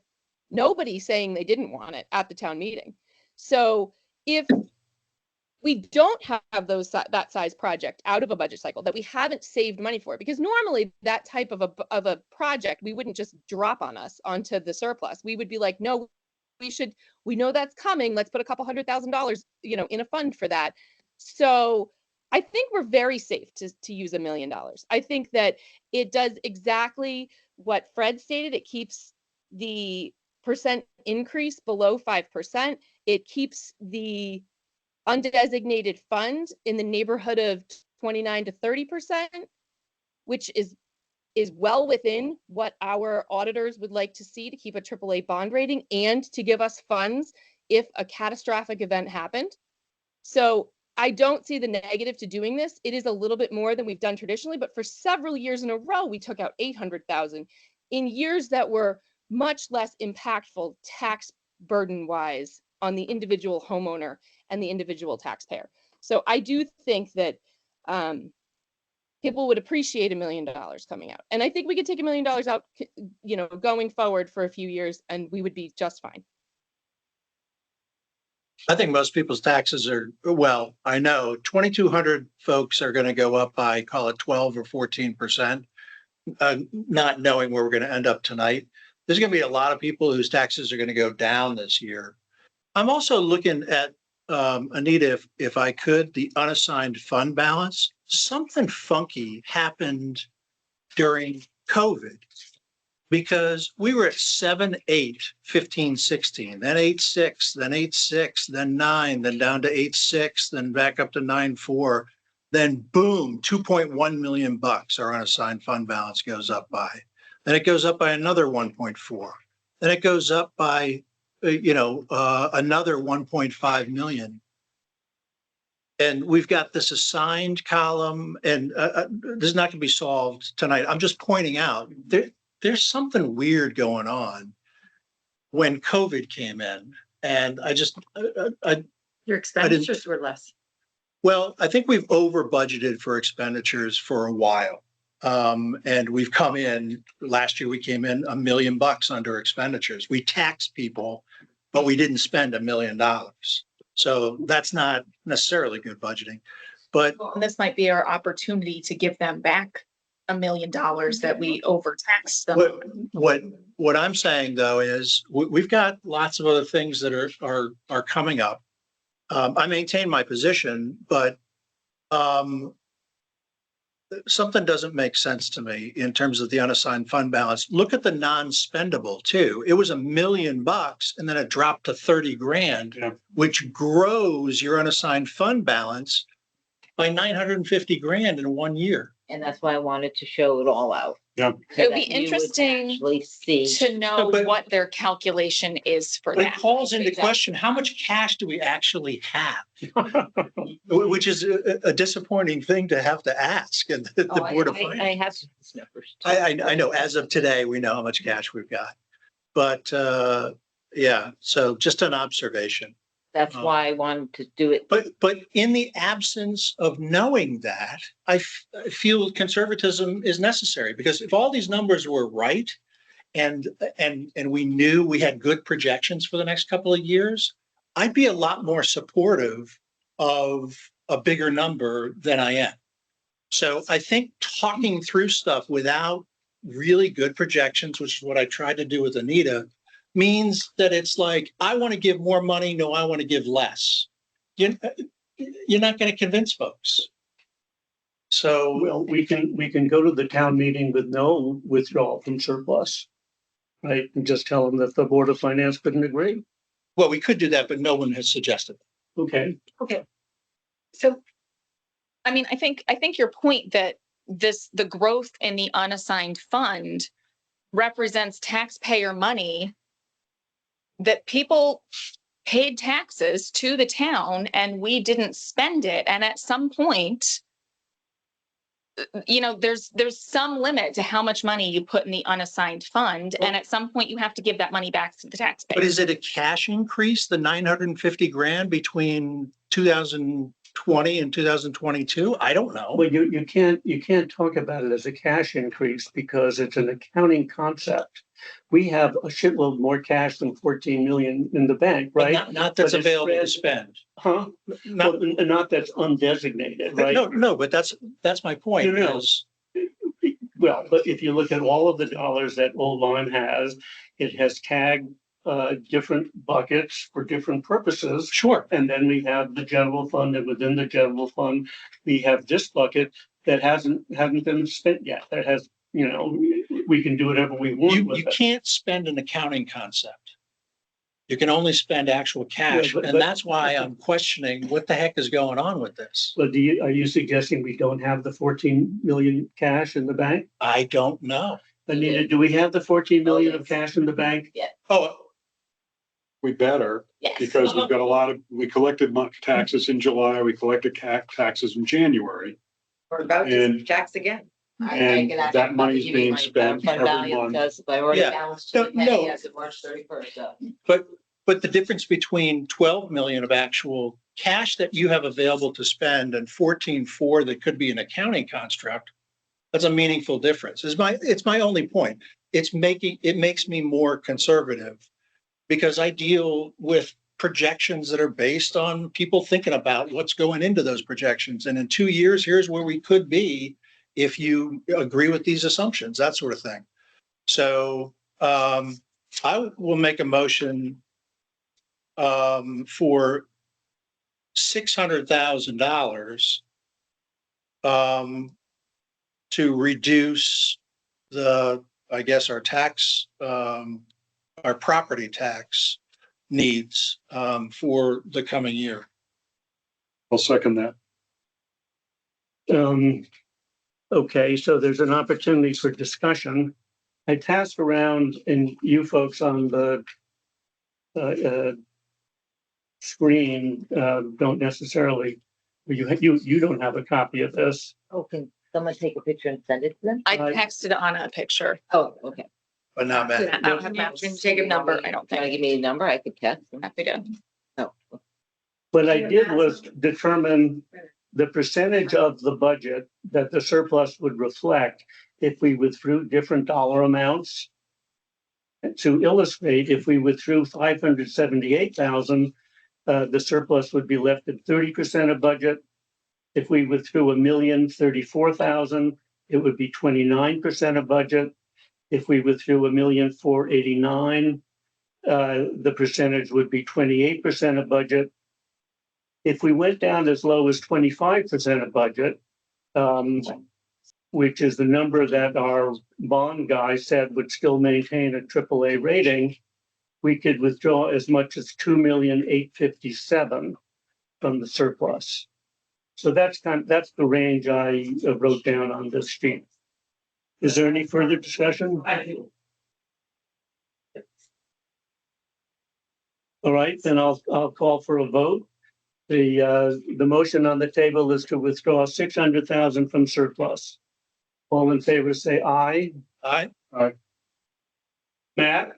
nobody saying they didn't want it at the town meeting. So if we don't have that size project out of a budget cycle that we haven't saved money for, because normally that type of a project, we wouldn't just drop on us onto the surplus. We would be like, no, we know that's coming. Let's put a couple $100,000, in a fund for that. So I think we're very safe to use $1 million. I think that it does exactly what Fred stated. It keeps the percent increase below 5%. It keeps the undesignated fund in the neighborhood of 29 to 30%, which is well within what our auditors would like to see to keep a AAA bond rating and to give us funds if a catastrophic event happened. So I don't see the negative to doing this. It is a little bit more than we've done traditionally, but for several years in a row, we took out 800,000 in years that were much less impactful tax burden wise on the individual homeowner and the individual taxpayer. So I do think that people would appreciate $1 million coming out. And I think we could take $1 million out, going forward for a few years and we would be just fine. I think most people's taxes I know 2,200 folks are going to go up by, call it 12 or 14%, not knowing where we're going to end up tonight. There's going to be a lot of people whose taxes are going to go down this year. I'm also looking at, Anita, if I could, the unassigned fund balance. Something funky happened during COVID because we were at 7.8, 15, 16, then 8.6, then 8.6, then 9, then down to 8.6, then back up to 9.4. Then boom, 2.1 million bucks our unassigned fund balance goes up by. Then it goes up by another 1.4. Then it goes up by another 1.5 million. And we've got this assigned column, and this is not going to be solved tonight. I'm just pointing out there's something weird going on when COVID came in, and Your expenditures were less. Well, I think we've over budgeted for expenditures for a while. And we've come in, last year we came in $1 million under expenditures. We taxed people, but we didn't spend $1 million. So that's not necessarily good budgeting, but And this might be our opportunity to give them back $1 million that we overtaxed them. what I'm saying though is we've got lots of other things that are coming up. I maintain my position, but something doesn't make sense to me in terms of the unassigned fund balance. Look at the non-spendable too. It was $1 million and then it dropped to 30 grand, which grows your unassigned fund balance by 950 grand in 1 year. And that's why I wanted to show it all out. Yeah. So It would be that you would interesting Actually see. to know but- what their calculation is for But it that. calls into Exactly. question, how much cash do we actually have? Which is a disappointing thing to have to ask and the Oh, Board of I Finance. have these numbers. too. I know, as of today, we know how much cash we've got. But, yeah, so just an observation. That's why I wanted to do it. But in the absence of knowing that, I feel conservatism is necessary, because if all these numbers were right and we knew we had good projections for the next couple of years, I'd be a lot more supportive of a bigger number than I am. So I think talking through stuff without really good projections, which is what I tried to do with Anita, means that it's like, I want to give more money. No, I want to give less. You're not going to convince folks. So, Well, we can go to the town meeting with no withdrawal from surplus. Right, and just tell them that the Board of Finance couldn't agree. well, we could do that, but no one has suggested. Okay, So, I mean, I think your point that the growth in the unassigned fund represents taxpayer money that people paid taxes to the town and we didn't spend it. And at some point, there's some limit to how much money you put in the unassigned fund. And at some point you have to give that money back to the taxpayer. But is it a cash increase, the 950 grand between 2020 and 2022? I don't know. well, you can't talk about it as a cash increase because it's an accounting concept. We have a shitload more cash than 14 million in the bank, But right? Not that's But it's available to spread- spend. Huh? Not, Not that's undesignated, right? no, but that's my point. No. is- Well, but if you look at all of the dollars that Old Lyme has, it has tagged different buckets for different purposes. Sure. And then we have the general fund, and within the general fund, we have this bucket that hasn't been spent yet. That has, we can do whatever we want with You it. can't spend an accounting concept. You can only spend actual cash. Yeah, but- And that's why I'm questioning what the heck is going on with this. But are you suggesting we don't have the 14 million cash in the bank? I don't know. Anita, do we have the 14 million of cash in the bank? Oh, We better, Yes. because we've got we collected taxes in July, we collected taxes in January. We're about And- tax again. And that money's being spent Fund every value month. because I already Yeah. balanced No, the penny no. as of March 31st. So. but the difference between 12 million of actual cash that you have available to spend and 14.4 that could be an accounting construct, that's a meaningful difference. It's my only point. It makes me more conservative because I deal with projections that are based on people thinking about what's going into those projections. And in 2 years, here's where we could be if you agree with these assumptions, that sort of thing. So I will make a motion for $600,000 to reduce our tax, our property tax needs for the coming year. I'll second that. Okay, so there's an opportunity for discussion. I tasked around, and you folks on the screen don't necessarily, you don't have a copy of this. Oh, can someone take a picture and send it to them? I Right. texted Anna a picture. Oh, okay. But not I Matt. don't have Matt's take a number, I don't Can I think. give me a number? I could text them. Happy to. Oh, What I did was determine the percentage of the budget that the surplus would reflect if we withdrew different dollar amounts. To illustrate, if we withdrew 578,000, the surplus would be left at 30% of budget. If we withdrew 1,034,000, it would be 29% of budget. If we withdrew 1,489,000, the percentage would be 28% of budget. If we went down as low as 25% of budget, which is the number that our bond guy said would still maintain a AAA rating, we could withdraw as much as 2,857,000 from the surplus. So that's that's the range I wrote down on this sheet. Is there any further discussion? All right, then I'll call for a vote. The motion on the table is to withdraw 600,000 from surplus. All in favor, say aye. Aye. Matt,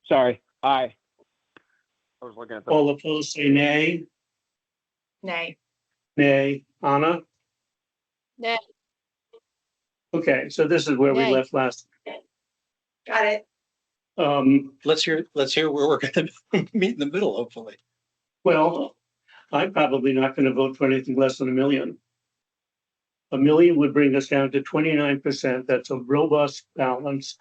Sorry, aye. I was looking at the, all opposed, say nay. Nay. Nay. Anna? Nay. Okay, so this is where we Nay. left last. Got it. Let's hear where we're gonna meet in the middle, hopefully. Well, I'm probably not going to vote for anything less than $1 million. $1 million would bring us down to 29%. That's a robust balance.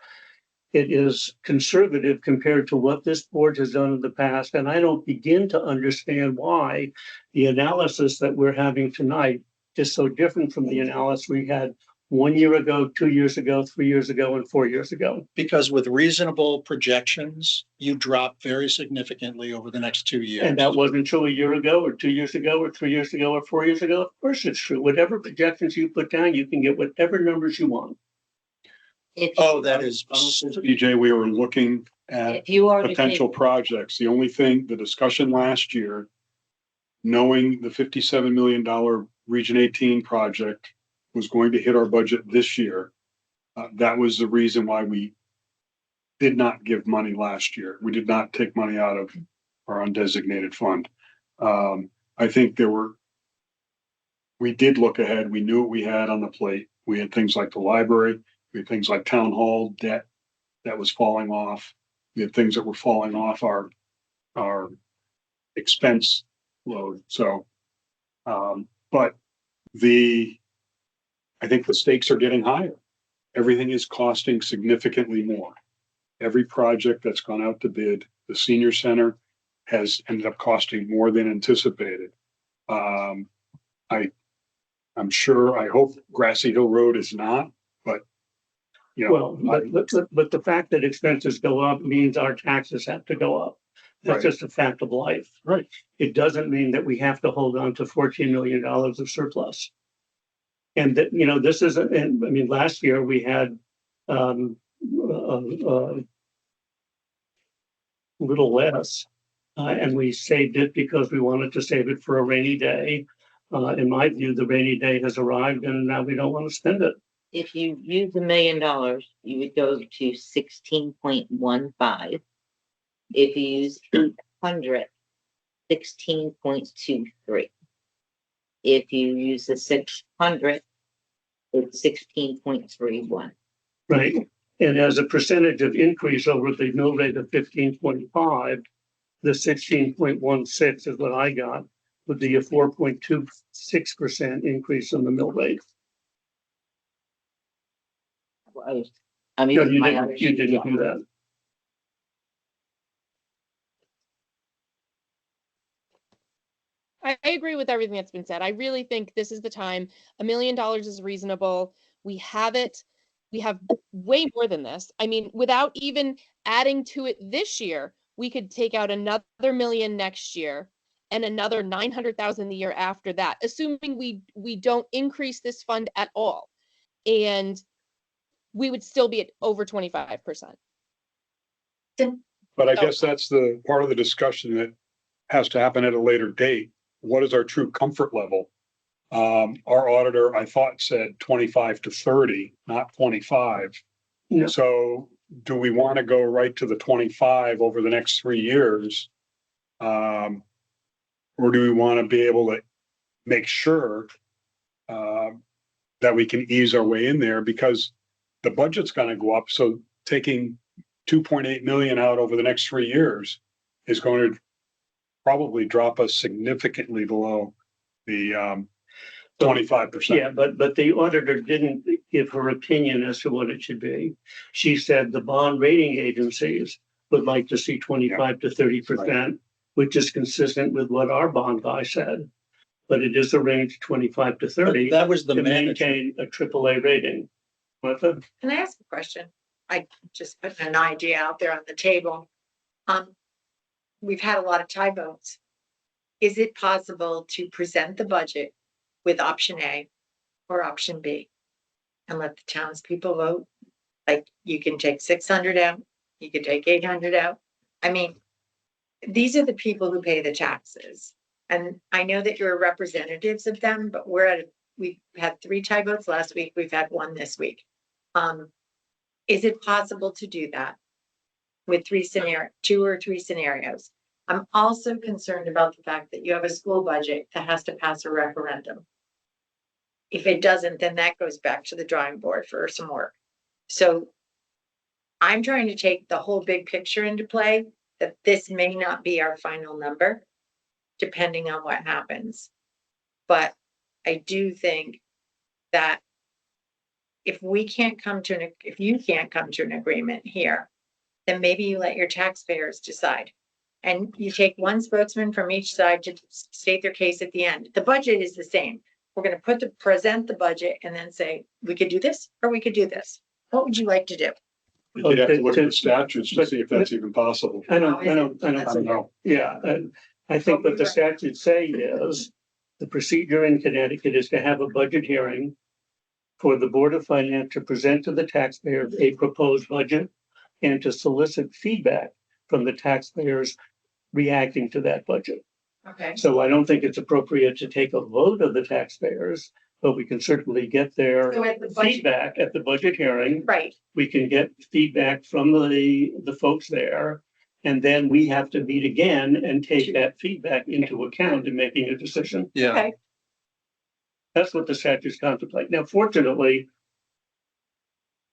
It is conservative compared to what this board has done in the past. And I don't begin to understand why the analysis that we're having tonight is so different from the analysis we had 1 year ago, 2 years ago, 3 years ago, and 4 years ago. Because with reasonable projections, you drop very significantly over the next 2 years. And that wasn't true a year ago, or 2 years ago, or 3 years ago, or 4 years ago. Of course it's true. Whatever projections you put down, you can get whatever numbers you want. Oh, that is. BJ, we were looking at If you are to potential take, projects. The only thing, the discussion last year, knowing the $57 million Region 18 project was going to hit our budget this year. That was the reason why we did not give money last year. We did not take money out of our undesignated fund. I think we did look ahead. We knew what we had on the plate. We had things like the library. We had things like town hall debt that was falling off. We had things that were falling off our expense load. So, but I think the stakes are getting higher. Everything is costing significantly more. Every project that's gone out to bid, the senior center has ended up costing more than anticipated. I'm sure, I hope Grassy Hill Road is not, but you know. But the fact that expenses go up means our taxes have to go up. That's Right. just a fact of life. Right. It doesn't mean that we have to hold on to $14 million of surplus. And that, you know, this is, and I mean, last year we had a little less, and we saved it because we wanted to save it for a rainy day. In my view, the rainy day has arrived and now we don't want to spend it. if you use $1 million, you would go to 16.15. If you use 800, 16.23. If you use the 600, it's 16.31. Right, and as a percentage of increase over the mill rate of 15.5, the 16.16 is what I got, would be a 4.26% increase in the mill rate. I mean, No, you my didn't, other you sheet, didn't yeah. do that. I agree with everything that's been said. I really think this is the time. $1 million is reasonable. We have it. We have way more than this. I mean, without even adding to it this year, we could take out another million next year and another 900,000 the year after that, assuming we don't increase this fund at all. And we would still be at over 25%. But I guess that's the part of the discussion that has to happen at a later date. What is our true comfort level? Our auditor, I thought, said 25 to 30, not 25. No. So do we want to go right to the 25 over the next 3 years? Or do we want to be able to make sure that we can ease our way in there, because the budget's going to go up. So taking 2.8 million out over the next 3 years is going to probably drop us significantly below the 25%. Yeah, but the auditor didn't give her opinion as to what it should be. She said the bond rating agencies would like to see 25 to 30%, which is consistent with what our bond guy said. But it is a range 25 to 30 That was the to manager. maintain a AAA rating. Martha? Can I ask a question? I just put an idea out there on the table. We've had a lot of tie votes. is it possible to present the budget with option A or option B? And let the townspeople vote? Like, you can take 600 out, you can take 800 out. I mean, these are the people who pay the taxes. And I know that you're representatives of them, but we've had 3 tie votes last week, we've had 1 this week. Is it possible to do that with 2 or 3 scenarios? I'm also concerned about the fact that you have a school budget that has to pass a referendum. If it doesn't, then that goes back to the drawing board for some work. So I'm trying to take the whole big picture into play, that this may not be our final number, depending on what happens. But I do think that if you can't come to an agreement here, then maybe you let your taxpayers decide. And you take one spokesman from each side to state their case at the end. The budget is the same. We're going to present the budget and then say, we could do this or we could do this. What would you like to do? You'd have to look at the statutes to see if that's even possible. I don't know. Yeah, I think what the statutes say is the procedure in Connecticut is to have a budget hearing for the Board of Finance to present to the taxpayers a proposed budget and to solicit feedback from the taxpayers reacting to that budget. Okay. So I don't think it's appropriate to take a vote of the taxpayers, but we can certainly get their So at the budget, feedback at the budget hearing. right, We can get feedback from the folks there. And then we have to meet again and take that feedback into account in making a decision. Yeah. okay, That's what the statutes contemplate. Now, fortunately,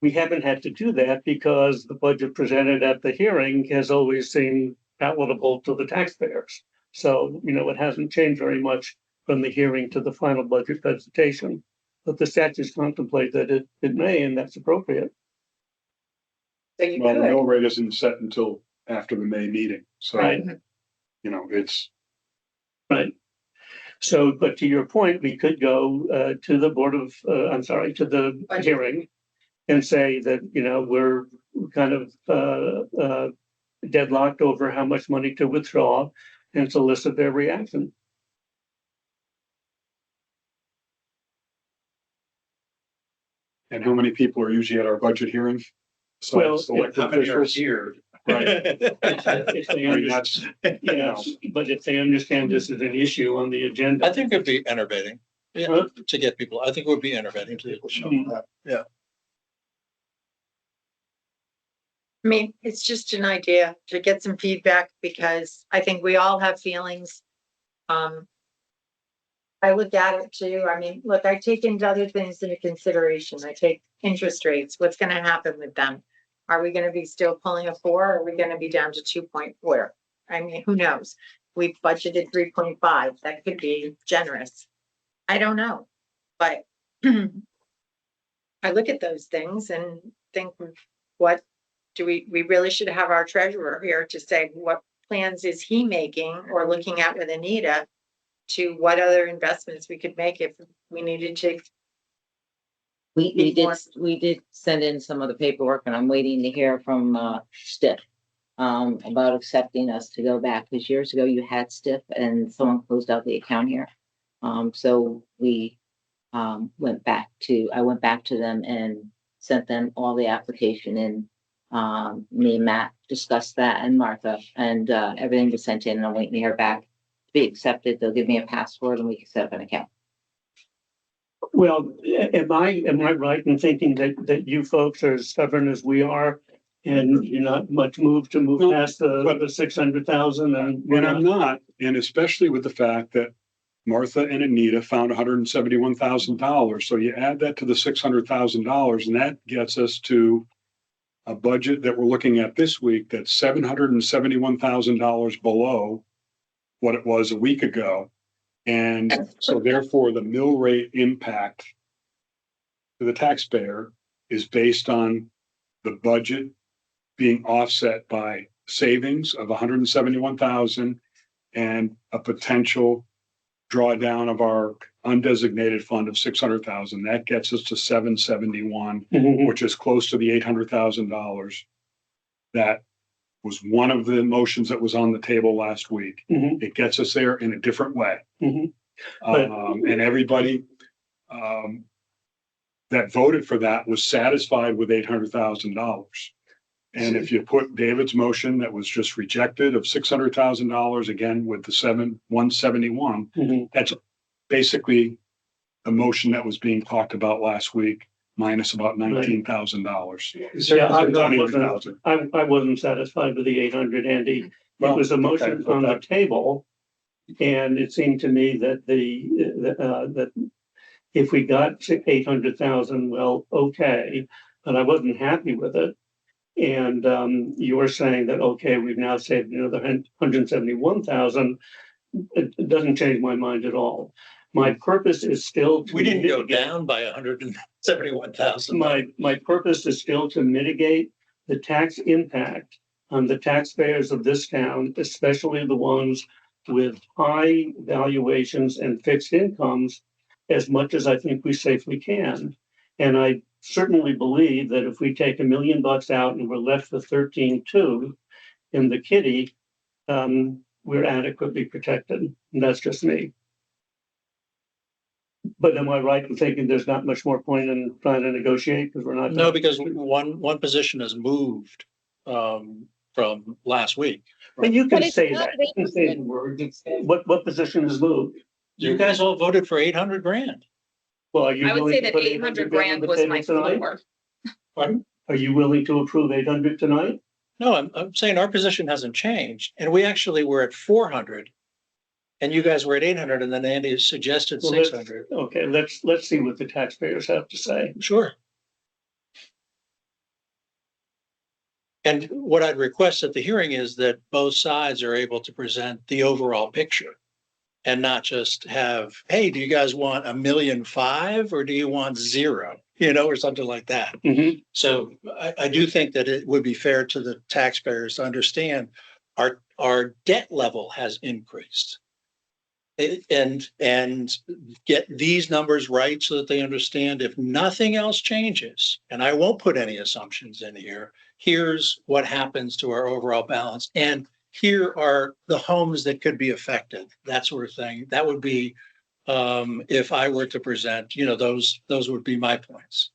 we haven't had to do that because the budget presented at the hearing has always seemed palatable to the taxpayers. So, it hasn't changed very much from the hearing to the final budget presentation. But the statutes contemplate that it may, and that's appropriate. so you Well, the mill could, rate isn't set until after the May meeting, so, Right. It's, Right. So, but to your point, we could go to the to the Budget. hearing and say that, we're kind of deadlocked over how much money to withdraw and solicit their reaction. and how many people are usually at our budget hearing? Well, Besides elected officials? here? Right. If they I mean, understand, that's, but if they understand this is an issue on the agenda. I think it'd be enervating, Huh? to get people, I think it would be enervating to people show Mhm. that. I mean, it's just an idea to get some feedback because I think we all have feelings. I look at it too. I mean, look, I take into other things into consideration. I take interest rates. What's going to happen with them? Are we going to be still pulling a 4? Or are we going to be down to 2.4? I mean, who knows? We've budgeted 3.5. That could be generous. I don't know, but I look at those things and think, what do we really should have our treasurer here to say what plans is he making or looking at with Anita to what other investments we could make if we needed to. We did send in some of the paperwork and I'm waiting to hear from Stiff about accepting us to go back, because years ago you had Stiff and someone closed out the account here. So we I went back to them and sent them all the application, and me and Matt discussed that, and Martha, and everything was sent in, and I'm waiting to hear back to be accepted. They'll give me a password and we can set up an account. Well, am I right in thinking that you folks are as stubborn as we are? And you're not much moved to move No, past the 600,000 and we're and I'm not. not, and especially with the fact that Martha and Anita found $171,000. So you add that to the $600,000 and that gets us to a budget that we're looking at this week that's $771,000 below what it was a week ago. And so therefore the mill rate impact to the taxpayer is based on the budget being offset by savings of 171,000 and a potential drawdown of our undesignated fund of 600,000. That gets us to 771, Mhm. which is close to the $800,000 that was one of the motions that was on the table last week. Mhm. It gets us there in a different way. Mhm. But- And everybody, that voted for that was satisfied with $800,000. And if you put David's motion that was just rejected of $600,000, again, with the 171, Mhm. that's basically the motion that was being talked about last week, minus about $19,000. Yeah, I wasn't, 21,000. I wasn't satisfied with the 800, Andy. It Well, was a motion okay, but on the that- table. And it seemed to me that that if we got to 800,000, well, okay, but I wasn't happy with it. And you were saying that, okay, we've now saved another 171,000. It doesn't change my mind at all. My purpose is still to We didn't go mitigate- down by 171,000. My purpose is still to mitigate the tax impact on the taxpayers of this town, especially the ones with high valuations and fixed incomes, as much as I think we safely can. And I certainly believe that if we take $1 million out and we're left with 13.2 in the kitty, we're adequately protected. And that's just me. But am I right in thinking there's not much more point in trying to negotiate because we're not? No, because one position has moved from last week. But you But can it's say not that. You can say the word. What position is moved? You guys all voted for 800 grand. Well, are you I would willing say to that put 800 on grand the was table my tonight? floor. Pardon? Are you willing to approve 800 tonight? No, I'm saying our position hasn't changed, and we actually were at 400. And you guys were at 800, and then Andy suggested Well, let's- 600. Okay, let's see what the taxpayers have to say. Sure. And what I'd request at the hearing is that both sides are able to present the overall picture. And not just have, hey, do you guys want $1.5 million or do you want 0? You know, or something like that. Mhm. So I do think that it would be fair to the taxpayers to understand our debt level has increased. And get these numbers right so that they understand if nothing else changes, and I won't put any assumptions in here, here's what happens to our overall balance. And here are the homes that could be affected, that sort of thing. That would be, if I were to present, those would be my points.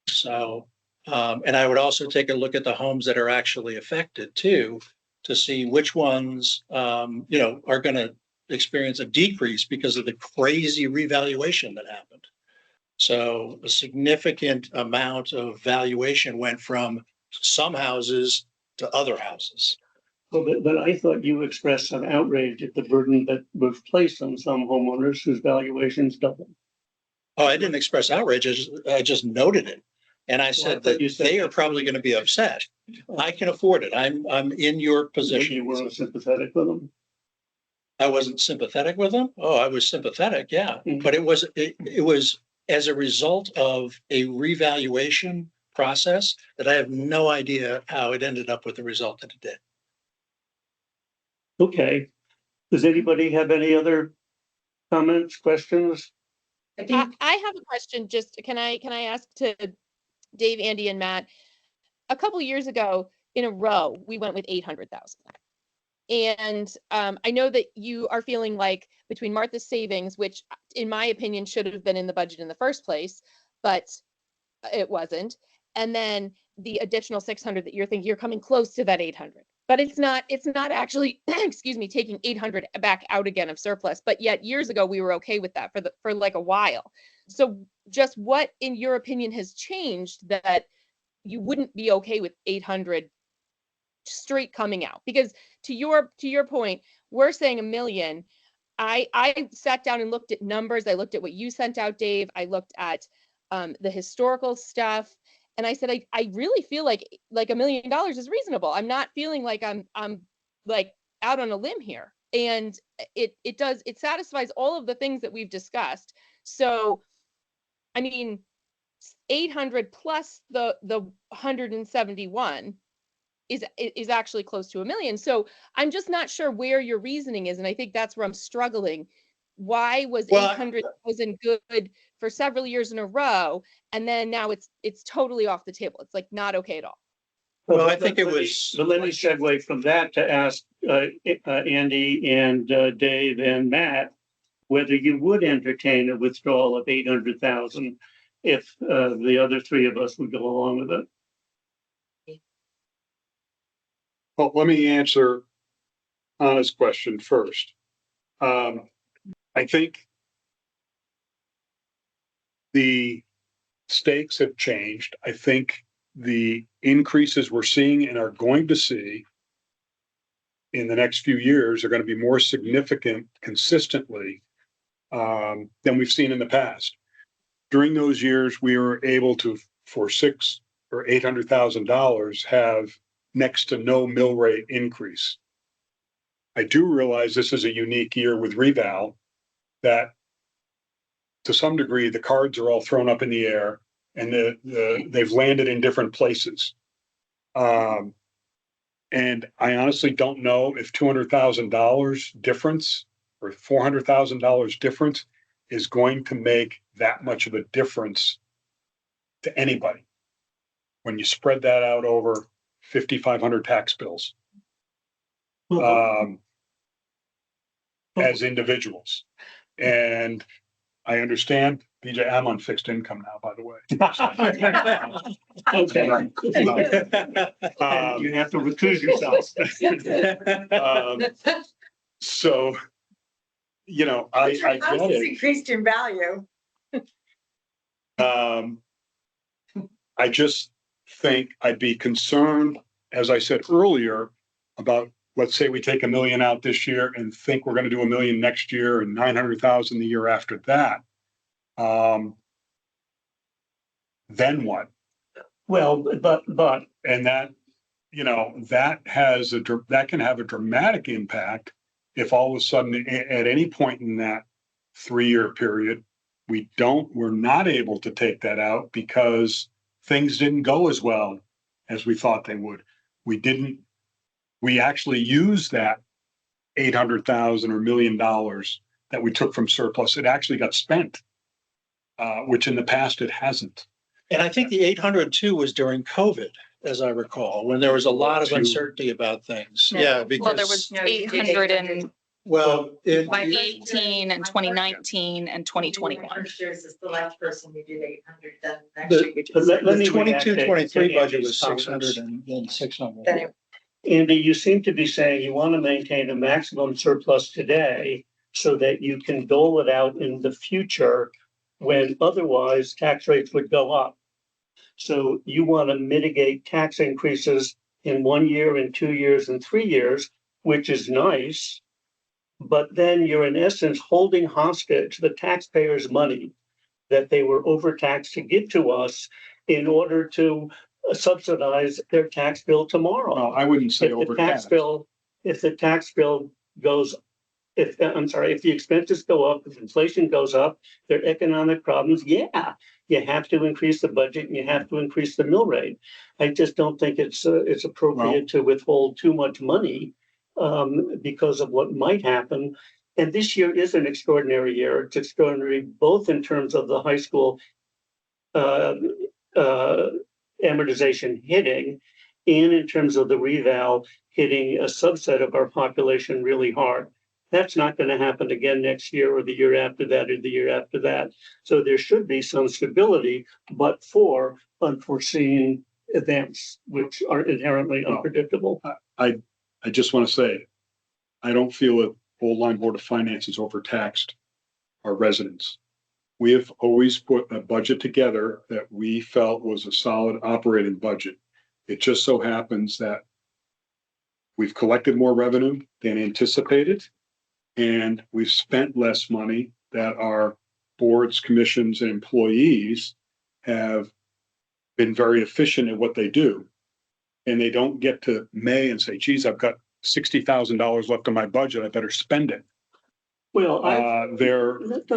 So, and I would also take a look at the homes that are actually affected too, to see which ones, are going to experience a decrease because of the crazy revaluation that happened. So a significant amount of valuation went from some houses to other houses. Well, but I thought you expressed some outrage at the burden that was placed on some homeowners whose valuations doubled. Oh, I didn't express outrage. I just noted it. And I said thought that you said they are that- probably going to be upset. I can afford it. I'm in your Maybe position. you weren't sympathetic with them. I wasn't sympathetic with them. Oh, I was sympathetic. Yeah. Mhm. But it was as a result of a revaluation process that I have no idea how it ended up with the result that it did. Okay. Does anybody have any other comments, questions? I think I have a question. Just can I ask to Dave, Andy, and Matt? A couple years ago, in a row, we went with 800,000. And I know that you are feeling like between Martha's savings, which in my opinion should have been in the budget in the first place, but it wasn't, and then the additional 600 that you're thinking you're coming close to that 800. But it's not actually, excuse me, taking 800 back out again of surplus. But yet years ago we were okay with that for like a while. So just what in your opinion has changed that you wouldn't be okay with 800 straight coming out? Because to your point, we're saying $1 million. I sat down and looked at numbers. I looked at what you sent out, Dave. I looked at the historical stuff. And I said, I really feel like $1 million is reasonable. I'm not feeling like I'm like out on a limb here. And it satisfies all of the things that we've discussed. So, I mean, 800 plus the 171 is actually close to $1 million. So I'm just not sure where your reasoning is. And I think that's where I'm struggling. Why was 800,000 good for several years in a row, and then now it's totally off the table? It's like not okay at all. Well, I think it was. But let me segue from that to ask Andy and Dave and Matt whether you would entertain a withdrawal of 800,000 if the other three of us would go along with it. Well, let me answer Anna's question first. I think the stakes have changed. I think the increases we're seeing and are going to see in the next few years are going to be more significant consistently than we've seen in the past. During those years, we were able to, for $600,000 or $800,000, have next to no mill rate increase. I do realize this is a unique year with reval, that to some degree, the cards are all thrown up in the air and they've landed in different places. And I honestly don't know if $200,000 difference or $400,000 difference is going to make that much of a difference to anybody when you spread that out over 5,500 tax bills as individuals. And I understand, BJ, I'm on fixed income now, by the way. Okay. You have to recuse yourself. So, you know, I get it. Increased in value. I just think I'd be concerned, as I said earlier, about, let's say we take $1 million out this year and think we're going to do $1 million next year and 900,000 the year after that. Then what? Well, but And that, you know, that can have a dramatic impact if all of a sudden at any point in that 3-year period, we're not able to take that out because things didn't go as well as we thought they would. We actually used that 800,000 or $1 million that we took from surplus. It actually got spent, which in the past it hasn't. And I think the 802 was during COVID, as I recall, when there was a lot of uncertainty about things. No. Yeah, because. Well, there was 800 in Well, it, 2018 and 2019 and 2021. First year as a select person, we did 800, then next The- year we But did. let me the react 22, to 23 budget Andy's was comments. 600 and then 600. Then it- Andy, you seem to be saying you want to maintain a maximum surplus today so that you can dole it out in the future when otherwise tax rates would go up. So you want to mitigate tax increases in 1 year, in 2 years, and 3 years, which is nice. But then you're in essence holding hostage the taxpayers' money that they were overtaxed to give to us in order to subsidize their tax bill tomorrow. Well, I wouldn't say If the overtaxed. if the tax bill goes, if the expenses go up, if inflation goes up, there are economic problems, yeah, you have to increase the budget and you have to increase the mill rate. I just don't think it's appropriate to withhold too much money because of what might happen. And this year is an extraordinary year. It's extraordinary both in terms of the high school amortization hitting and in terms of the reval hitting a subset of our population really hard. That's not going to happen again next year or the year after that or the year after that. So there should be some stability, but for unforeseen events, which are inherently unpredictable. I just want to say, I don't feel that Old Line Board of Finance has overtaxed our residents. We have always put a budget together that we felt was a solid operating budget. It just so happens that we've collected more revenue than anticipated, and we've spent less money that our boards, commissions, and employees have been very efficient at what they do. And they don't get to May and say, geez, I've got $60,000 left in my budget. I better spend it. Well,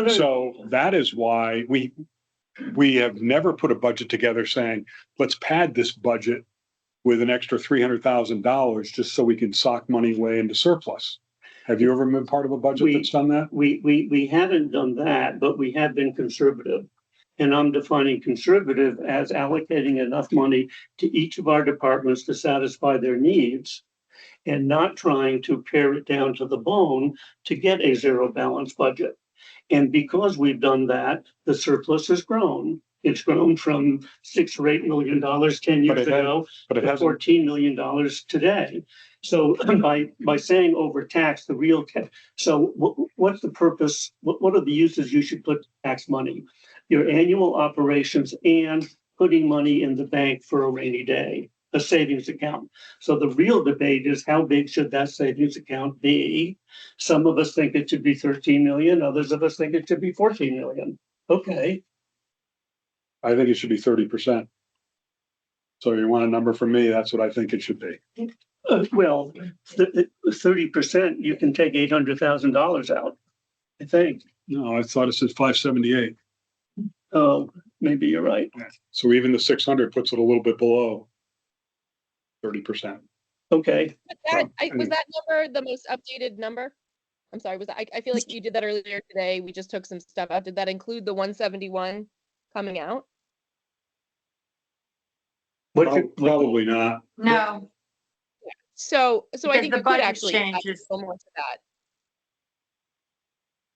So that is why we have never put a budget together saying, let's pad this budget with an extra $300,000 just so we can sock money away into surplus. Have you ever been part of a budget that's done that? we haven't done that, but we have been conservative. And I'm defining conservative as allocating enough money to each of our departments to satisfy their needs and not trying to pare it down to the bone to get a zero balance budget. And because we've done that, the surplus has grown. It's grown from $6 or $8 million 10 years But it has- ago But it to hasn't, $14 million today. So by saying overtax, the real, so what's the purpose? What are the uses you should put tax money? Your annual operations and putting money in the bank for a rainy day, a savings account. So the real debate is how big should that savings account be? Some of us think it should be 13 million, others of us think it should be 14 million. Okay, I think it should be 30%. So you want a number from me, that's what I think it should be. well, 30%, you can take $800,000 out, I think. No, I thought it said 578. Oh, maybe you're right. So even the 600 puts it a little bit below 30%. Okay, But that, Well, was that number the most updated number? I'm sorry, was that, I feel like you did that earlier today. We just took some stuff out. Did that include the 171 coming out? Probably not. No, So I Because think the you could budget actually add changes. a little more to that.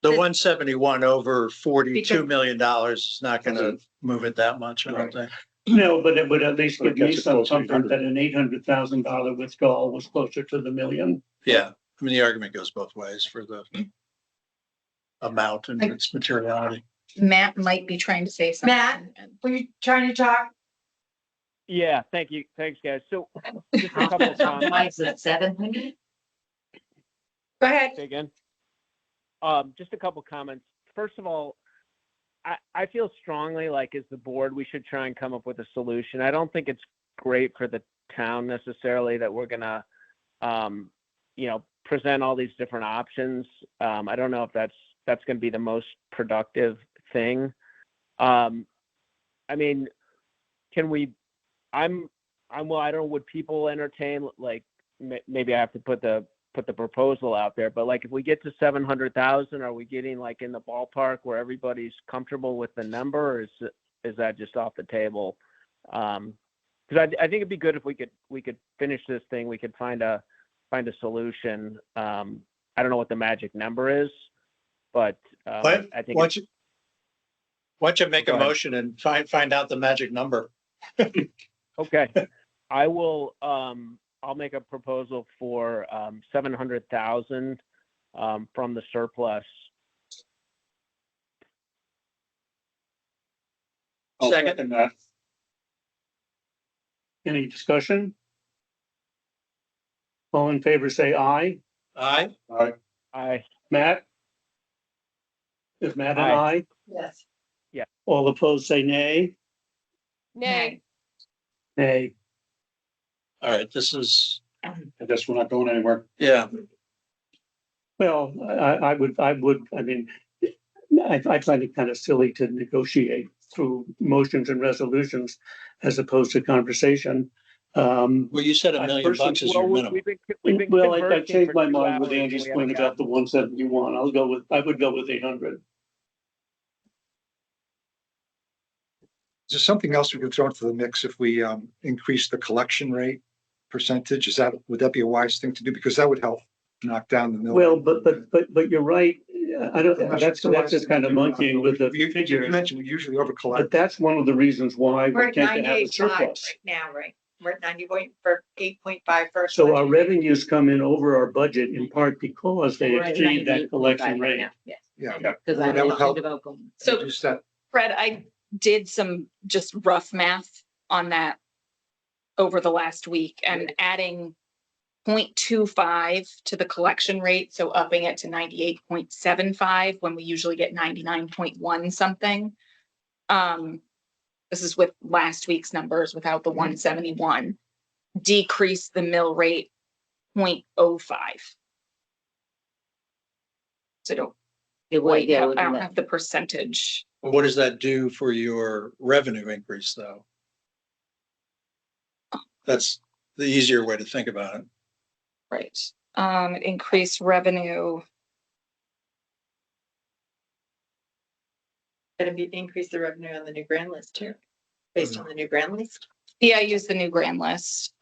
The 171 over $42 Because- million is not gonna move it that much, I don't Right. think. no, but it would at least But it give me gets it some close to comfort 800. that an $800,000 withdrawal was closer to the million. Yeah, I mean, the argument goes both ways for the amount and its materiality. Matt might be trying to say something. Matt? were you trying to talk? Yeah, thank you. Thanks, guys. So just a couple of comments. Mike's at 700. Go ahead. Say again. Just a couple comments. First of all, I feel strongly like as the board, we should try and come up with a solution. I don't think it's great for the town necessarily that we're gonna, present all these different options. I don't know if that's gonna be the most productive thing. I mean, can we, well, I don't know, would people entertain, like, maybe I have to put the proposal out there, but like if we get to 700,000, are we getting like in the ballpark where everybody's comfortable with the number, or is that just off the table? Because I think it'd be good if we could finish this thing, we could find a solution. I don't know what the magic number is, but Why I think don't you make a Go ahead. motion and find out the magic number? okay. I will. I'll make a proposal for 700,000 from the surplus. I'll Second. that. Any discussion? All in favor, say aye. Aye. I Matt? Is Matt an Aye. aye? Yes. All opposed, say nay. Nay. Nay. All right, this is, I guess we're not going anywhere. yeah, Well, I mean, I find it kind of silly to negotiate through motions and resolutions as opposed to conversation. well, you said I $1 million personally- is your minimum. we've been Well, I conversing changed for my 2 mind with hours and Andy's we point haven't about the 171. I would go with 800. Is there something else we could throw into the mix if we increase the collection rate percentage? Would that be a wise thing to do? Because that would help knock down the mill. Well, but you're right. I don't, that's just kind of monkeying with the You figures. mentioned we usually over But collect. that's one of the reasons why We're we at tend to have a 98.5 right surplus. now, right? We're at 8.5 first. So our revenues come in over our budget in part because they We're at exceed that 98.5 collection right rate. now, Yes, Yeah. because I That would help. mentioned about going. So Reduce that. Fred, I did some just rough math on that over the last week and adding 0.25 to the collection rate, so upping it to 98.75 when we usually get 99.1 something. This is with last week's numbers without the 171. Decrease the mill rate 0.05. So I don't It would, quite yeah, it have, would I be don't that. have the percentage. What does that do for your revenue increase, though? That's the easier way to think about it. Right. Increase revenue. Gonna be increase the revenue on the new grand list too, based on the new grand list. Yeah, I use the new grand list.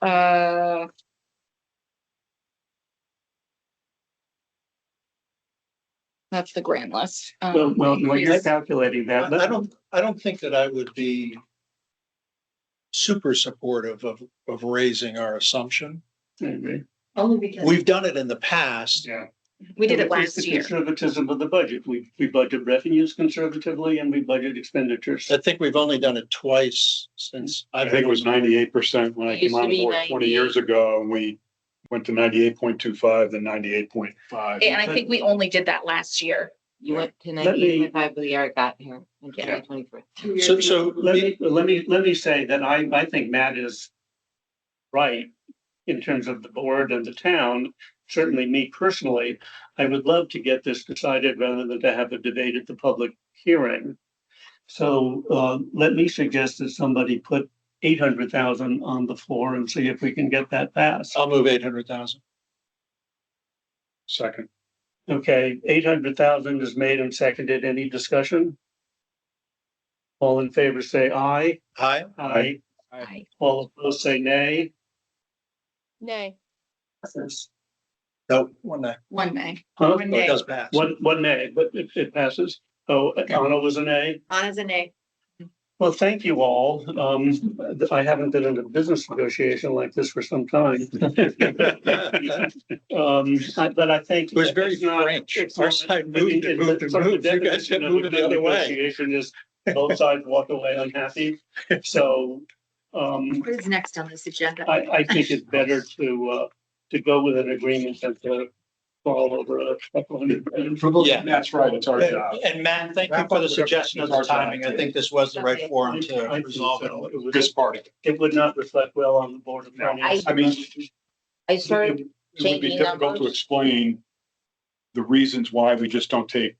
That's the grand list. Well, when you're increase- calculating that. I don't think that I would be super supportive of raising our assumption. Anyway, Only because. We've done it in the past. Yeah. We did it It's last the year. Conservatism of the budget. We budget revenues conservatively and we budget expenditures. I think we've only done it twice since I think it was 98% when I It used came to on be board 20 years ago, and we went to 98.25, then 98.5. And I think we only did that last year. You went to Let me- 1995 when the year I got here in January 23. 2 years So, ago. so Let me say that I think Matt is right in terms of the board and the town. Certainly me personally, I would love to get this decided rather than to have a debate at the public hearing. So let me suggest that somebody put 800,000 on the floor and see if we can get that passed. I'll move 800,000. Second. Okay, 800,000 is made and seconded. Any discussion? All in favor, say aye. Aye. Aye. Aye. All opposed, say nay. Nay. No, one nay. One May. Huh? One It nay. does pass. One nay, but it passes. Oh, Anna was a nay. Anna's a nay. Well, thank you all. I haven't been in a business negotiation like this for some time. But I think. It was very it's not- French. it's Our not- side I moved mean, and moved and it's sort of moved. You guys definition kept of a moving the good other way. negotiation is both sides walk away unhappy. So, What is next on this agenda? I think it's better to go with an agreement than to fall over a couple hundred. Yeah. That's right, it's our job. And Matt, thank you for the suggestion of the timing. I think this was the right forum to I think resolve it. so. It would- This party. It would not reflect well on the Board of Finance. I mean, I started it would be changing difficult to numbers. explain the reasons why we just don't take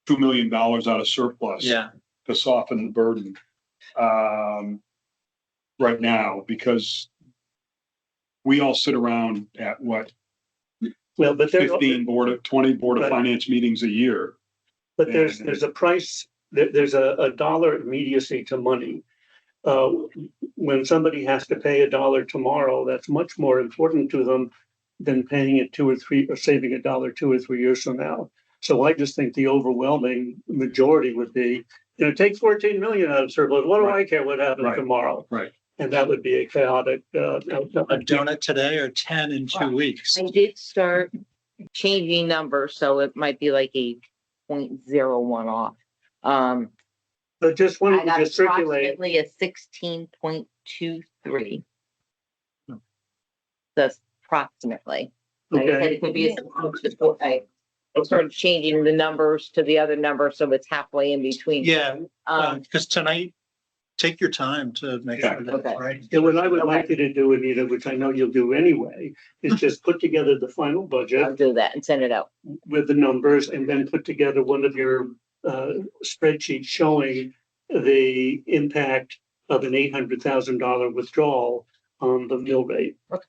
$2 million out of surplus. Yeah. To soften the burden. Right now, because we all sit around at what, Well, but there, 20 Board of Right. Finance meetings a year. but there's a price, there's a dollar immediacy to money. When somebody has to pay $1 tomorrow, that's much more important to them than paying it 2 or 3 or saving $1 2 or 3 years from now. So I just think the overwhelming majority would be, take 14 million out of surplus. What do I care what happens Right. tomorrow? Right. And that would be a chaotic, A donut today or 10 in 2 weeks. I did start changing numbers, so it might be like a 0.01 off. but just I wanted to got just circulate. approximately a 16.23. That's approximately. Like I said, Okay, it could be I started changing the numbers to the other number, so it's halfway in between. Yeah, Um, because tonight, take your time to make sure that's Okay. right. and what I would like you to do, Anita, which I know you'll do anyway, is just put together the final I'll budget do that and send it out. with the numbers and then put together one of your spreadsheets showing the impact of an $800,000 withdrawal on the mill rate. Okay.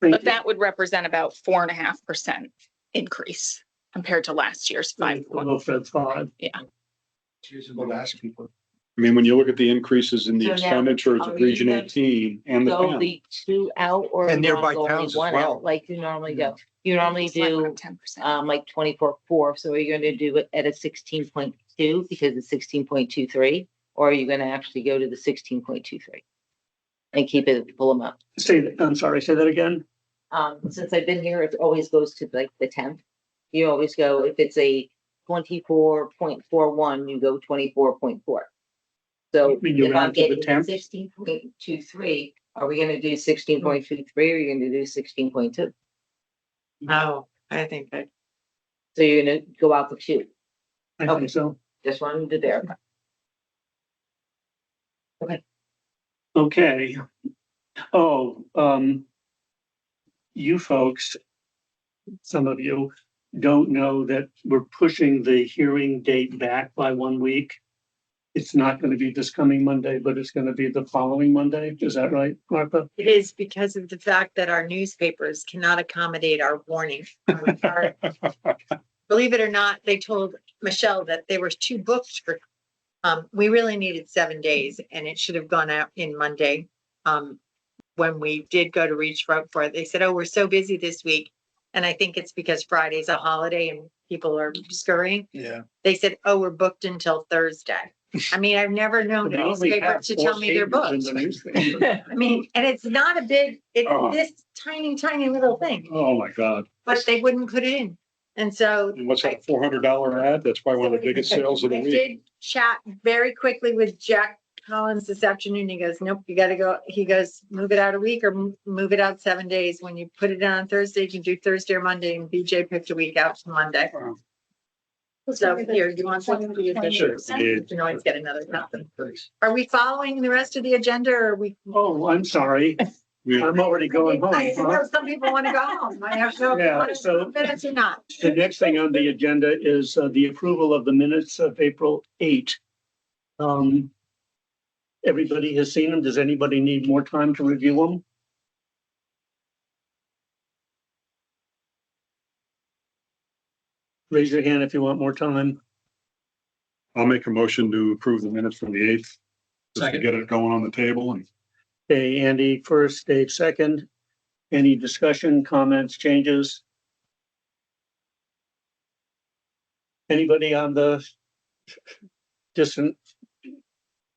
Thank But you. that would represent about 4.5% increase compared to last year's 5. Well, Fred's 5. We'll ask people. I mean, when you look at the increases in the So now, expenditures are of you Region gonna 18 and the Go town. the 2 out or And you nearby want only towns as 1 well. out, like you normally go. You normally do 10%. like 24.4, so are you gonna do it at a 16.2 because it's 16.23? Or are you gonna actually go to the 16.23? And keep it at the full amount? I'm sorry, say that again? Since I've been here, it always goes to like the 10th. You always go, if it's a 24.41, you go 24.4. So You mean you if I'm round to the getting 10th? 16.23, are we gonna do 16.23 or are you gonna do 16.2? No, I think that. So you're gonna go out the 2. I Okay. think so. Just wanted to verify. Okay. Oh, you folks, some of you don't know that we're pushing the hearing date back by 1 week. It's not going to be this coming Monday, but it's going to be the following Monday. Is that right, Martha? It is because of the fact that our newspapers cannot accommodate our warning. Believe it or not, they told Michelle that they were too booked for, we really needed 7 days and it should have gone out in Monday. When we did go to reach for it, they said, oh, we're so busy this week. And I think it's because Friday's a holiday and people are scurrying. Yeah. They said, oh, we're booked until Thursday. I mean, I've never known a They only newspaper have to 4 tell me they're pages in booked. the newspaper. I mean, and it's not a big, it's Oh. this tiny, tiny little thing, Oh, my God. but they wouldn't put it in. And so And what's that, $400 ad? That's probably one of the biggest sales of the I week. did chat very quickly with Jack Collins this afternoon. He goes, nope, you gotta go. He goes, move it out a week or move it out 7 days. When you put it on Thursday, you can do Thursday or Monday, and BJ picked a week out to Monday. Wow. So here, you want something? Sure. You can always get another copy. Are we following the rest of the agenda or are we? Oh, I'm sorry. We- I'm already going home. I huh? know some people want to go home. I have no, Yeah, so- minutes or not. The next thing on the agenda is the approval of the minutes of April 8. Everybody has seen them. Does anybody need more time to review them? Raise your hand if you want more time. I'll make a motion to approve the minutes from the 8th. Just to Second. get it going on the table and Okay, Andy first, Dave second. Any discussion, comments, changes? Anybody on the distant?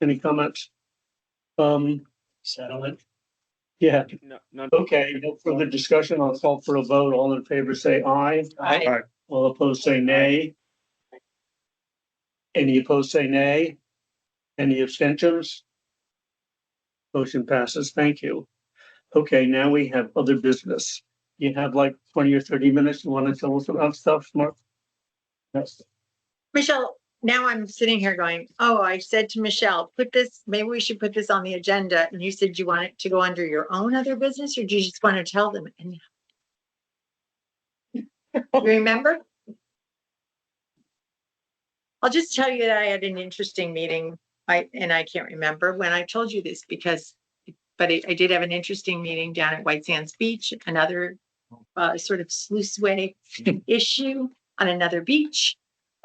Any comments? Settlement. Yeah, No, none. okay, no further discussion. I'll call for a vote. All in favor, say aye. Aye. All opposed, say nay. Any opposed, say nay. Any abstentions? Motion passes. Thank you. Okay, now we have other business. You have like 20 or 30 minutes. You want to tell us about stuff, Mark? Yes. Michelle, now I'm sitting here going, oh, I said to Michelle, put this, maybe we should put this on the agenda. And you said you want it to go under your own other business, or do you just want to tell them? And you remember? I'll just tell you that I had an interesting meeting. I can't remember when I told you this because, but I did have an interesting meeting down at White Sands Beach, another sort of sluiceway issue on another beach.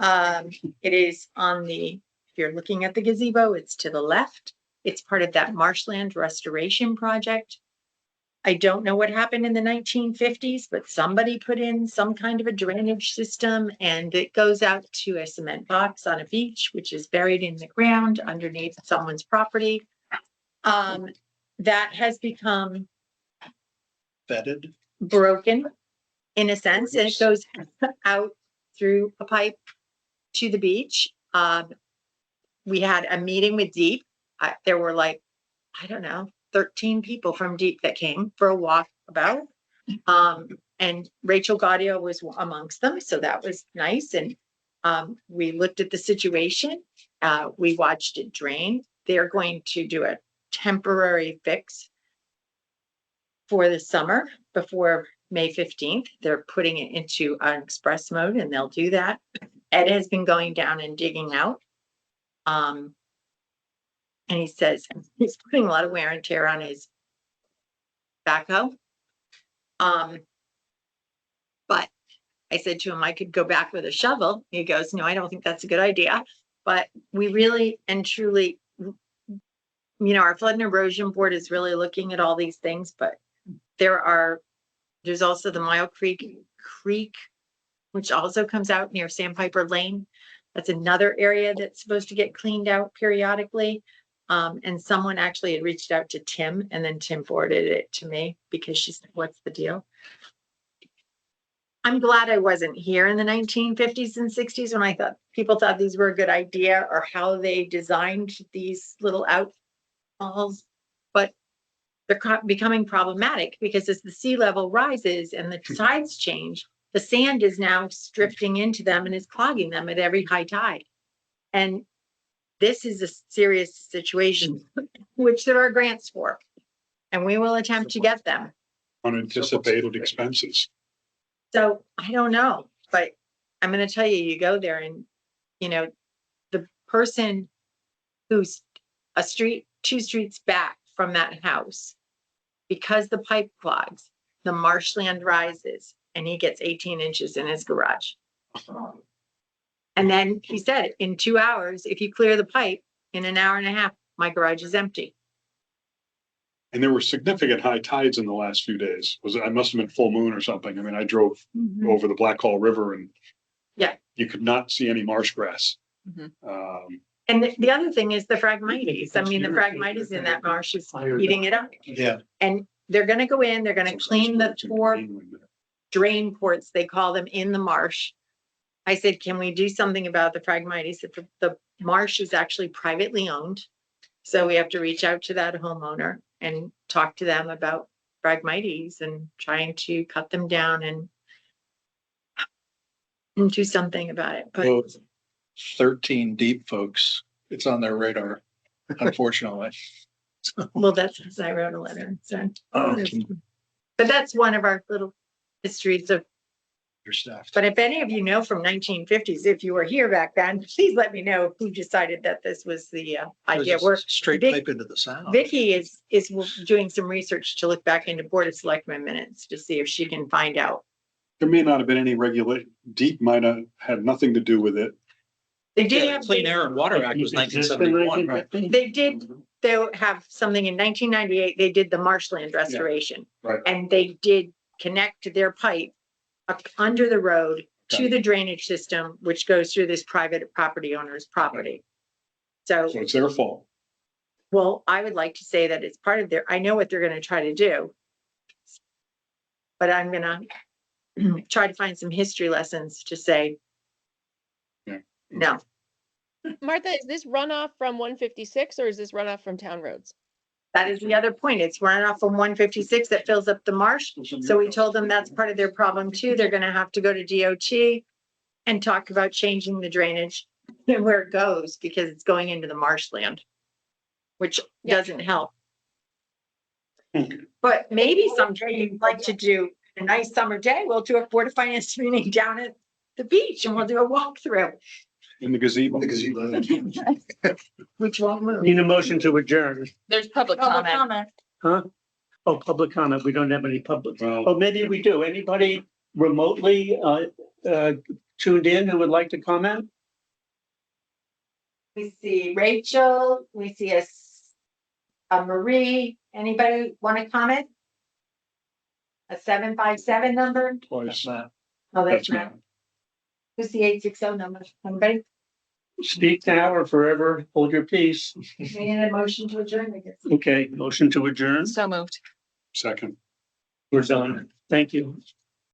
It is on the, if you're looking at the gazebo, it's to the left. It's part of that marshland restoration project. I don't know what happened in the 1950s, but somebody put in some kind of a drainage system and it goes out to a cement box on a beach, which is buried in the ground underneath someone's property. That has become Vetted. broken in a sense, and it goes out through a pipe to the beach. We had a meeting with Deep. There were like, I don't know, 13 people from Deep that came for a walk about. And Rachel Gaudio was amongst them. So that was nice. And we looked at the situation. We watched it drain. They're going to do a temporary fix for the summer before May 15th. They're putting it into an express mode and they'll do that. Ed has been going down and digging out. And he says he's putting a lot of wear and tear on his backhoe. But I said to him, I could go back with a shovel. He goes, no, I don't think that's a good idea. But we really and truly, our flood and erosion board is really looking at all these things, but there's also the Mile Creek, which also comes out near Sandpiper Lane. That's another area that's supposed to get cleaned out periodically. And someone actually had reached out to Tim and then Tim forwarded it to me because she said, what's the deal? I'm glad I wasn't here in the 1950s and 60s when people thought these were a good idea or how they designed these little outfalls, but they're becoming problematic because as the sea level rises and the tides change, the sand is now drifting into them and is clogging them at every high tide. And this is a serious situation, which there are grants for, and we will attempt to get them. unanticipated expenses. So I don't know, but I'm going to tell you, you go there and, the person who's two streets back from that house, because the pipe clogs, the marshland rises and he gets 18 inches in his garage. And then he said, in 2 hours, if you clear the pipe, in an hour and a half, my garage is empty. And there were significant high tides in the last few days. I must have been full moon or something. I mean, I drove over the Black Hall River and Yeah. you could not see any marsh grass. Mhm. And the other thing is the Phragmites. I mean, the Phragmites in that marsh is eating it up. Yeah. And they're gonna go in, they're gonna clean the 4 drain ports, they call them, in the marsh. I said, can we do something about the Phragmites? The marsh is actually privately owned. So we have to reach out to that homeowner and talk to them about Phragmites and trying to cut them down and do something about it. But Well, 13 deep folks, it's on their radar, unfortunately. well, that's because I wrote a letter. So, Oh, but that's one of our little histories of. your staff. But if any of you know from 1950s, if you were here back then, please let me know who decided that this was the idea. We're Straight Vic- pipe into the sound. Vicky is doing some research to look back into Board of Selectmen minutes to see if she can find out. There may not have been any regulation. Deep might have had nothing to do with it. They did Yeah, have, Clean Air and Water Act was 1971, right? they did, they'll have something in 1998, they did the marshland restoration. Right. And they did connect their pipe up under the road to the drainage system, which goes through this private property owner's property. So, So it's their fault. well, I would like to say that it's part of their, I know what they're gonna try to do. But I'm gonna try to find some history lessons to say. Yeah. No, Martha, is this runoff from 156 or is this runoff from town roads? that is the other point. It's running off from 156 that fills up the marsh. So we told them that's part of their problem too. They're gonna have to go to DOT and talk about changing the drainage and where it goes because it's going into the marshland, which Yeah. doesn't help. But maybe someday you'd like to do a nice summer day. We'll do a Board of Finance meeting down at the beach and we'll do a walkthrough, In the gazebo. which won't move. Need a motion to adjourn, There's public Public comment. comment. huh? Oh, public comment. We don't have any public. Well, Oh, maybe we do. Anybody remotely tuned in who would like to comment? We see Rachel, we see a Marie. Anybody want to comment? A 757 number? twice. Oh, that's That's not. Who's the 860 number? Anybody? Speak now or forever hold your peace. We need a motion to adjourn, I guess. Okay, motion to adjourn. So moved. Second. We're done. Thank you.